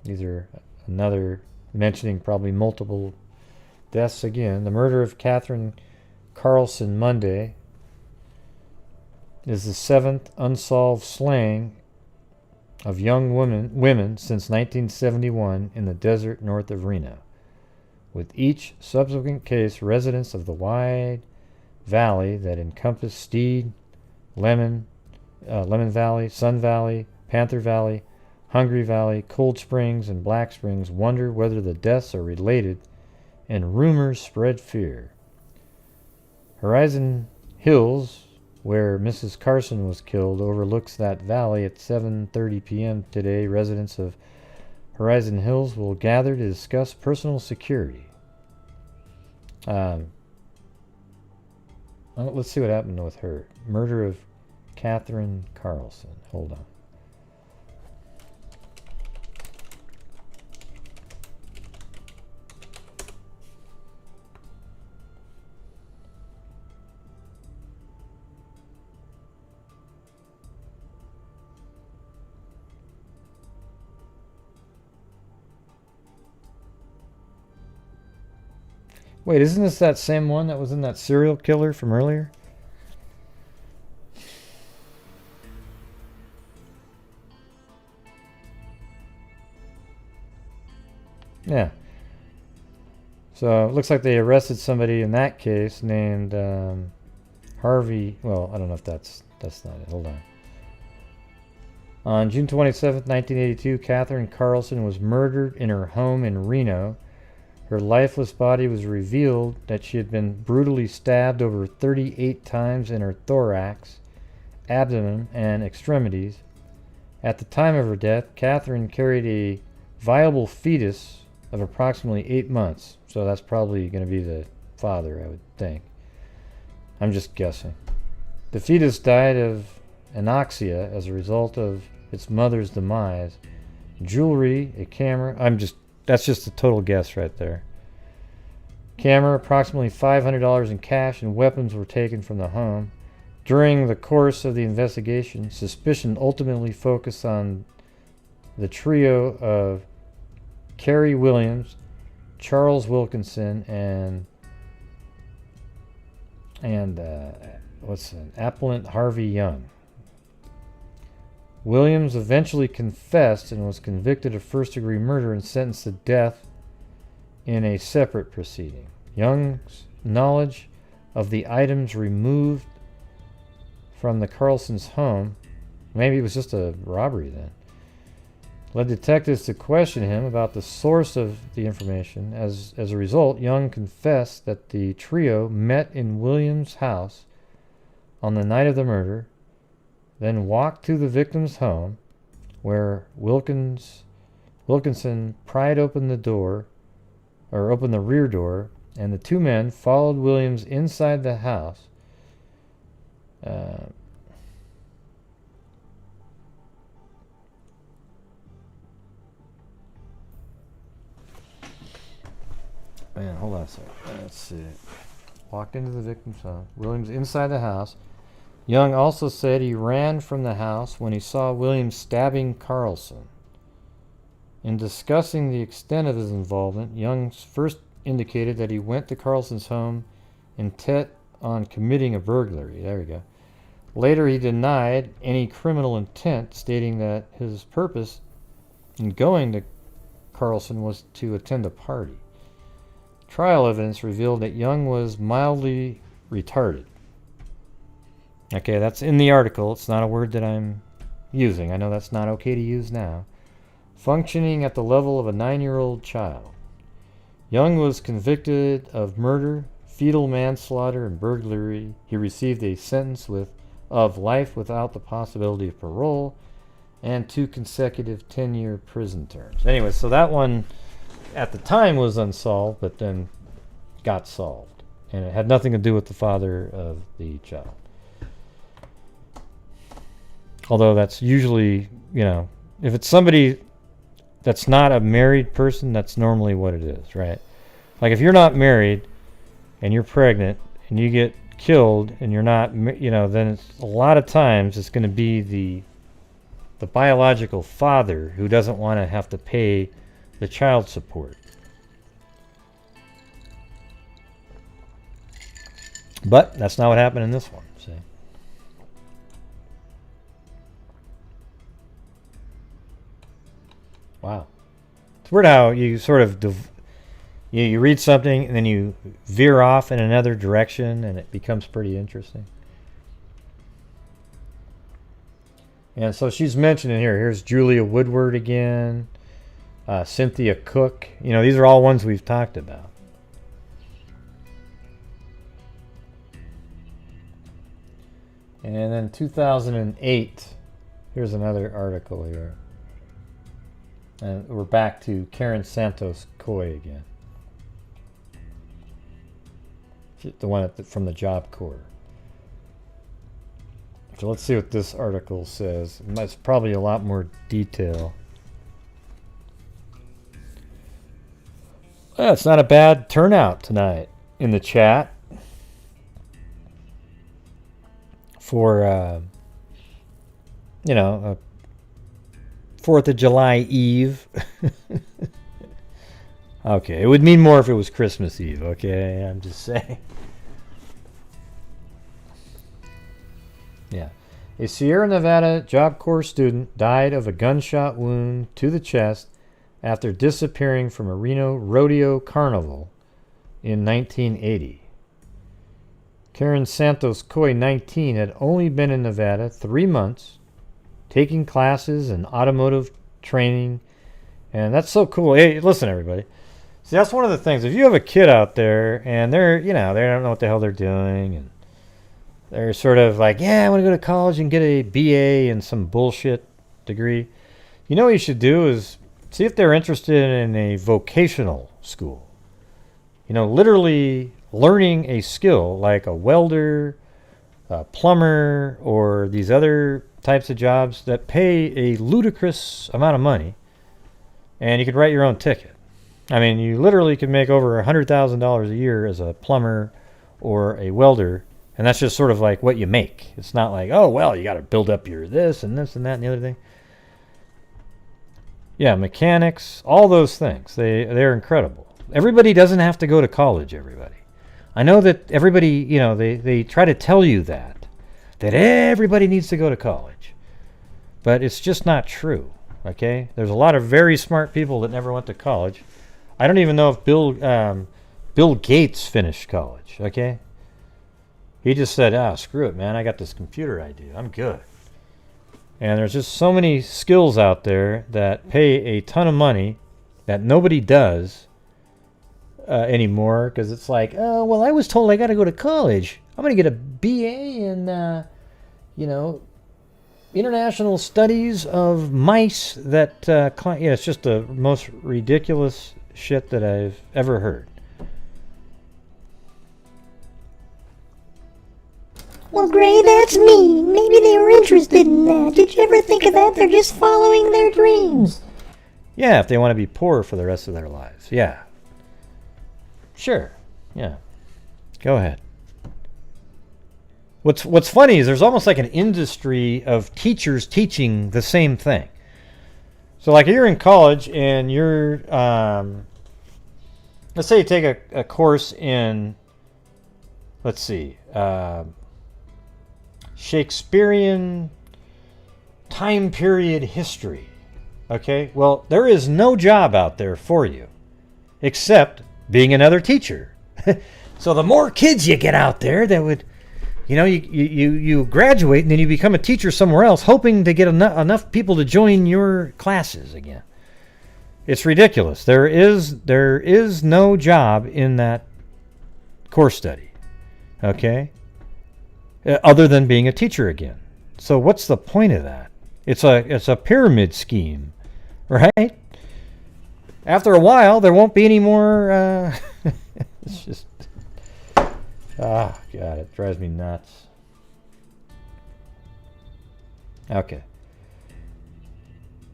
these are another mentioning probably multiple deaths again. The murder of Katherine Carlson Monday is the 7th unsolved slaying of young women since 1971 in the desert north of Reno. With each subsequent case, residents of the wide valley that encompass Steed, Lemon Valley, Sun Valley, Panther Valley, Hungry Valley, Cold Springs, and Black Springs wonder whether the deaths are related, and rumors spread fear. Horizon Hills, where Mrs. Carson was killed, overlooks that valley at 7:30 p.m. today. Residents of Horizon Hills will gather to discuss personal security. Let's see what happened with her. Murder of Katherine Carlson. Hold on. Wait, isn't this that same one that was in that serial killer from earlier? Yeah. So it looks like they arrested somebody in that case named Harvey. Well, I don't know if that's not it. Hold on. On June 27th, 1982, Katherine Carlson was murdered in her home in Reno. Her lifeless body was revealed that she had been brutally stabbed over 38 times in her thorax, abdomen, and extremities. At the time of her death, Katherine carried a viable fetus of approximately 8 months. So that's probably going to be the father, I would think. I'm just guessing. The fetus died of anoxia as a result of its mother's demise. Jewelry, a camera, that's just a total guess right there. Camera, approximately $500 in cash, and weapons were taken from the home. During the course of the investigation, suspicion ultimately focused on the trio of Carrie Williams, Charles Wilkinson, and Appellant Harvey Young. Williams eventually confessed and was convicted of first-degree murder and sentenced to death in a separate proceeding. Young's knowledge of the items removed from the Carlsons' home, maybe it was just a robbery then, led detectives to question him about the source of the information. As a result, Young confessed that the trio met in Williams' house on the night of the murder, then walked to the victim's home, where Wilkinson pried open the rear door, and the two men followed Williams inside the house. Man, hold on a second. Let's see. Walked into the victim's home. Williams inside the house. Young also said he ran from the house when he saw Williams stabbing Carlson. In discussing the extent of his involvement, Young first indicated that he went to Carlson's home intent on committing a burglary. There we go. Later, he denied any criminal intent, stating that his purpose in going to Carlson was to attend a party. Trial evidence revealed that Young was mildly retarded. Okay, that's in the article. It's not a word that I'm using. I know that's not okay to use now. Functioning at the level of a 9-year-old child. Young was convicted of murder, fetal manslaughter, and burglary. He received a sentence of life without the possibility of parole and 2 consecutive 10-year prison terms. Anyway, so that one at the time was unsolved, but then got solved. And it had nothing to do with the father of the child. Although that's usually, you know, if it's somebody that's not a married person, that's normally what it is, right? Like if you're not married and you're pregnant and you get killed and you're not, you know, then it's, a lot of times it's going to be the biological father who doesn't want to have to pay the child support. But that's not what happened in this one. See? Wow. It's weird how you sort of you read something and then you veer off in another direction and it becomes pretty interesting. And so she's mentioning here. Here's Julia Woodward again. Cynthia Cook. You know, these are all ones we've talked about. And then 2008. Here's another article here. And we're back to Karin Santos-Coy again. The one from the Job Corps. So let's see what this article says. It's probably a lot more detail. Well, it's not a bad turnout tonight in the chat for, you know, 4th of July Eve. Okay, it would mean more if it was Christmas Eve, okay? I'm just saying. Yeah. A Sierra Nevada Job Corps student died of a gunshot wound to the chest after disappearing from a Reno rodeo carnival in 1980. Karin Santos-Coy, 19, had only been in Nevada 3 months, taking classes in automotive training, and that's so cool. Hey, listen, everybody. See, that's one of the things. If you have a kid out there and they're, you know, they don't know what the hell they're doing, and they're sort of like, yeah, I want to go to college and get a BA and some bullshit degree. You know what you should do is see if they're interested in a vocational school. You know, literally learning a skill like a welder, a plumber, or these other types of jobs that pay a ludicrous amount of money, and you could write your own ticket. I mean, you literally could make over $100,000 a year as a plumber or a welder, and that's just sort of like what you make. It's not like, oh, well, you got to build up your this and this and that and the other thing. Yeah, mechanics, all those things, they're incredible. Everybody doesn't have to go to college, everybody. I know that everybody, you know, they try to tell you that everybody needs to go to college. But it's just not true, okay? There's a lot of very smart people that never went to college. I don't even know if Bill Gates finished college, okay? He just said, screw it, man. I got this computer idea. I'm good. And there's just so many skills out there that pay a ton of money that nobody does anymore, because it's like, oh, well, I was told I got to go to college. I'm going to get a BA in, you know, international studies of mice that, it's just the most ridiculous shit that I've ever heard. Well, Gray, that's me. Maybe they were interested in that. Did you ever think of that? They're just following their dreams. Yeah, if they want to be poor for the rest of their lives. Yeah. Sure. Yeah. Go ahead. What's funny is there's almost like an industry of teachers teaching the same thing. So like you're in college and you're, let's say you take a course in, let's see, Shakespearean time period history. Okay, well, there is no job out there for you except being another teacher. So the more kids you get out there that would, you graduate and then you become a teacher somewhere else, hoping to get enough people to join your classes again. It's ridiculous. There is no job in that course study, okay, other than being a teacher again. So what's the point of that? It's a pyramid scheme, right? After a while, there won't be any more. It's just, God, it drives me nuts. Okay.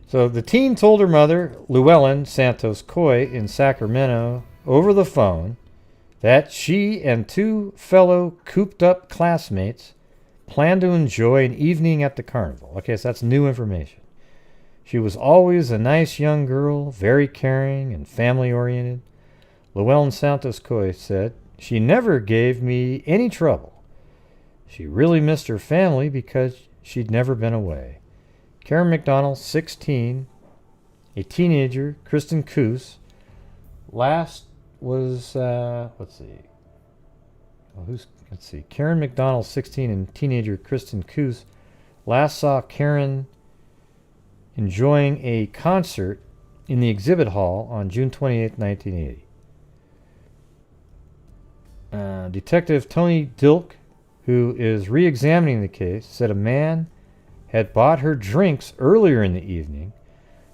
So the teen told her mother, Llewellyn Santos-Coy, in Sacramento, over the phone, that she and two fellow cooped-up classmates planned to enjoy an evening at the carnival. Okay, so that's new information. She was always a nice young girl, very caring and family-oriented. Llewellyn Santos-Coy said, she never gave me any trouble. She really missed her family because she'd never been away. Karen McDonald, 16, a teenager, Kristen Coos, let's see. Karen McDonald, 16, and teenager Kristen Coos last saw Karen enjoying a concert in the exhibit hall on June 28, 1980. Detective Tony Dilk, who is re-examining the case, said a man had bought her drinks earlier in the evening,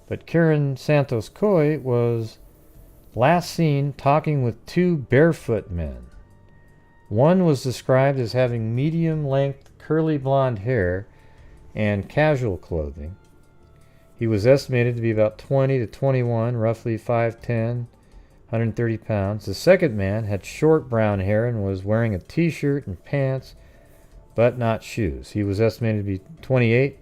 but Karin Santos-Coy was last seen talking with two barefoot men. One was described as having medium-length curly blonde hair and casual clothing. He was estimated to be about 20 to 21, roughly 5'10", 130 pounds. The second man had short brown hair and was wearing a t-shirt and pants, but not shoes. He was estimated to be 28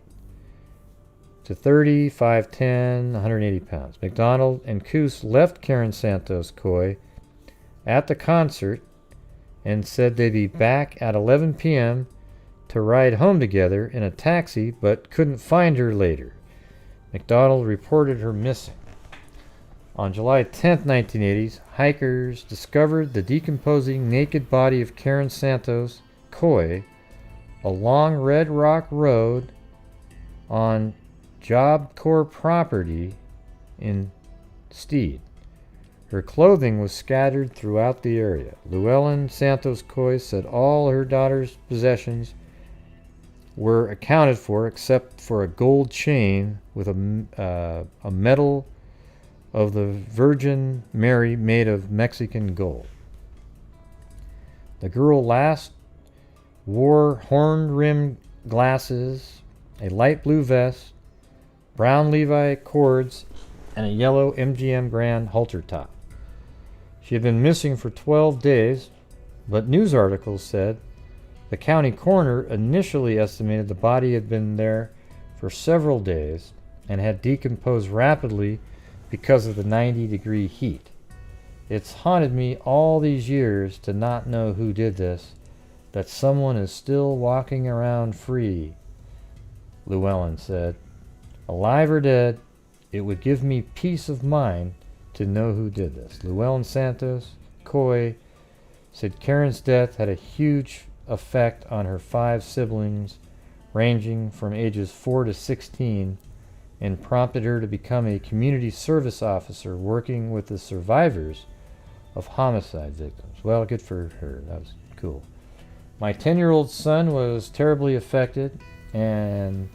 to 30, 5'10", 180 pounds. McDonald and Coos left Karin Santos-Coy at the concert and said they'd be back at 11 p.m. to ride home together in a taxi, but couldn't find her later. McDonald reported her missing. On July 10, 1980, hikers discovered the decomposing naked body of Karin Santos-Coy along Red Rock Road on Job Corps property in Steed. Her clothing was scattered throughout the area. Llewellyn Santos-Coy said all her daughter's possessions were accounted for except for a gold chain with a medal of the Virgin Mary made of Mexican gold. The girl last wore horn-rimmed glasses, a light blue vest, brown Levi cords, and a yellow MGM Grand halter top. She had been missing for 12 days, but news articles said the county coroner initially estimated the body had been there for several days and had decomposed rapidly because of the 90-degree heat. It's haunted me all these years to not know who did this, that someone is still walking around free, Llewellyn said. Alive or dead, it would give me peace of mind to know who did this. Llewellyn Santos-Coy said Karen's death had a huge effect on her 5 siblings, ranging from ages 4 to 16, and prompted her to become a community service officer working with the survivors of homicide victims. Well, good for her. That was cool. My 10-year-old son was terribly affected, and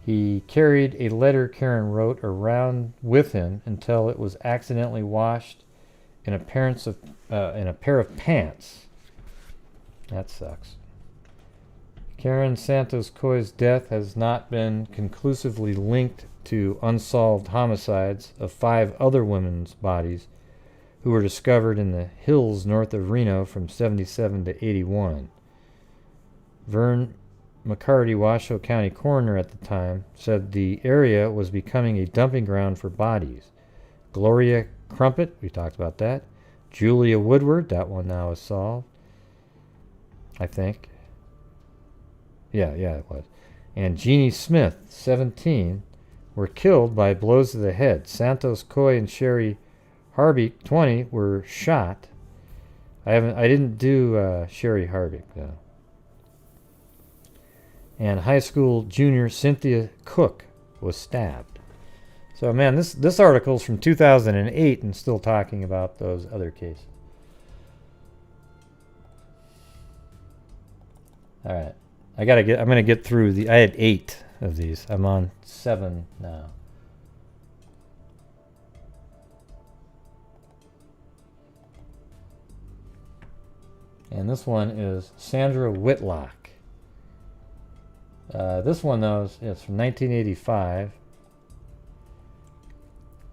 he carried a letter Karen wrote around with him until it was accidentally washed in a pair of pants. That sucks. Karin Santos-Coy's death has not been conclusively linked to unsolved homicides of 5 other women's bodies who were discovered in the hills north of Reno from 77 to 81. Vern McCarty, Washoe County coroner at the time, said the area was becoming a dumping ground for bodies. Gloria Crummett, we talked about that. Julia Woodward, that one now is solved, I think. Yeah, it was. And Jeannie Smith, 17, were killed by blows to the head. Santos-Coy and Sherry Harbeek, 20, were shot. I didn't do Sherry Harbeek though. And high school junior Cynthia Cook was stabbed. So man, this article's from 2008 and still talking about those other cases. All right, I'm gonna get through I had 8 of these. I'm on 7 now. And this one is Sandra Whitlock. This one, though, is from 1985.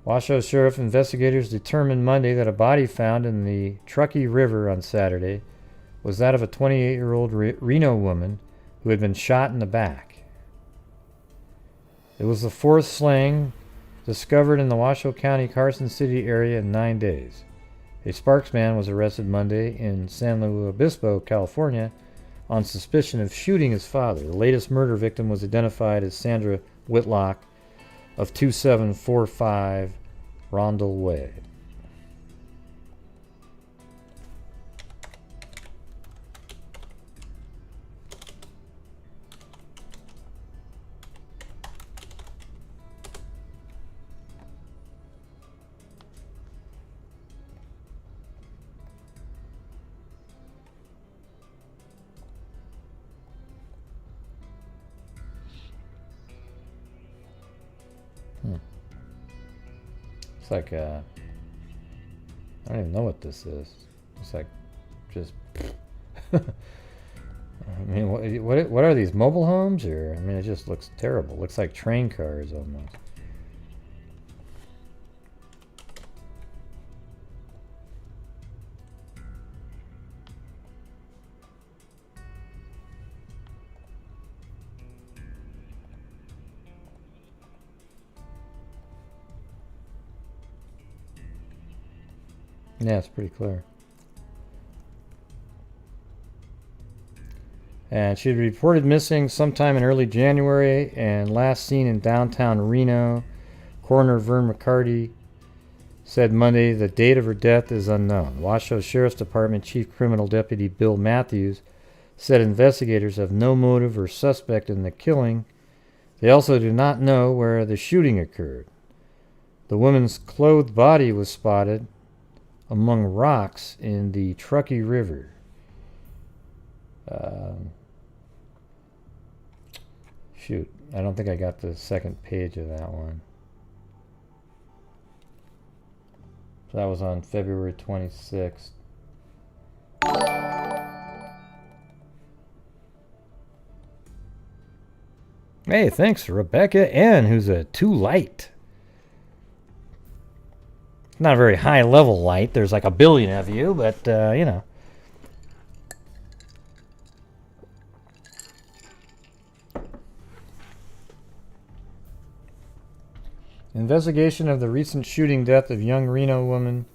Washoe Sheriff investigators determined Monday that a body found in the Truckee River on Saturday was that of a 28-year-old Reno woman who had been shot in the back. It was the 4th slaying discovered in the Washoe County, Carson City area in 9 days. A Sparks man was arrested Monday in San Luis Obispo, California, on suspicion of shooting his father. The latest murder victim was identified as Sandra Whitlock of 2745 Rondell Way. It's like I don't even know what this is. It's like just I mean, what are these, mobile homes? Or I mean, it just looks terrible. It looks like train cars almost. Yeah, it's pretty clear. And she was reported missing sometime in early January and last seen in downtown Reno. Coroner Vern McCarty said Monday the date of her death is unknown. Washoe Sheriff's Department Chief Criminal Deputy Bill Matthews said investigators have no motive or suspect in the killing. They also do not know where the shooting occurred. The woman's clothed body was spotted among rocks in the Truckee River. Shoot, I don't think I got the second page of that one. So that was on February 26th. Hey, thanks, Rebecca N., who's a 2 light. Not a very high level light. There's like a billion of you, but you know. Investigation of the recent shooting death of young Reno woman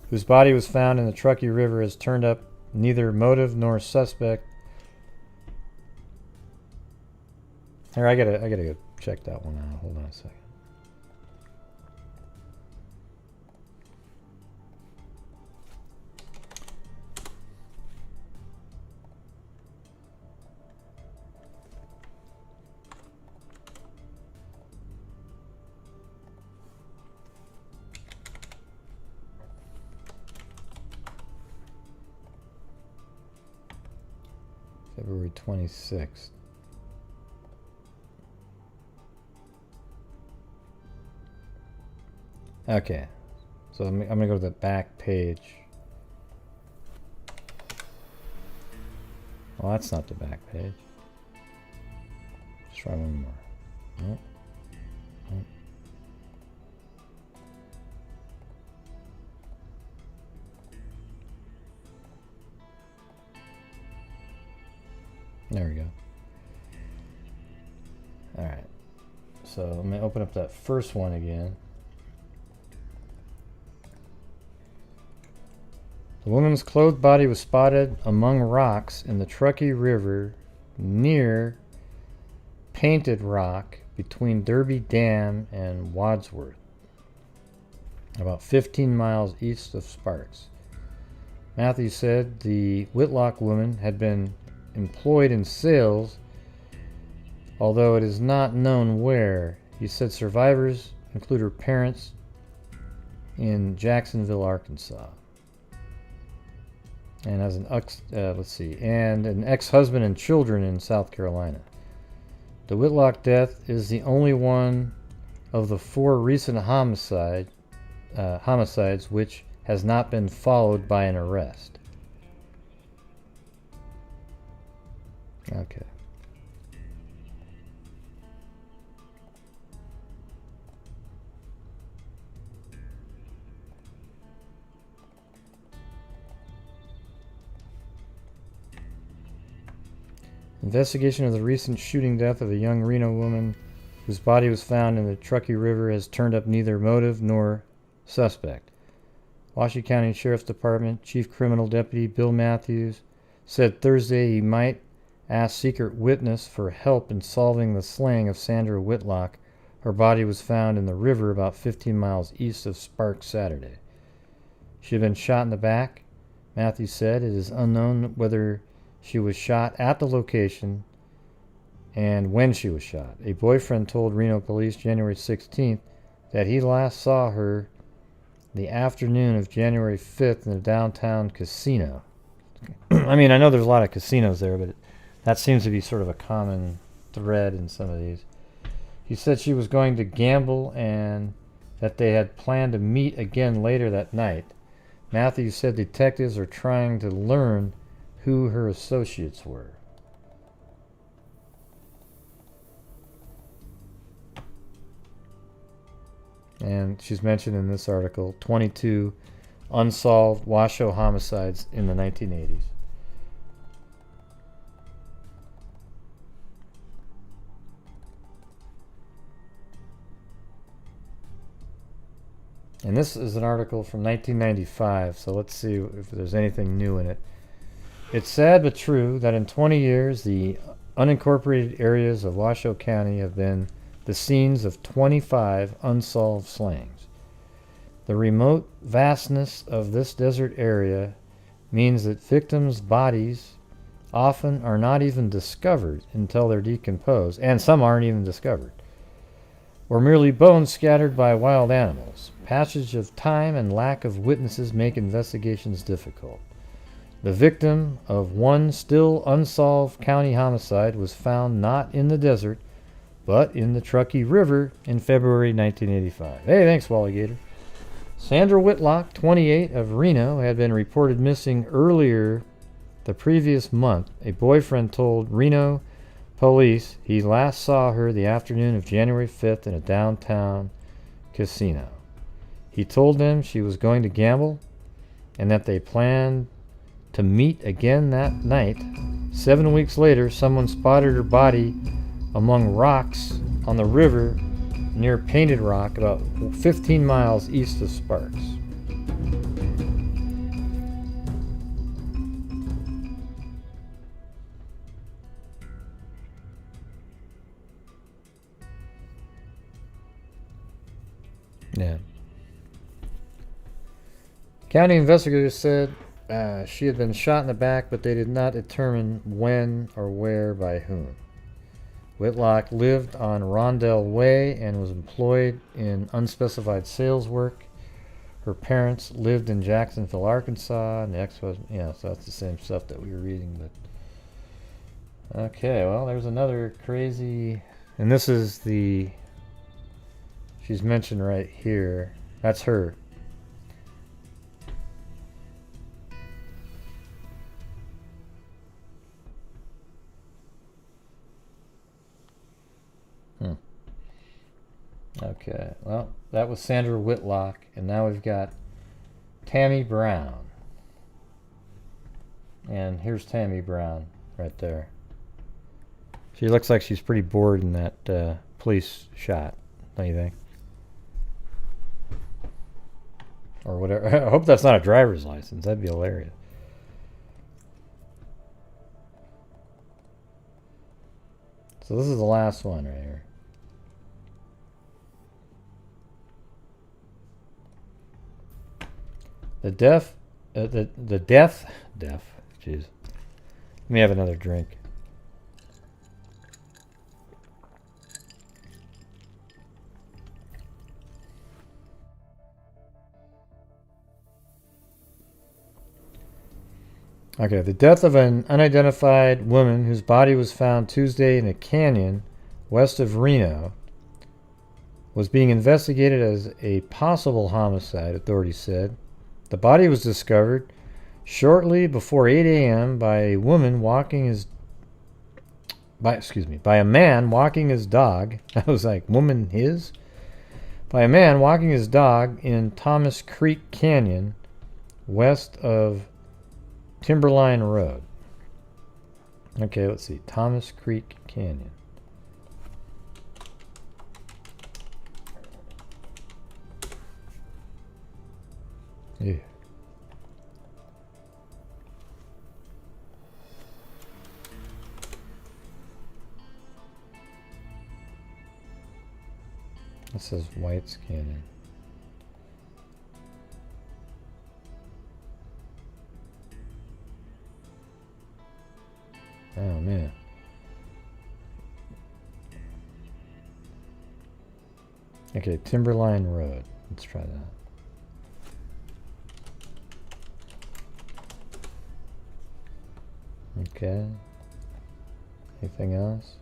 whose body was found in the Truckee River has turned up neither motive nor suspect. Here, I gotta go check that one out. Hold on a second. February 26th. Okay, so I'm gonna go to the back page. Well, that's not the back page. Let's try one more. Nope. Nope. There we go. So let me open up that first one again. The woman's clothed body was spotted among rocks in the Truckee River near Painted Rock between Derby Dam and Wadsworth, about 15 miles east of Sparks. Matthews said the Whitlock woman had been employed in sales, although it is not known where. He said survivors include her parents in Jacksonville, Arkansas, and as an ex-husband and children in South Carolina. The Whitlock death is the only one of the 4 recent homicides which has not been followed by an arrest. Okay. Investigation of the recent shooting death of a young Reno woman whose body was found in the Truckee River has turned up neither motive nor suspect. Washington County Sheriff's Department Chief Criminal Deputy Bill Matthews said Thursday he might ask secret witness for help in solving the slaying of Sandra Whitlock. Her body was found in the river about 15 miles east of Sparks Saturday. She had been shot in the back. Matthews said it is unknown whether she was shot at the location and when she was shot. A boyfriend told Reno police January 16th that he last saw her the afternoon of January 5th in a downtown casino. I mean, I know there's a lot of casinos there, but that seems to be sort of a common thread in some of these. He said she was going to gamble and that they had planned to meet again later that night. Matthews said detectives are trying to learn who her associates were. And she's mentioned in this article 22 unsolved Washoe homicides in the 1980s. And this is an article from 1995, so let's see if there's anything new in it. It's sad but true that in 20 years, the unincorporated areas of Washoe County have been the scenes of 25 unsolved slayings. The remote vastness of this desert area means that victims' bodies often are not even discovered until they're decomposed, and some aren't even discovered, or merely bones scattered by wild animals. Passage of time and lack of witnesses make investigations difficult. The victim of one still unsolved county homicide was found not in the desert, but in the Truckee River in February 1985. Hey, thanks, Walligator. Sandra Whitlock, 28, of Reno, had been reported missing earlier the previous month. A boyfriend told Reno police he last saw her the afternoon of January 5th in a downtown casino. He told them she was going to gamble and that they planned to meet again that night. 7 weeks later, someone spotted her body among rocks on the river near Painted Rock, about 15 miles east of Sparks. Yeah. County investigators said she had been shot in the back, but they did not determine when or where by whom. Whitlock lived on Rondell Way and was employed in unspecified sales work. Her parents lived in Jacksonville, Arkansas, and the ex-husband, yeah, so that's the same stuff that we were reading. But okay, well, there's another crazy, and this is the, she's mentioned right here. That's her. Okay, well, that was Sandra Whitlock, and now we've got Tammy Brown. And here's Tammy Brown right there. She looks like she's pretty bored in that police shot, don't you think? Or whatever. I hope that's not a driver's license. That'd be hilarious. So this is the last one right here. The death, jeez. Let me have another drink. Okay, the death of an unidentified woman whose body was found Tuesday in a canyon west of Reno was being investigated as a possible homicide, authorities said. The body was discovered shortly before 8 a.m. by a man walking his dog. I was like, woman his? By a man walking his dog in Thomas Creek Canyon west of Timberline Road. Okay, let's see. Thomas Creek Canyon. Yeah. It says White's Canyon. Oh man. Okay, Timberline Road. Let's try that. Okay. Anything else?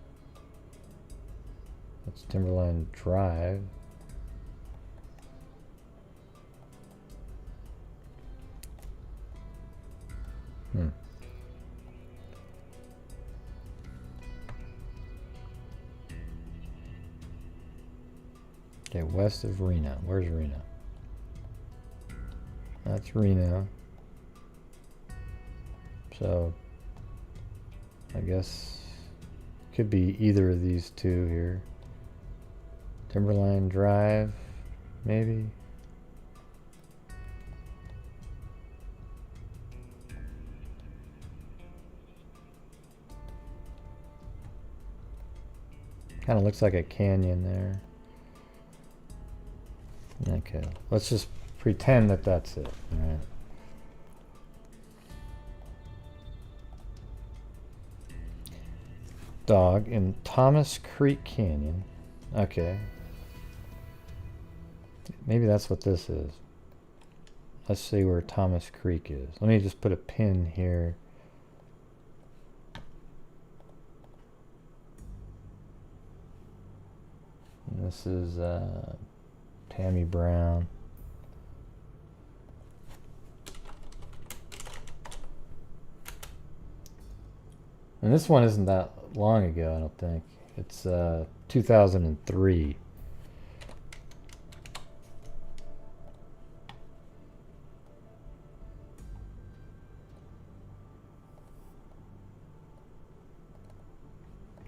That's Timberline Drive. Okay, west of Reno. Where's Reno? That's Reno. So, I guess could be either of these two here. Timberline Drive, maybe. Kind of looks like a canyon there. Okay, let's just pretend that that's it. All right. Dog in Thomas Creek Canyon. Okay. Maybe that's what this is. Let's see where Thomas Creek is. Let me just put a pin here. And this is Tammy Brown. And this one isn't that long ago, I don't think. It's 2003.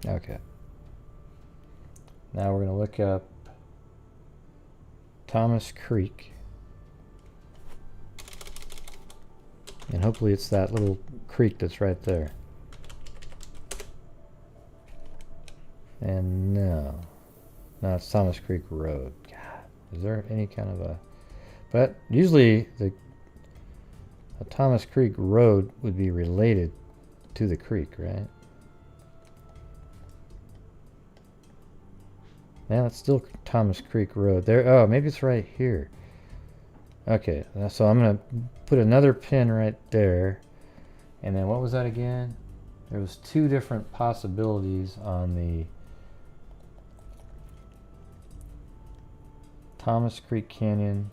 Okay. Now we're going to look up Thomas Creek. And hopefully it's that little creek that's right there. And no, it's Thomas Creek Road. God, is there any kind of a... But usually a Thomas Creek Road would be related to the creek, right? Yeah, it's still Thomas Creek Road. There. Oh, maybe it's right here. Okay, so I'm going to put another pin right there. And then what was that again? There was two different possibilities on the Thomas Creek Canyon.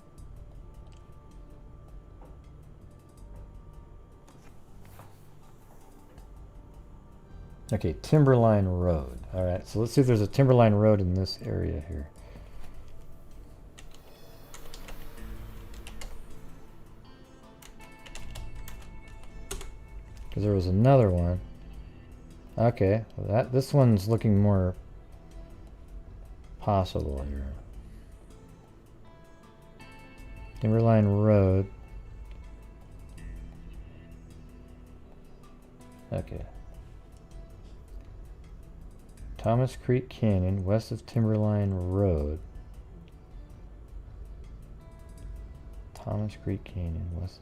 Okay, Timberline Road. All right, so let's see if there's a Timberline Road in this area here. Because there was another one. Okay, well this one's looking more possible here. Timberline Road. Okay. Thomas Creek Canyon, west of Timberline Road. Thomas Creek Canyon, west.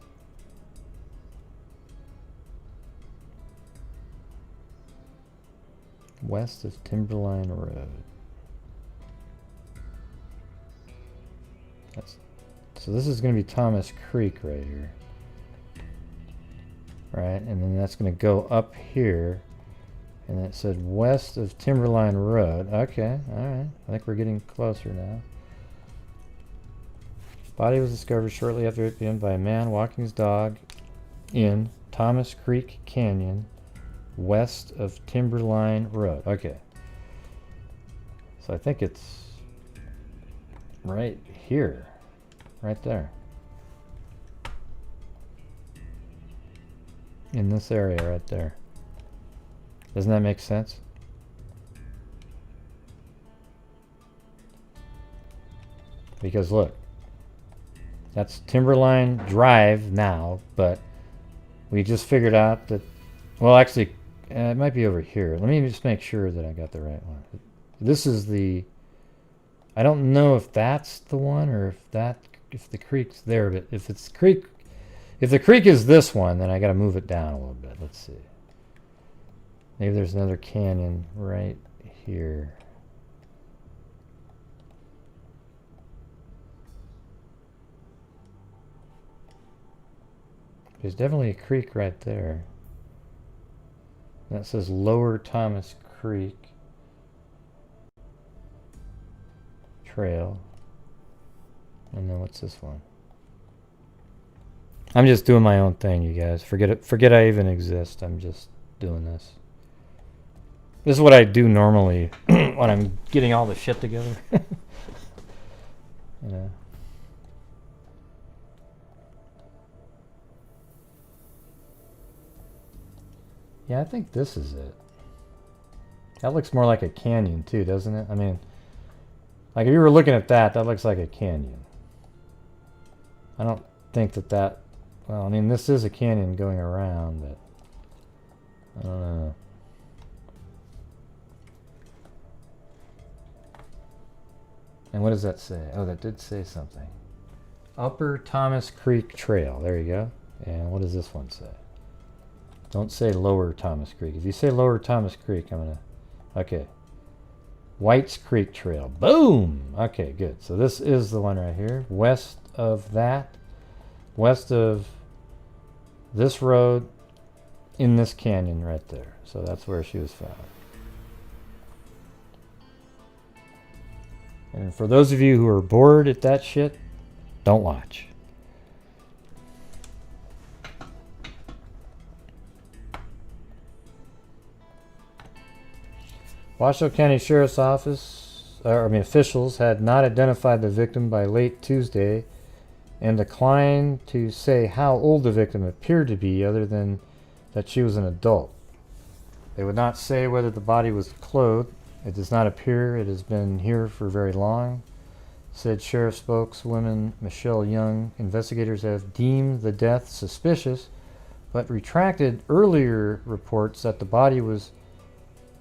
West of Timberline Road. So this is going to be Thomas Creek right here. Right, and then that's going to go up here. And it said west of Timberline Road. Okay, alright. I think we're getting closer now. Body was discovered shortly after 8 p.m. by a man walking his dog in Thomas Creek Canyon, west of Timberline Road. Okay. So I think it's right here. Right there. In this area right there. Doesn't that make sense? Because look, that's Timberline Drive now, but we just figured out that, well, actually, it might be over here. Let me just make sure that I got the right one. This is the, I don't know if that's the one or if the creek's there, but if it's creek, if the creek is this one, then I got to move it down a little bit. Let's see. Maybe there's another canyon right here. There's definitely a creek right there. That says Lower Thomas Creek Trail. And then what's this one? I'm just doing my own thing, you guys. Forget it. Forget I even exist. I'm just doing this. This is what I do normally when I'm getting all the shit together. You know. Yeah, I think this is it. That looks more like a canyon too, doesn't it? I mean, like if you were looking at that, that looks like a canyon. I don't think that, well, I mean, this is a canyon going around, but I don't know. And what does that say? Oh, that did say something. Upper Thomas Creek Trail. There you go. And what does this one say? Don't say Lower Thomas Creek. If you say Lower Thomas Creek, I'm going to... Okay. White's Creek Trail. Boom! Okay, good. So this is the one right here. West of that. West of this road in this canyon right there. So that's where she was found. And for those of you who are bored at that shit, don't watch. Washoe County Sheriff's Office, officials had not identified the victim by late Tuesday and declined to say how old the victim appeared to be other than that she was an adult. They would not say whether the body was clothed. It does not appear it has been here for very long, said Sheriff spokeswoman Michelle Young. Investigators have deemed the death suspicious, but retracted earlier reports that the body was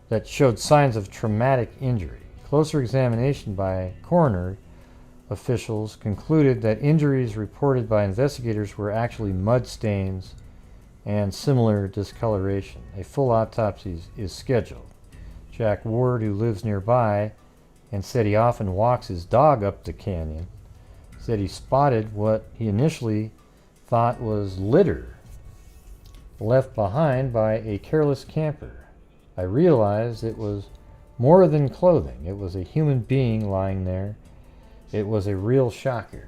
that showed signs of traumatic injury. Closer examination by coroner officials concluded that injuries reported by investigators were actually mud stains and similar discoloration. A full autopsy is scheduled. Jack Ward, who lives nearby and said he often walks his dog up the canyon, said he spotted what he initially thought was litter left behind by a careless camper. I realized it was more than clothing. It was a human being lying there. It was a real shocker.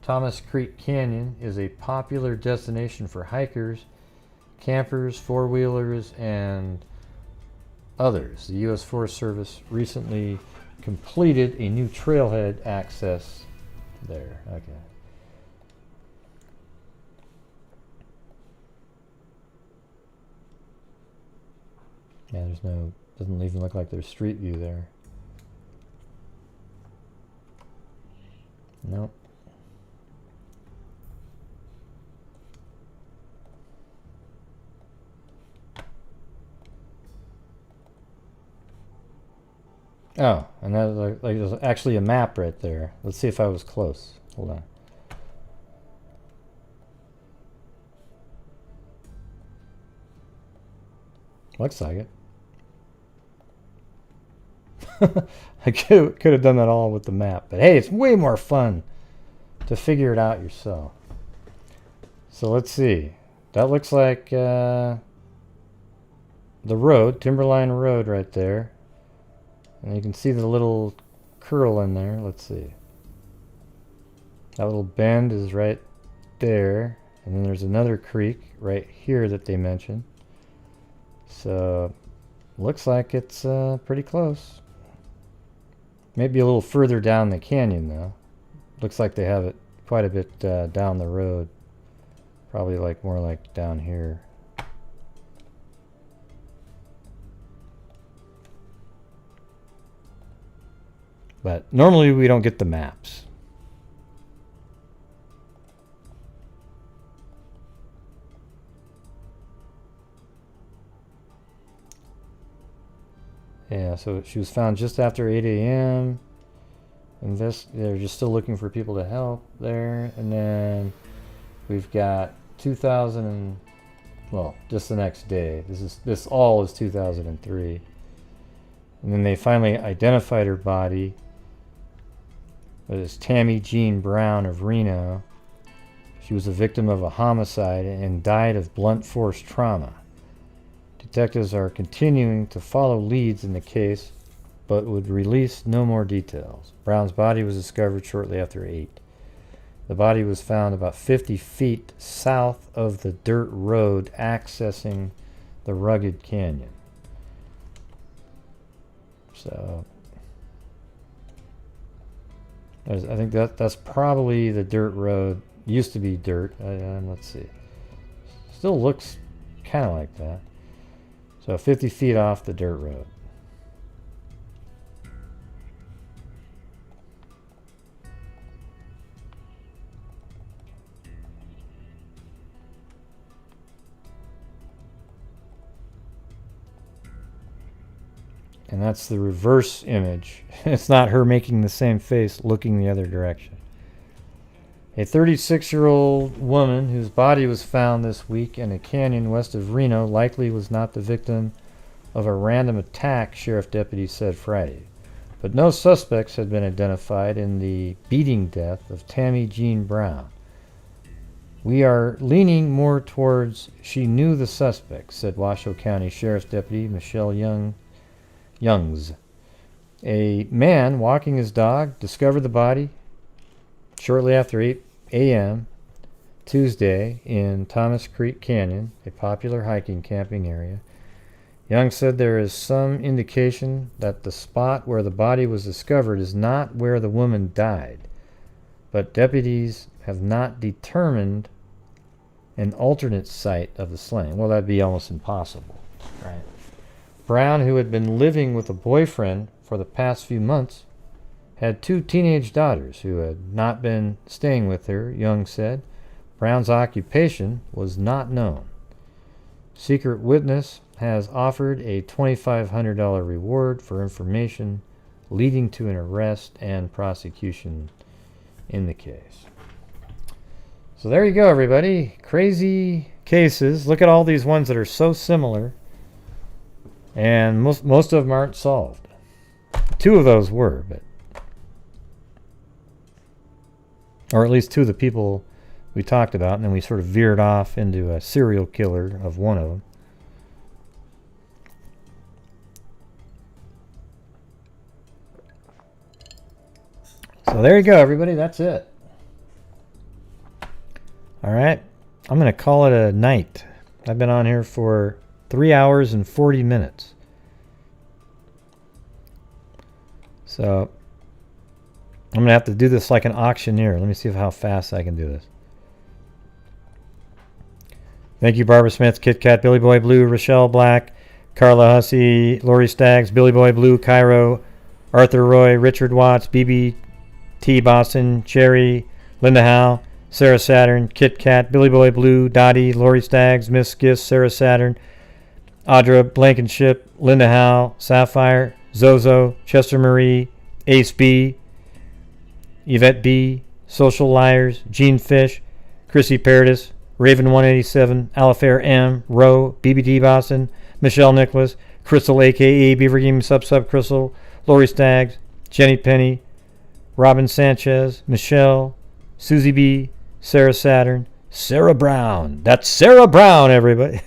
Thomas Creek Canyon is a popular destination for hikers, campers, four-wheelers, and others. The U.S. Forest Service recently completed a new trailhead access there. Okay. Yeah, there's no, doesn't even look like there's street view there. Nope. Oh, and that like there's actually a map right there. Let's see if I was close. Hold on. Looks like it. I could have done that all with the map, but hey, it's way more fun to figure it out yourself. So let's see. That looks like the road, Timberline Road right there. And you can see the little curl in there. Let's see. That little bend is right there. And then there's another creek right here that they mentioned. So looks like it's pretty close. Maybe a little further down the canyon though. Looks like they have it quite a bit down the road. Probably like more like down here. But normally we don't get the maps. Yeah, so she was found just after 8 a.m. And this, they're just still looking for people to help there. And then we've got 2000 and, well, just the next day. This all is 2003. And then they finally identified her body. It was Tammy Jean Brown of Reno. She was a victim of a homicide and died of blunt force trauma. Detectives are continuing to follow leads in the case, but would release no more details. Brown's body was discovered shortly after 8. The body was found about 50 feet south of the dirt road accessing the rugged canyon. So I think that's probably the dirt road. Used to be dirt. Let's see. Still looks kind of like that. So 50 feet off the dirt road. And that's the reverse image. It's not her making the same face looking the other direction. A 36-year-old woman whose body was found this week in a canyon west of Reno likely was not the victim of a random attack, sheriff deputies said Friday. But no suspects had been identified in the beating death of Tammy Jean Brown. We are leaning more towards she knew the suspect, said Washoe County Sheriff's Deputy Michelle Youngs. A man walking his dog discovered the body shortly after 8 a.m. Tuesday in Thomas Creek Canyon, a popular hiking camping area. Young said there is some indication that the spot where the body was discovered is not where the woman died, but deputies have not determined an alternate site of the slaying. Well, that'd be almost impossible, right? Brown, who had been living with a boyfriend for the past few months, had 2 teenage daughters who had not been staying with her, Young said. Brown's occupation was not known. Secret witness has offered a $2,500 reward for information leading to an arrest and prosecution in the case. So there you go, everybody. Crazy cases. Look at all these ones that are so similar, and most of them aren't solved. 2 of those were, but or at least 2 of the people we talked about, and then we sort of veered off into a serial killer of one of them. So there you go, everybody. That's it. All right. I'm going to call it a night. I've been on here for 3 hours and 40 minutes. So I'm going to have to do this like an auctioneer. Let me see how fast I can do this. Thank you, Barbara Smith, Kit Kat, Billy Boy Blue, Rochelle Black, Carla Hussey, Lori Staggs, Billy Boy Blue, Cairo, Arthur Roy, Richard Watts, BB T. Boston, Jerry, Linda Howe, Sarah Saturn, Kit Kat, Billy Boy Blue, Dottie, Lori Staggs, Miss Gis, Sarah Saturn, Audra Blankenship, Linda Howe, Sapphire, Zozo, Chester Marie, Ace B, Yvette B, Social Liars, Gene Fish, Chrissy Paradis, Raven 187, Alifair M, Roe, BBT Boston, Michelle Nicholas, Crystal aka Beaver Game Sub Crystal, Lori Staggs, Jenny Penny, Robin Sanchez, Michelle, Susie B, Sarah Saturn, Sarah Brown. That's Sarah Brown, everybody.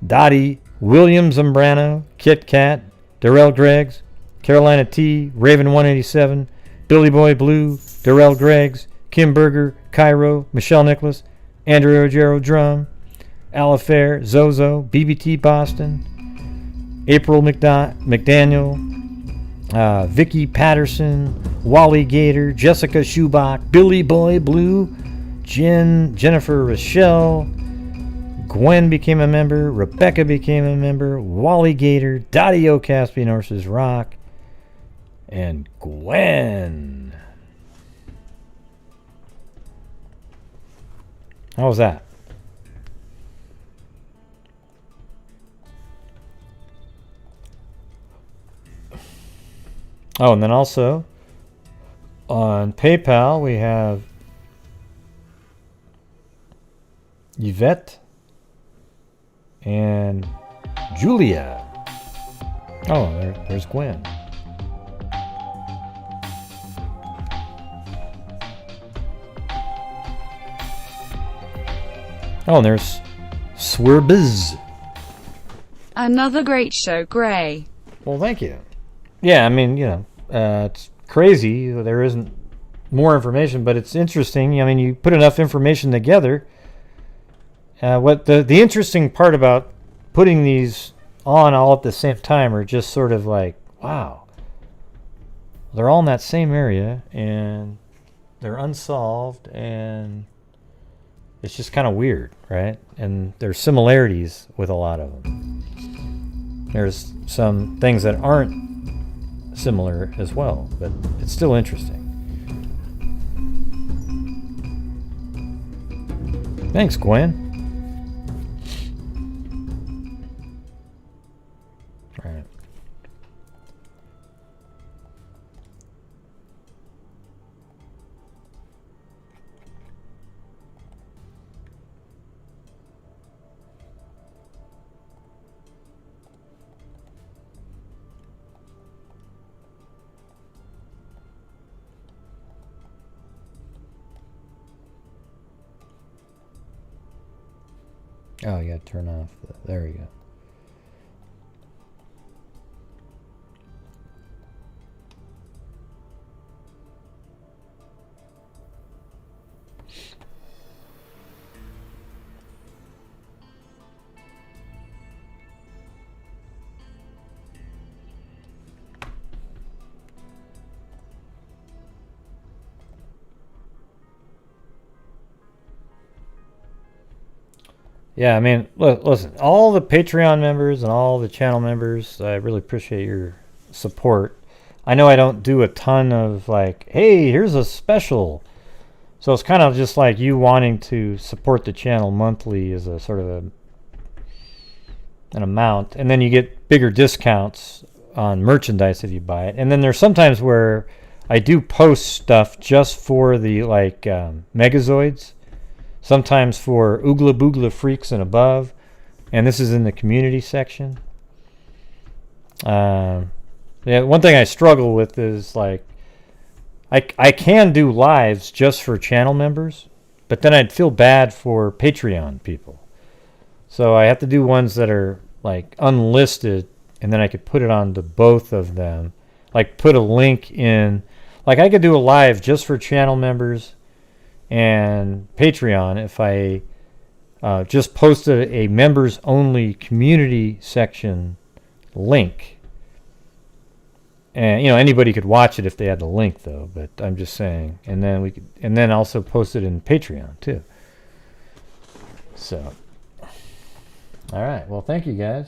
Dottie, William Zambrano, Kit Kat, Darrell Greggs, Carolina T, Raven 187, Billy Boy Blue, Darrell Greggs, Kim Berger, Cairo, Michelle Nicholas, Andrew Ojero Drum, Alifair, Zozo, BBT Boston, April McDaniel, Vicky Patterson, Wally Gator, Jessica Schubach, Billy Boy Blue, Jennifer Rochelle, Gwen became a member, Rebecca became a member, Wally Gator, Dottie O. Caspian Horses Rock, and Gwen. How was that? Oh, and then also on PayPal we have Yvette and Julia. Oh, there's Gwen. Oh, and there's Swerbiz. Another great show, Gray. Well, thank you. Yeah, I mean, you know, it's crazy. There isn't more information, but it's interesting. I mean, you put enough information together. What the interesting part about putting these on all at the same time are just sort of like, wow, they're all in that same area and they're unsolved, and it's just kind of weird, right? And there's similarities with a lot of them. There's some things that aren't similar as well, but it's still interesting. Thanks, Gwen. All right. Oh, you gotta turn off there you go. Yeah, I mean, listen, all the Patreon members and all the channel members, I really appreciate your support. I know I don't do a ton of like, hey, here's a special. So it's kind of just like you wanting to support the channel monthly as a sort of an amount. And then you get bigger discounts on merchandise if you buy it. And then there's sometimes where I do post stuff just for the like Megazoids. Sometimes for Oogla Boogla Freaks and above. And this is in the community section. Yeah, one thing I struggle with is like, I can do lives just for channel members, but then I'd feel bad for Patreon people. So I have to do ones that are like unlisted, and then I could put it on to both of them. Like put a link in, like I could do a live just for channel members and Patreon if I just posted a members only community section link. And you know, anybody could watch it if they had the link though, but I'm just saying. And then we could, and then also post it in Patreon too. So all right, well, thank you guys.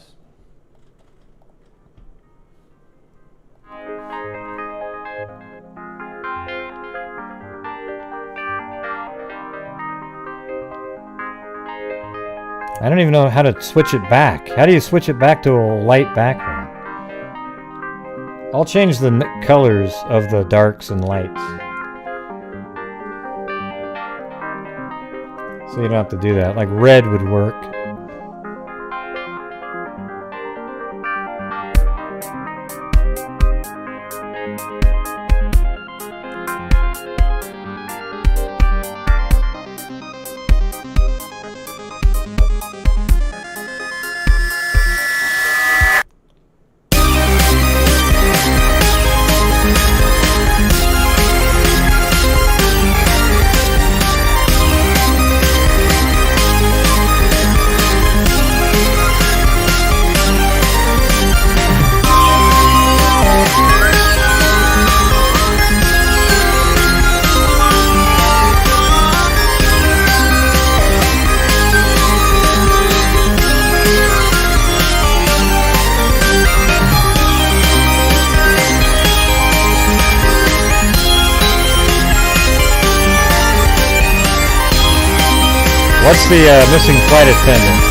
I don't even know how to switch it back. How do you switch it back to a light background? I'll change the colors of the darks and lights. So you don't have to do that. Like red would work. What's the missing flight attendant?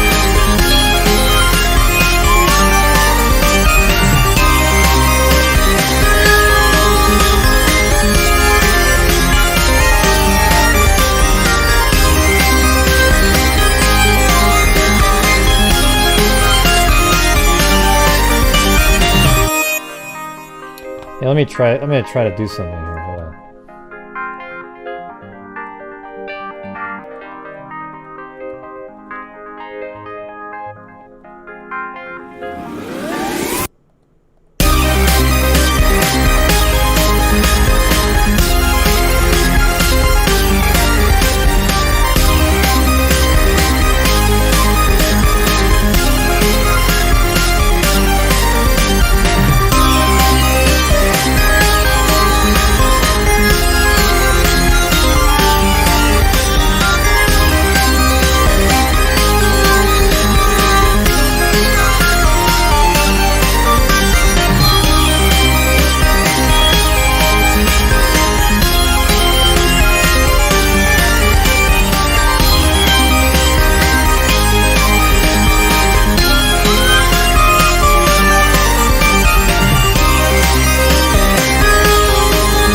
Yeah, let me try. I'm gonna try to do something here. Hold on.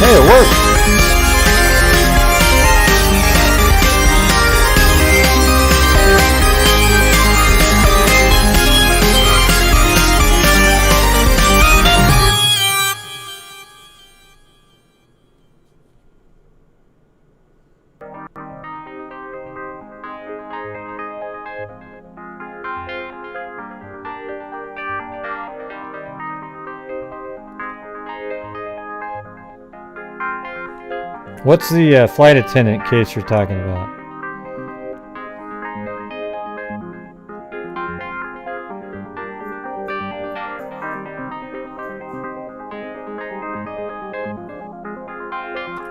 Hey, it worked. What's the flight attendant case you're talking about?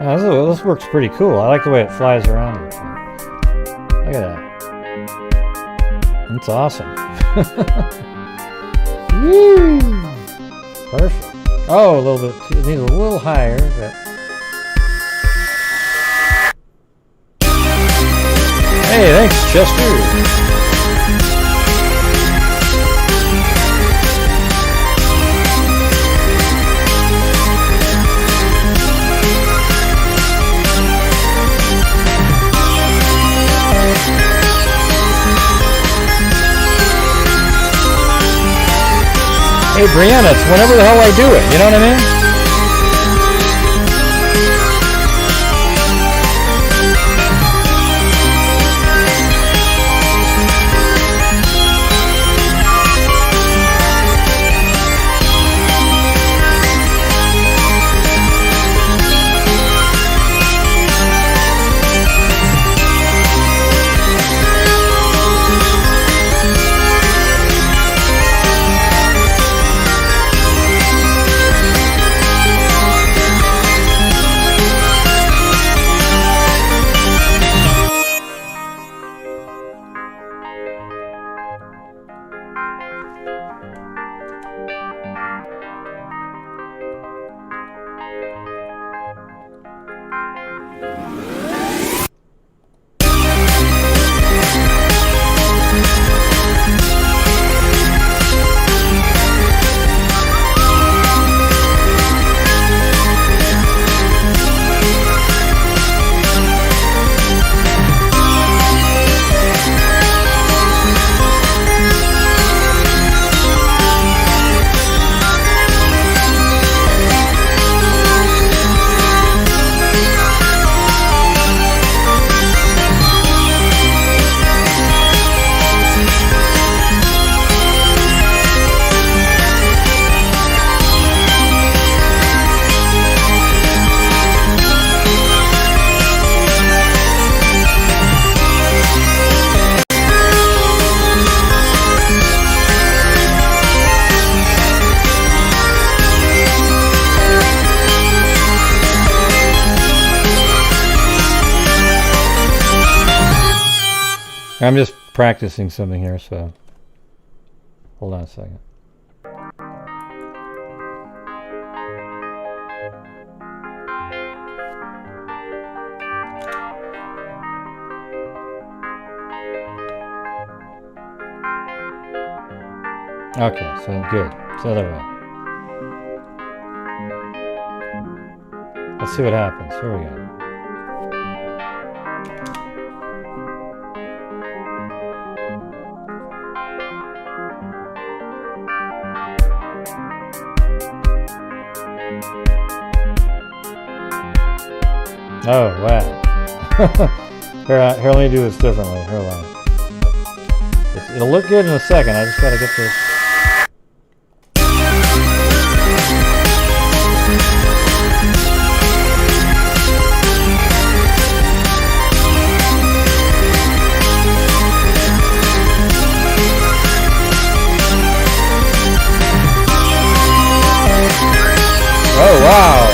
Oh, this works pretty cool. I like the way it flies around. Look at that. That's awesome. Woo! Perfect. Oh, a little bit. It needs a little higher, but. Hey, thanks, Chester. Hey, Brianna, it's whenever the hell I do it, you know what I mean? I'm just practicing something here, so hold on a second. Okay, so good. It's the other way. Let's see what happens. Here we go. Oh, wow. Here, let me do this differently. Here, hold on. It'll look good in a second. I just gotta get this. Oh, wow.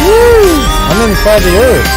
Woo! I'm inside the earth.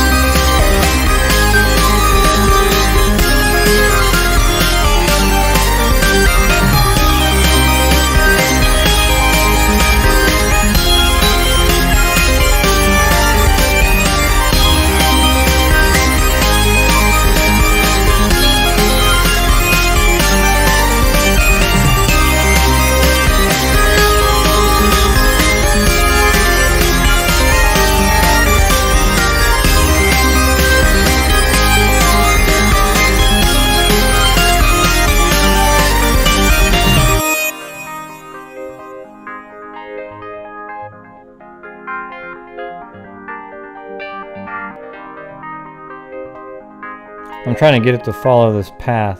I'm trying to get it to follow this path.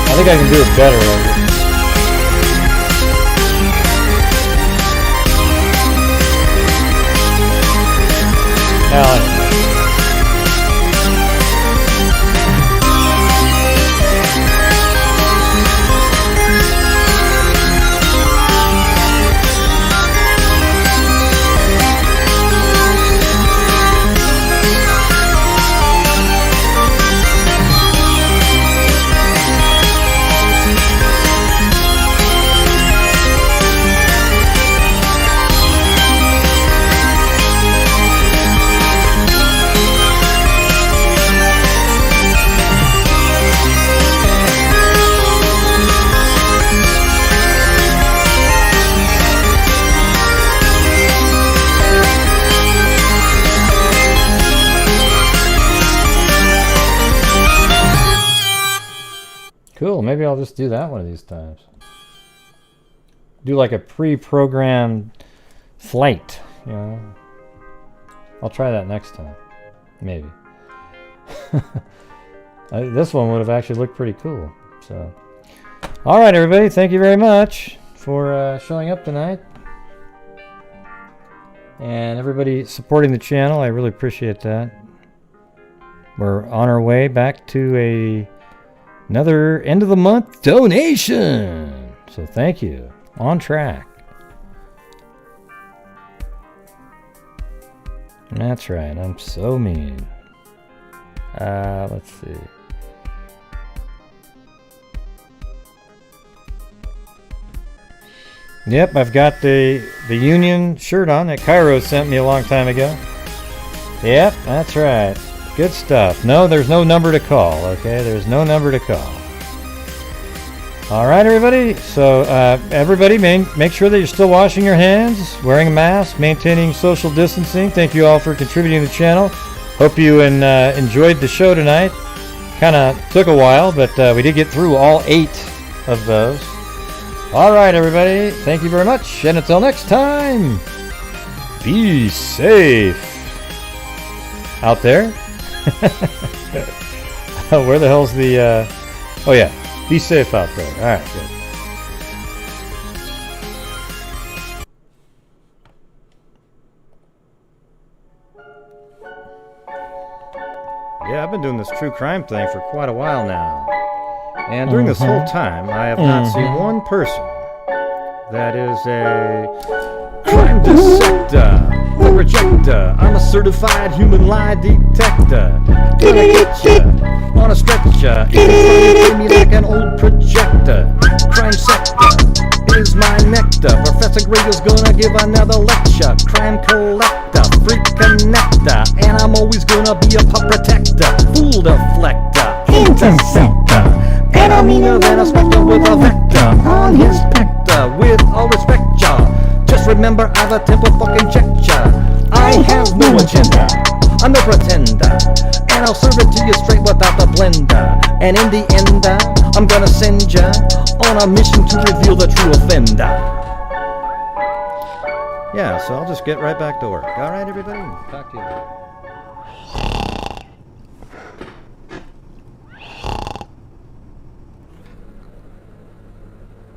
I think I can do it better. Now, cool, maybe I'll just do that one of these times. Do like a pre-programmed flight, you know. I'll try that next time, maybe. This one would have actually looked pretty cool. So, all right, everybody, thank you very much for showing up tonight. And everybody supporting the channel, I really appreciate that. We're on our way back to another end of the month donation. So thank you. On track. That's right. I'm so mean. Let's see. Yep, I've got the Union shirt on that Cairo sent me a long time ago. Yep, that's right. Good stuff. No, there's no number to call, okay? There's no number to call. All right, everybody. So, everybody, make sure that you're still washing your hands, wearing a mask, maintaining social distancing. Thank you all for contributing to the channel. Hope you enjoyed the show tonight. Kind of took a while, but we did get through all 8 of those. All right, everybody. Thank you very much. And until next time, be safe out there. Where the hell's the oh yeah, be safe out there. All right, good. Yeah, I've been doing this true crime thing for quite a while now, and during this whole time I have not seen one person that is a crime dissector. the projector. I'm a certified human lie detector. Gonna get ya on a stretcher. It me like an old projector. Crime sector is my nectar. Professor Gregor's gonna give another lecture. Crime collector, freak connector, and I'm always gonna be a pup protector. Fool deflector, interceptor, and I'm meaner than a spectre with a vector on his spectre. With all respect, y'all, just remember I've a temper fucking check ya. I have no agenda, I'm no pretender, and I'll serve it to you straight without the blender. And in the end, I'm gonna send ya on a mission to reveal the true offender. Yeah, so I'll just get right back to work. All right, everybody? Talk to you later.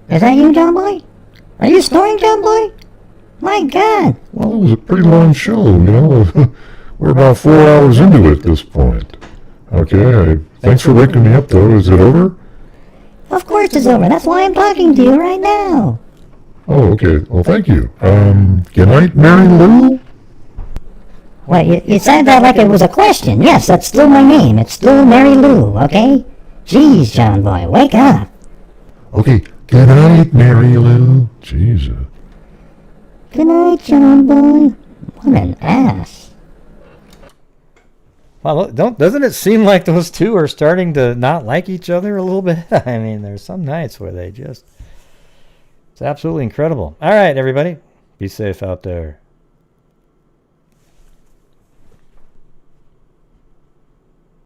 Is that you, John Boy? Are you snoring, John Boy? My God! Well, it was a pretty long show, you know. We're about 4 hours into it at this point. Okay, thanks for waking me up, though. Is it over? Of course it's over. That's why I'm talking to you right now. Oh, okay. Well, thank you. Good night, Mary Lou? Well, you said that like it was a question. Yes, that's still my name. It's still Mary Lou, okay? Jeez, John Boy, wake up. Okay, good night, Mary Lou. Jesus. Good night, John Boy. What an ass. Well, doesn't it seem like those two are starting to not like each other a little bit? I mean, there's some nights where they just... It's absolutely incredible. All right, everybody. Be safe out there.